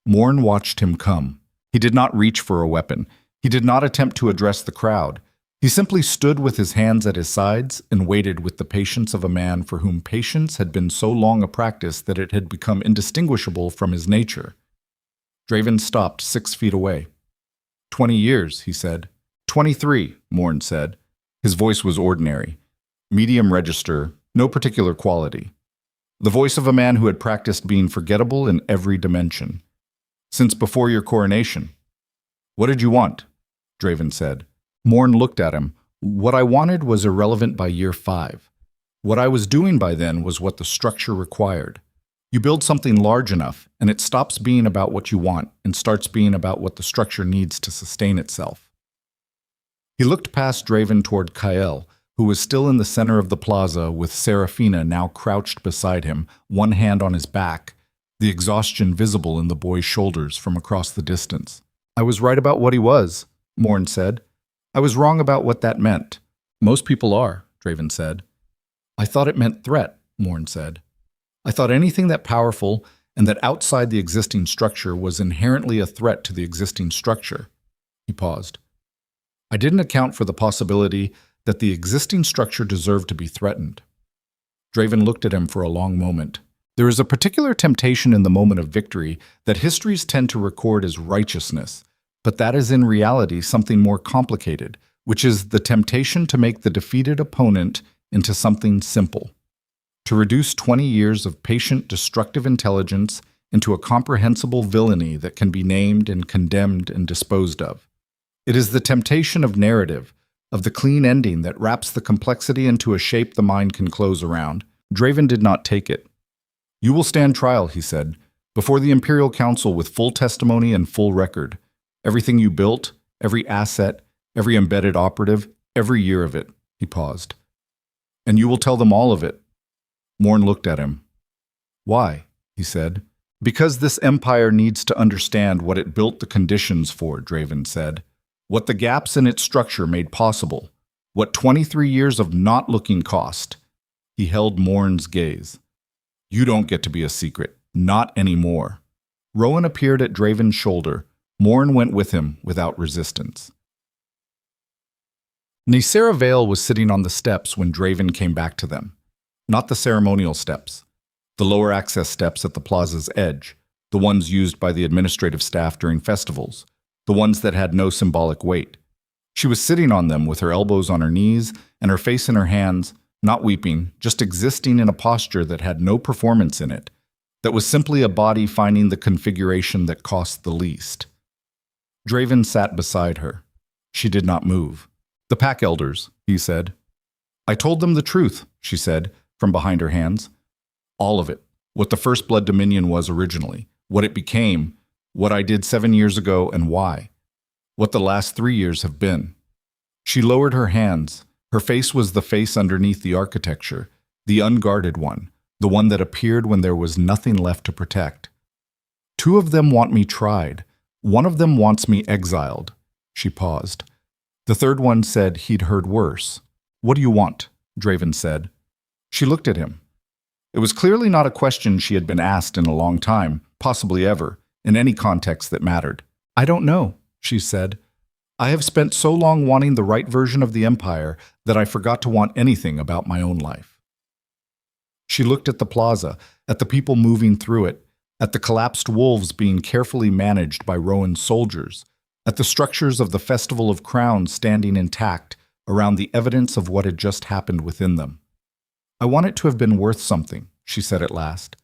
A: Morn watched him come. He did not reach for a weapon. He did not attempt to address the crowd. He simply stood with his hands at his sides and waited with the patience of a man for whom patience had been so long a practice that it had become indistinguishable from his nature. Draven stopped 6 feet away. 20 years, he said. "23, Morn said. His voice was ordinary. Medium register, no particular quality. The voice of a man who had practiced being forgettable in every dimension. Since before your coronation. What did you want? Draven said. Morn looked at him. What I wanted was irrelevant by year 5. What I was doing by then was what the structure required. You build something large enough, and it stops being about what you want and starts being about what the structure needs to sustain itself. He looked past Draven toward Kael, who was still in the center of the plaza with Seraphina now crouched beside him, one hand on his back, the exhaustion visible in the boy's shoulders from across the distance. I was right about what he was, Morn said. I was wrong about what that meant. Most people are, Draven said. I thought it meant threat, Morn said. I thought anything that powerful and that outside the existing structure was inherently a threat to the existing structure. He paused. I didn't account for the possibility that the existing structure deserved to be threatened. Draven looked at him for a long moment. There is a particular temptation in the moment of victory that histories tend to record as righteousness, but that is in reality something more complicated, which is the temptation to make the defeated opponent into something simple. To reduce 20 years of patient destructive intelligence into a comprehensible villainy that can be named and condemned and disposed of. It is the temptation of narrative, of the clean ending that wraps the complexity into a shape the mind can close around. Draven did not take it. You will stand trial, he said, before the Imperial Council with full testimony and full record. Everything you built, every asset, every embedded operative, every year of it. He paused. And you will tell them all of it. Morn looked at him. Why? He said. Because this empire needs to understand what it built the conditions for, Draven said. What the gaps in its structure made possible. What 23 years of not looking cost. He held Morn's gaze. You don't get to be a secret. Not anymore. Rowan appeared at Draven's shoulder. Morn went with him without resistance. Thornveil was sitting on the steps when Draven came back to them. Not the ceremonial steps. The lower access steps at the plaza's edge. The ones used by the administrative staff during festivals. The ones that had no symbolic weight. She was sitting on them with her elbows on her knees and her face in her hands, not weeping, just existing in a posture that had no performance in it, that was simply a body finding the configuration that cost the least. Draven sat beside her. She did not move. The pack elders, he said. I told them the truth, she said, from behind her hands. All of it. What the First Blood Dominion was originally. What it became. What I did 7 years ago and why. What the last 3 years have been. She lowered her hands. Her face was the face underneath the architecture, the unguarded one, the one that appeared when there was nothing left to protect. 2 of them want me tried. 1 of them wants me exiled. She paused. The third one said he'd heard worse. What do you want? Draven said. She looked at him. It was clearly not a question she had been asked in a long time, possibly ever, in any context that mattered. I don't know, she said. I have spent so long wanting the right version of the Empire that I forgot to want anything about my own life. She looked at the plaza, at the people moving through it, at the collapsed wolves being carefully managed by Rowan's soldiers, at the structures of the Festival of Crowns standing intact around the evidence of what had just happened within them. I want it to have been worth something, she said at last.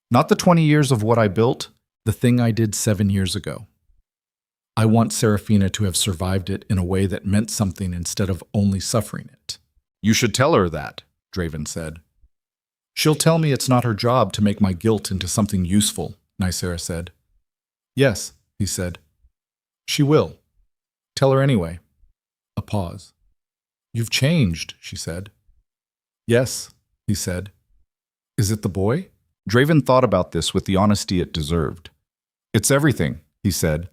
A: Not the 20 years of what I built, the thing I did 7 years ago. I want Seraphina to have survived it in a way that meant something instead of only suffering it. You should tell her that, Draven said. She'll tell me it's not her job to make my guilt into something useful, Nicera said. Yes, he said. She will. Tell her anyway. A pause. You've changed, she said. Yes, he said. Is it the boy? Draven thought about this with the honesty it deserved. It's everything, he said.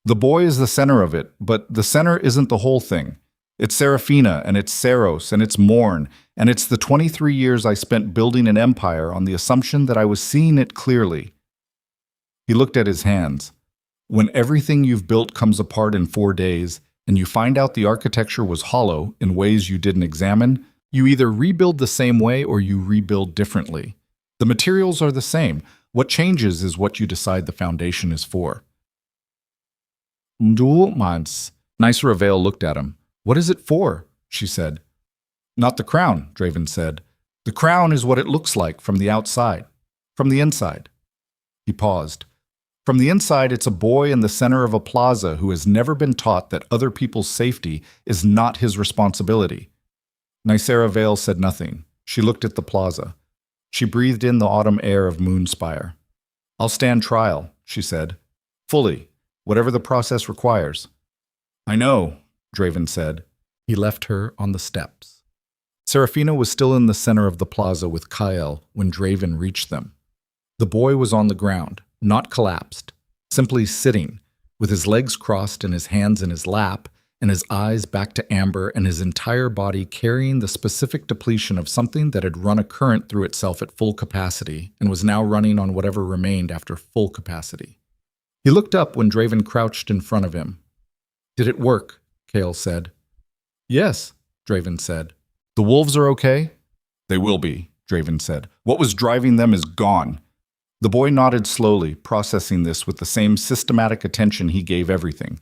A: The boy is the center of it, but the center isn't the whole thing. It's Seraphina, and it's Saros, and it's Morn, and it's the 23 years I spent building an empire on the assumption that I was seeing it clearly. He looked at his hands. When everything you've built comes apart in 4 days, and you find out the architecture was hollow in ways you didn't examine, you either rebuild the same way or you rebuild differently. The materials are the same. What changes is what you decide the foundation is for. Du meinst, Nysaravale looked at him. "What is it for?" she said. "Not the crown," Draven said. "The crown is what it looks like from the outside. From the inside." He paused. "From the inside, it's a boy in the center of a plaza who has never been taught that other people's safety is not his responsibility." Nysaravale said nothing. She looked at the plaza. She breathed in the autumn air of Moonspire. "I'll stand trial," she said. "Fully, whatever the process requires." "I know," Draven said. He left her on the steps. Seraphina was still in the center of the plaza with Kyle when Draven reached them. The boy was on the ground, not collapsed, simply sitting, with his legs crossed and his hands in his lap, and his eyes back to amber and his entire body carrying the specific depletion of something that had run a current through itself at full capacity and was now running on whatever remained after full capacity. He looked up when Draven crouched in front of him. "Did it work?" Kale said. "Yes," Draven said. "The wolves are okay?" "They will be," Draven said. "What was driving them is gone." The boy nodded slowly, processing this with the same systematic attention he gave everything.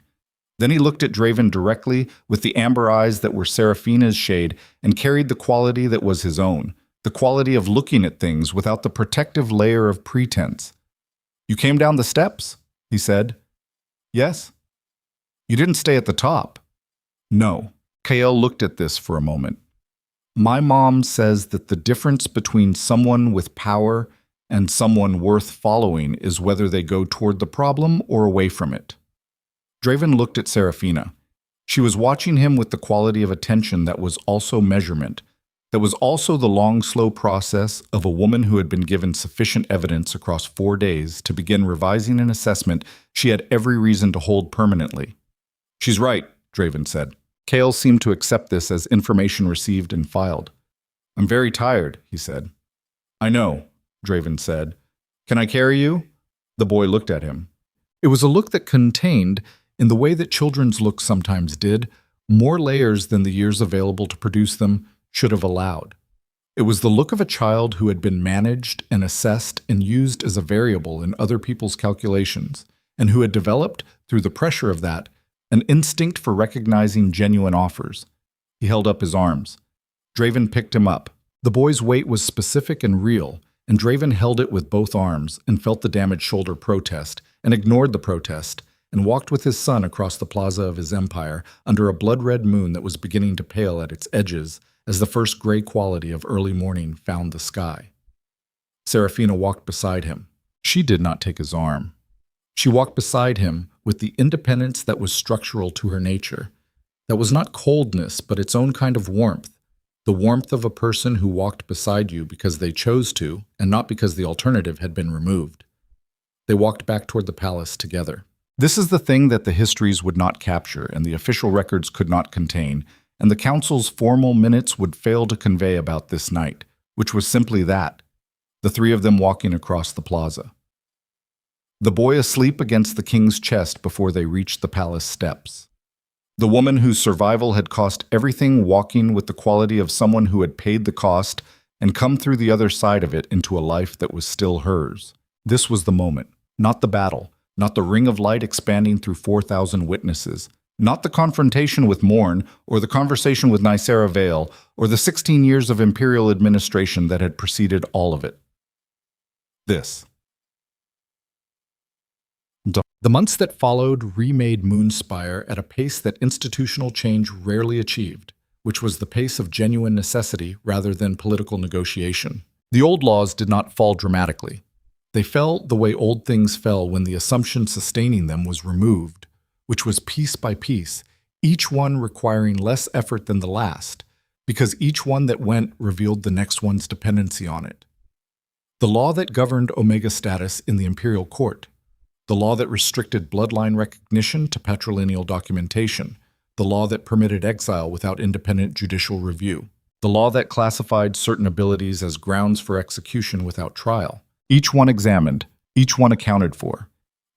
A: Then he looked at Draven directly with the amber eyes that were Seraphina's shade and carried the quality that was his own, the quality of looking at things without the protective layer of pretense. "You came down the steps?" he said. "Yes." "You didn't stay at the top?" "No." Kael looked at this for a moment. "My mom says that the difference between someone with power and someone worth following is whether they go toward the problem or away from it." Draven looked at Seraphina. She was watching him with the quality of attention that was also measurement, that was also the long, slow process of a woman who had been given sufficient evidence across 4 days to begin revising an assessment she had every reason to hold permanently. "She's right," Draven said. Kale seemed to accept this as information received and filed. "I'm very tired," he said. "I know," Draven said. "Can I carry you?" The boy looked at him. It was a look that contained, in the way that children's looks sometimes did, more layers than the years available to produce them should have allowed. It was the look of a child who had been managed and assessed and used as a variable in other people's calculations, and who had developed, through the pressure of that, an instinct for recognizing genuine offers. He held up his arms. Draven picked him up. The boy's weight was specific and real, and Draven held it with both arms and felt the damaged shoulder protest, and ignored the protest, and walked with his son across the plaza of his empire under a blood-red moon that was beginning to pale at its edges as the first gray quality of early morning found the sky. Seraphina walked beside him. She did not take his arm. She walked beside him with the independence that was structural to her nature, that was not coldness but its own kind of warmth, the warmth of a person who walked beside you because they chose to and not because the alternative had been removed. They walked back toward the palace together. This is the thing that the histories would not capture and the official records could not contain, and the council's formal minutes would fail to convey about this night, which was simply that, the three of them walking across the plaza. The boy asleep against the king's chest before they reached the palace steps. The woman whose survival had cost everything walking with the quality of someone who had paid the cost and come through the other side of it into a life that was still hers. This was the moment, not the battle, not the ring of light expanding through 4,000 witnesses, not the confrontation with Morn, or the conversation with Nysaravale, or the 16 years of imperial administration that had preceded all of it. This. The months that followed remade Moonspire at a pace that institutional change rarely achieved, which was the pace of genuine necessity rather than political negotiation. The old laws did not fall dramatically. They fell the way old things fell when the assumption sustaining them was removed, which was piece by piece, each one requiring less effort than the last, because each one that went revealed the next one's dependency on it. The law that governed Omega status in the imperial court, the law that restricted bloodline recognition to patrilineal documentation, the law that permitted exile without independent judicial review, the law that classified certain abilities as grounds for execution without trial. Each one examined, each one accounted for,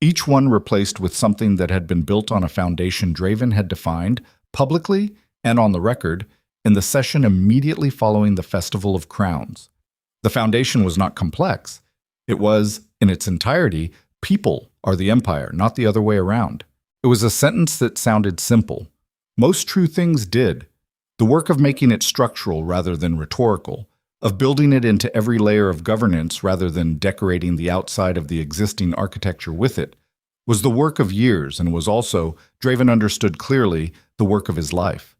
A: each one replaced with something that had been built on a foundation Draven had defined, publicly and on the record, in the session immediately following the Festival of Crowns. The foundation was not complex. It was, in its entirety, people are the empire, not the other way around. It was a sentence that sounded simple, Most true things did. The work of making it structural rather than rhetorical, of building it into every layer of governance rather than decorating the outside of the existing architecture with it, was the work of years and was also, Draven understood clearly, the work of his life.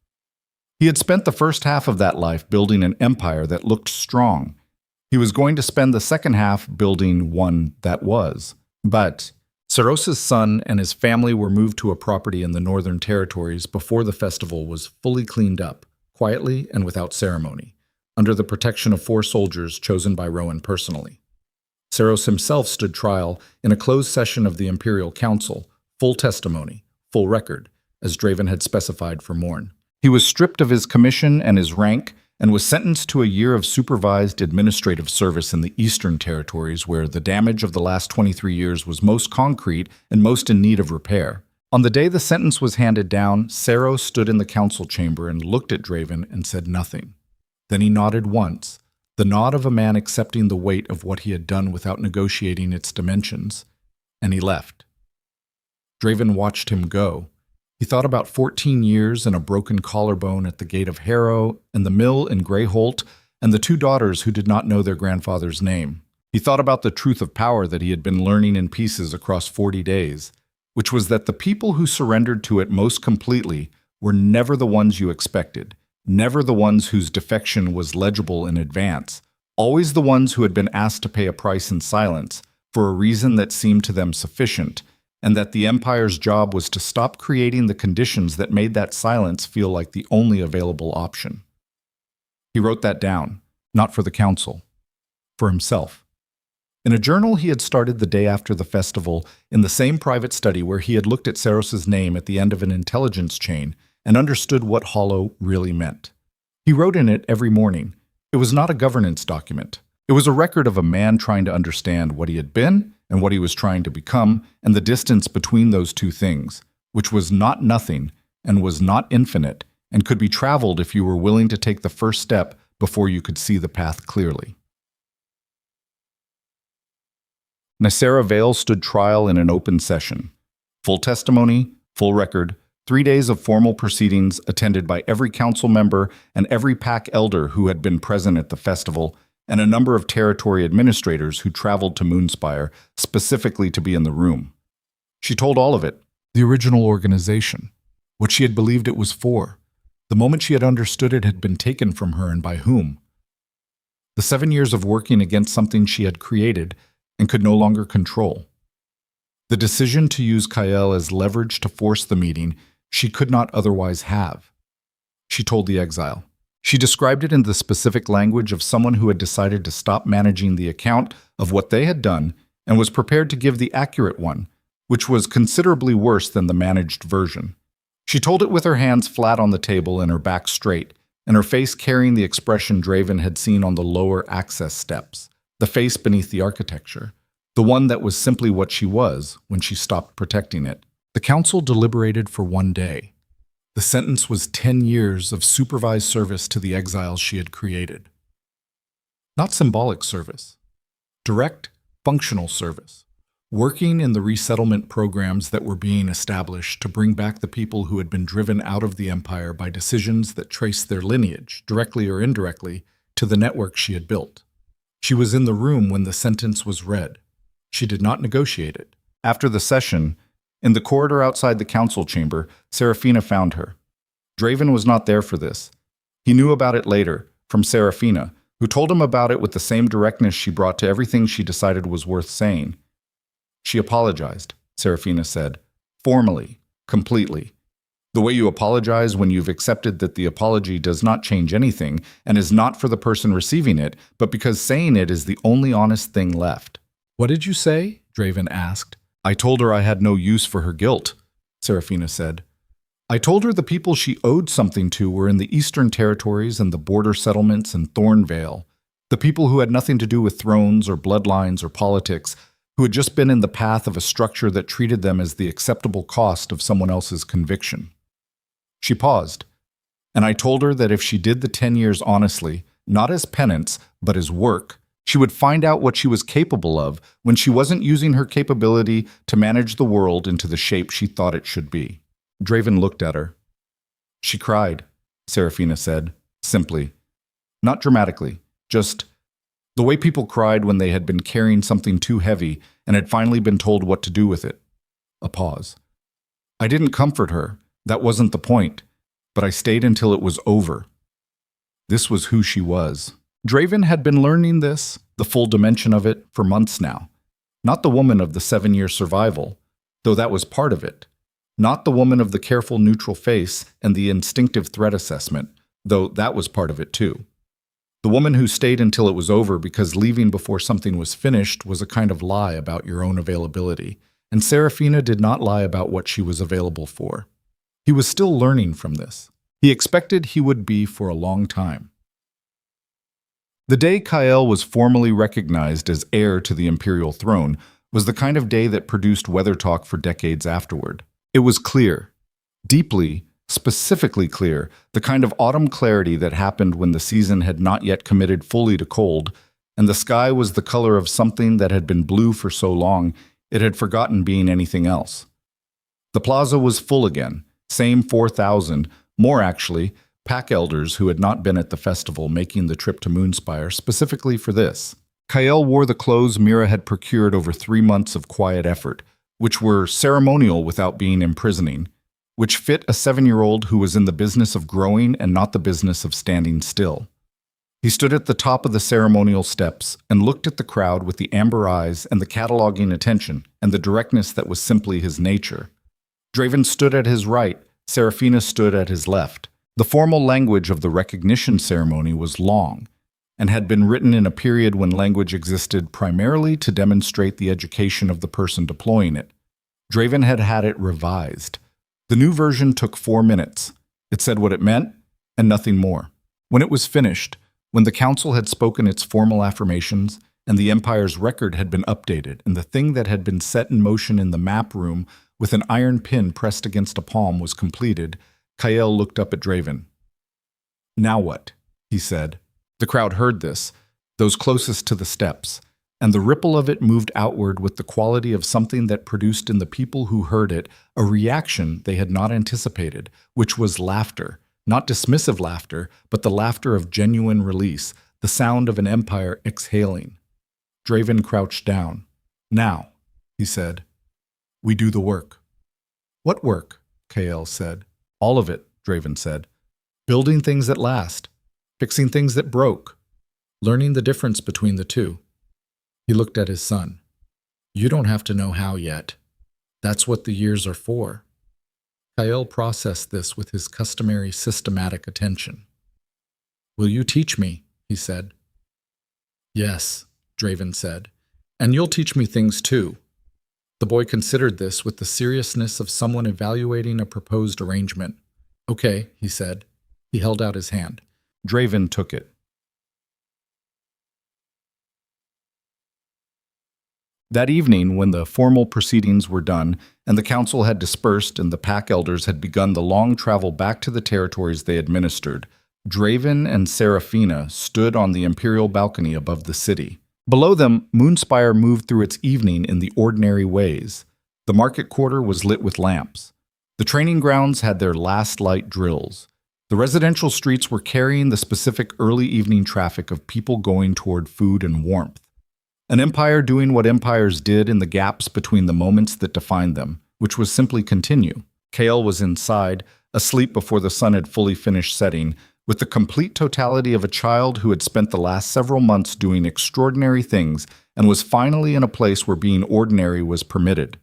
A: He had spent the first half of that life building an empire that looked strong. He was going to spend the second half building one that was. But Saros' son and his family were moved to a property in the Northern Territories before the festival was fully cleaned up, quietly and without ceremony, under the protection of 4 soldiers chosen by Rowan personally. Saros himself stood trial in a closed session of the Imperial Council, full testimony, full record, as Draven had specified for Morn. He was stripped of his commission and his rank and was sentenced to a year of supervised administrative service in the Eastern Territories, where the damage of the last 23 years was most concrete and most in need of repair. On the day the sentence was handed down, Saros stood in the council chamber and looked at Draven and said nothing. Then he nodded once, the nod of a man accepting the weight of what he had done without negotiating its dimensions, and he left. Draven watched him go. He thought about 14 years and a broken collarbone at the gate of Harrow, and the mill in Greyholt, and the 2 daughters who did not know their grandfather's name. He thought about the truth of power that he had been learning in pieces across 40 days, which was that the people who surrendered to it most completely were never the ones you expected, never the ones whose defection was legible in advance, always the ones who had been asked to pay a price in silence for a reason that seemed to them sufficient, and that the Empire's job was to stop creating the conditions that made that silence feel like the only available option. He wrote that down, not for the Council, for himself. In a journal he had started the day after the festival, in the same private study where he had looked at Saros' name at the end of an intelligence chain and understood what hollow really meant. He wrote in it every morning. It was not a governance document. It was a record of a man trying to understand what he had been and what he was trying to become, and the distance between those two things, which was not nothing and was not infinite, and could be traveled if you were willing to take the first step before you could see the path clearly. Nysera Vale stood trial in an open session. Full testimony, full record, 3 days of formal proceedings attended by every council member and every pack elder who had been present at the festival, and a number of territory administrators who traveled to Moonspire specifically to be in the room. She told all of it, the original organization, what she had believed it was for, the moment she had understood it had been taken from her and by whom. The 7 years of working against something she had created and could no longer control. The decision to use Kael as leverage to force the meeting she could not otherwise have. She told the exile. She described it in the specific language of someone who had decided to stop managing the account of what they had done and was prepared to give the accurate one, which was considerably worse than the managed version. She told it with her hands flat on the table and her back straight, and her face carrying the expression Draven had seen on the lower access steps, the face beneath the architecture, the one that was simply what she was when she stopped protecting it. The council deliberated for 1 day. The sentence was 10 years of supervised service to the exiles she had created. Not symbolic service. Direct, functional service. Working in the resettlement programs that were being established to bring back the people who had been driven out of the Empire by decisions that traced their lineage, directly or indirectly, to the network she had built. She was in the room when the sentence was read. She did not negotiate it. After the session, in the corridor outside the council chamber, Seraphina found her. Draven was not there for this. He knew about it later, from Seraphina, who told him about it with the same directness she brought to everything she decided was worth saying. She apologized, Seraphina said, formally, completely. The way you apologize when you've accepted that the apology does not change anything and is not for the person receiving it, but because saying it is the only honest thing left. What did you say? Draven asked. I told her I had no use for her guilt, Seraphina said. I told her the people she owed something to were in the Eastern Territories and the border settlements in Thornveil, the people who had nothing to do with thrones or bloodlines or politics, who had just been in the path of a structure that treated them as the acceptable cost of someone else's conviction. She paused, and I told her that if she did the 10 years honestly, not as penance, but as work, she would find out what she was capable of when she wasn't using her capability to manage the world into the shape she thought it should be. Draven looked at her. She cried, Serafina said, simply. Not dramatically, just the way people cried when they had been carrying something too heavy and had finally been told what to do with it. A pause. I didn't comfort her. That wasn't the point. But I stayed until it was over. This was who she was. Draven had been learning this, the full dimension of it, for months now. Not the woman of the 7-year survival, though that was part of it. Not the woman of the careful neutral face and the instinctive threat assessment, though that was part of it too. The woman who stayed until it was over because leaving before something was finished was a kind of lie about your own availability, and Serafina did not lie about what she was available for. He was still learning from this. He expected he would be for a long time. The day Kael was formally recognized as heir to the imperial throne was the kind of day that produced weather talk for decades afterward. It was clear, deeply, specifically clear, the kind of autumn clarity that happened when the season had not yet committed fully to cold, and the sky was the color of something that had been blue for so long it had forgotten being anything else. The plaza was full again, same 4,000, more actually, pack elders who had not been at the festival making the trip to Moonspire specifically for this. Kael wore the clothes Mira had procured over 3 months of quiet effort, which were ceremonial without being imprisoning, which fit a 7-year-old who was in the business of growing and not the business of standing still. He stood at the top of the ceremonial steps and looked at the crowd with the amber eyes and the cataloging attention and the directness that was simply his nature. Draven stood at his right, Serafina stood at his left. The formal language of the recognition ceremony was long and had been written in a period when language existed primarily to demonstrate the education of the person deploying it. Draven had had it revised. The new version took 4 minutes. It said what it meant and nothing more. When it was finished, when the council had spoken its formal affirmations and the Empire's record had been updated and the thing that had been set in motion in the map room with an iron pin pressed against a palm was completed, Kael looked up at Draven. Now what? He said. The crowd heard this, those closest to the steps, and the ripple of it moved outward with the quality of something that produced in the people who heard it a reaction they had not anticipated, which was laughter. Not dismissive laughter, but the laughter of genuine release, the sound of an empire exhaling. Draven crouched down. Now, he said, we do the work. What work? Kael said. All of it, Draven said. Building things that last, fixing things that broke, learning the difference between the two. He looked at his son. You don't have to know how yet. That's what the years are for. Kael processed this with his customary systematic attention. Will you teach me? He said. Yes, Draven said. And you'll teach me things too. The boy considered this with the seriousness of someone evaluating a proposed arrangement. Okay, he said. He held out his hand. Draven took it. That evening, when the formal proceedings were done and the council had dispersed and the pack elders had begun the long travel back to the territories they administered, Draven and Serafina stood on the imperial balcony above the city. Below them, Moonspire moved through its evening in the ordinary ways. The market quarter was lit with lamps. The training grounds had their last light drills. The residential streets were carrying the specific early evening traffic of people going toward food and warmth. An empire doing what empires did in the gaps between the moments that defined them, which was simply continue. Kael was inside, asleep before the sun had fully finished setting, with the complete totality of a child who had spent the last several months doing extraordinary things and was finally in a place where being ordinary was permitted.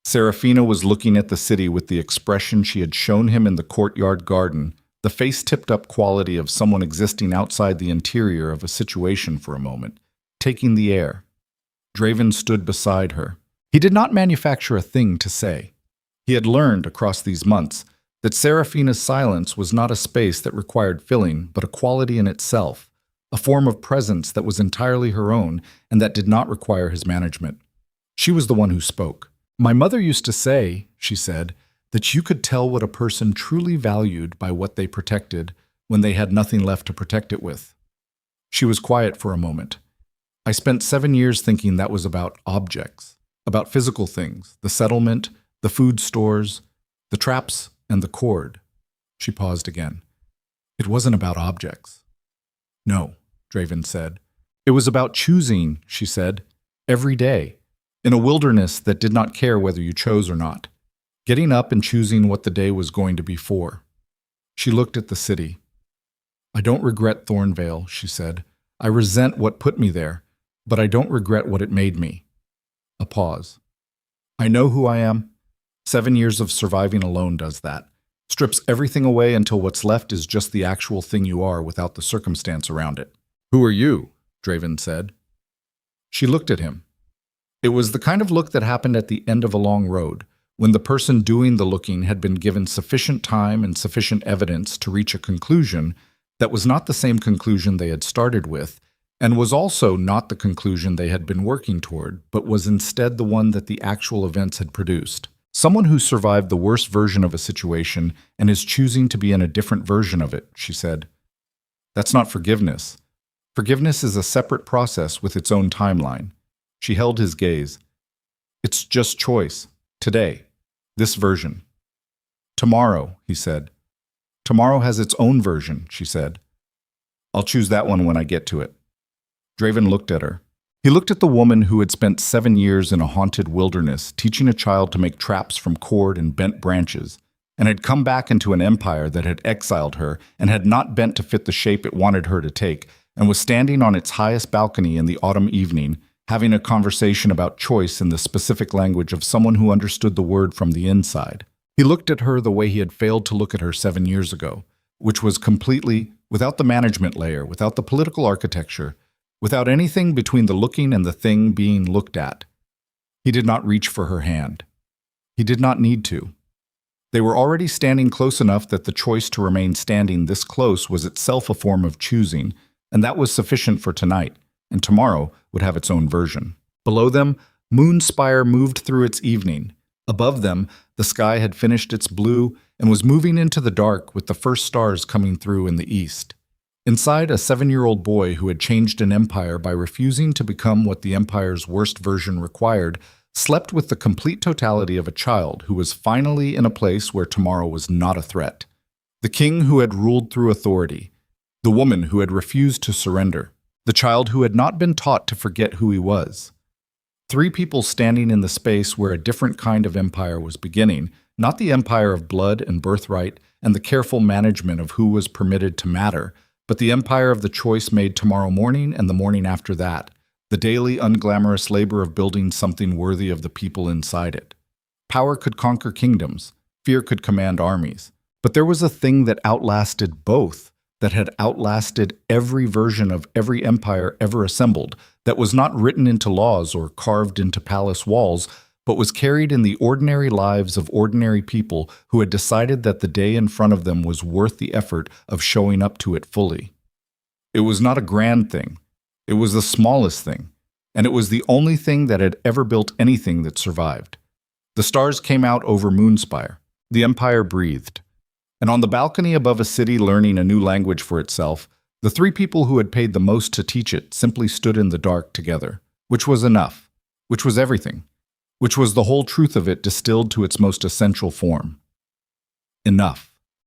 A: Serafina was looking at the city with the expression she had shown him in the courtyard garden, the face-tipped-up quality of someone existing outside the interior of a situation for a moment, taking the air. Draven stood beside her. He did not manufacture a thing to say. He had learned across these months that Serafina's silence was not a space that required filling, but a quality in itself, a form of presence that was entirely her own and that did not require his management. She was the one who spoke. My mother used to say, she said, that you could tell what a person truly valued by what they protected when they had nothing left to protect it with. She was quiet for a moment. I spent 7 years thinking that was about objects, about physical things, the settlement, the food stores, the traps, and the cord. She paused again. It wasn't about objects. No, Draven said. It was about choosing, she said, every day, in a wilderness that did not care whether you chose or not, getting up and choosing what the day was going to be for. She looked at the city. I don't regret Thornveil, she said. I resent what put me there, but I don't regret what it made me. A pause. I know who I am. 7 years of surviving alone does that. Strips everything away until what's left is just the actual thing you are without the circumstance around it. Who are you? Draven said. She looked at him. It was the kind of look that happened at the end of a long road, when the person doing the looking had been given sufficient time and sufficient evidence to reach a conclusion that was not the same conclusion they had started with, and was also not the conclusion they had been working toward, but was instead the one that the actual events had produced. Someone who survived the worst version of a situation and is choosing to be in a different version of it, she said. That's not forgiveness. Forgiveness is a separate process with its own timeline. She held his gaze. It's just choice. Today. This version. Tomorrow, he said. Tomorrow has its own version, she said. I'll choose that one when I get to it. Draven looked at her. He looked at the woman who had spent 7 years in a haunted wilderness teaching a child to make traps from cord and bent branches, and had come back into an empire that had exiled her and had not bent to fit the shape it wanted her to take, and was standing on its highest balcony in the autumn evening, having a conversation about choice in the specific language of someone who understood the word from the inside. He looked at her the way he had failed to look at her 7 years ago, which was completely, without the management layer, without the political architecture, without anything between the looking and the thing being looked at. He did not reach for her hand. He did not need to. They were already standing close enough that the choice to remain standing this close was itself a form of choosing, and that was sufficient for tonight, and tomorrow would have its own version. Below them, Moonspire moved through its evening. Above them, the sky had finished its blue and was moving into the dark with the first stars coming through in the east. Inside, a 7-year-old boy who had changed an empire by refusing to become what the empire's worst version required slept with the complete totality of a child who was finally in a place where tomorrow was not a threat. The king who had ruled through authority, the woman who had refused to surrender, the child who had not been taught to forget who he was. 3 people standing in the space where a different kind of empire was beginning, not the empire of blood and birthright and the careful management of who was permitted to matter, but the empire of the choice made tomorrow morning and the morning after that, the daily unglamorous labor of building something worthy of the people inside it. Power could conquer kingdoms, fear could command armies, but there was a thing that outlasted both, that had outlasted every version of every empire ever assembled, that was not written into laws or carved into palace walls, but was carried in the ordinary lives of ordinary people who had decided that the day in front of them was worth the effort of showing up to it fully. It was not a grand thing. It was the smallest thing, and it was the only thing that had ever built anything that survived. The stars came out over Moonspire. The empire breathed. And on the balcony above a city learning a new language for itself, the 3 people who had paid the most to teach it simply stood in the dark together, which was enough, which was everything, which was the whole truth of it distilled to its most essential form. Enough.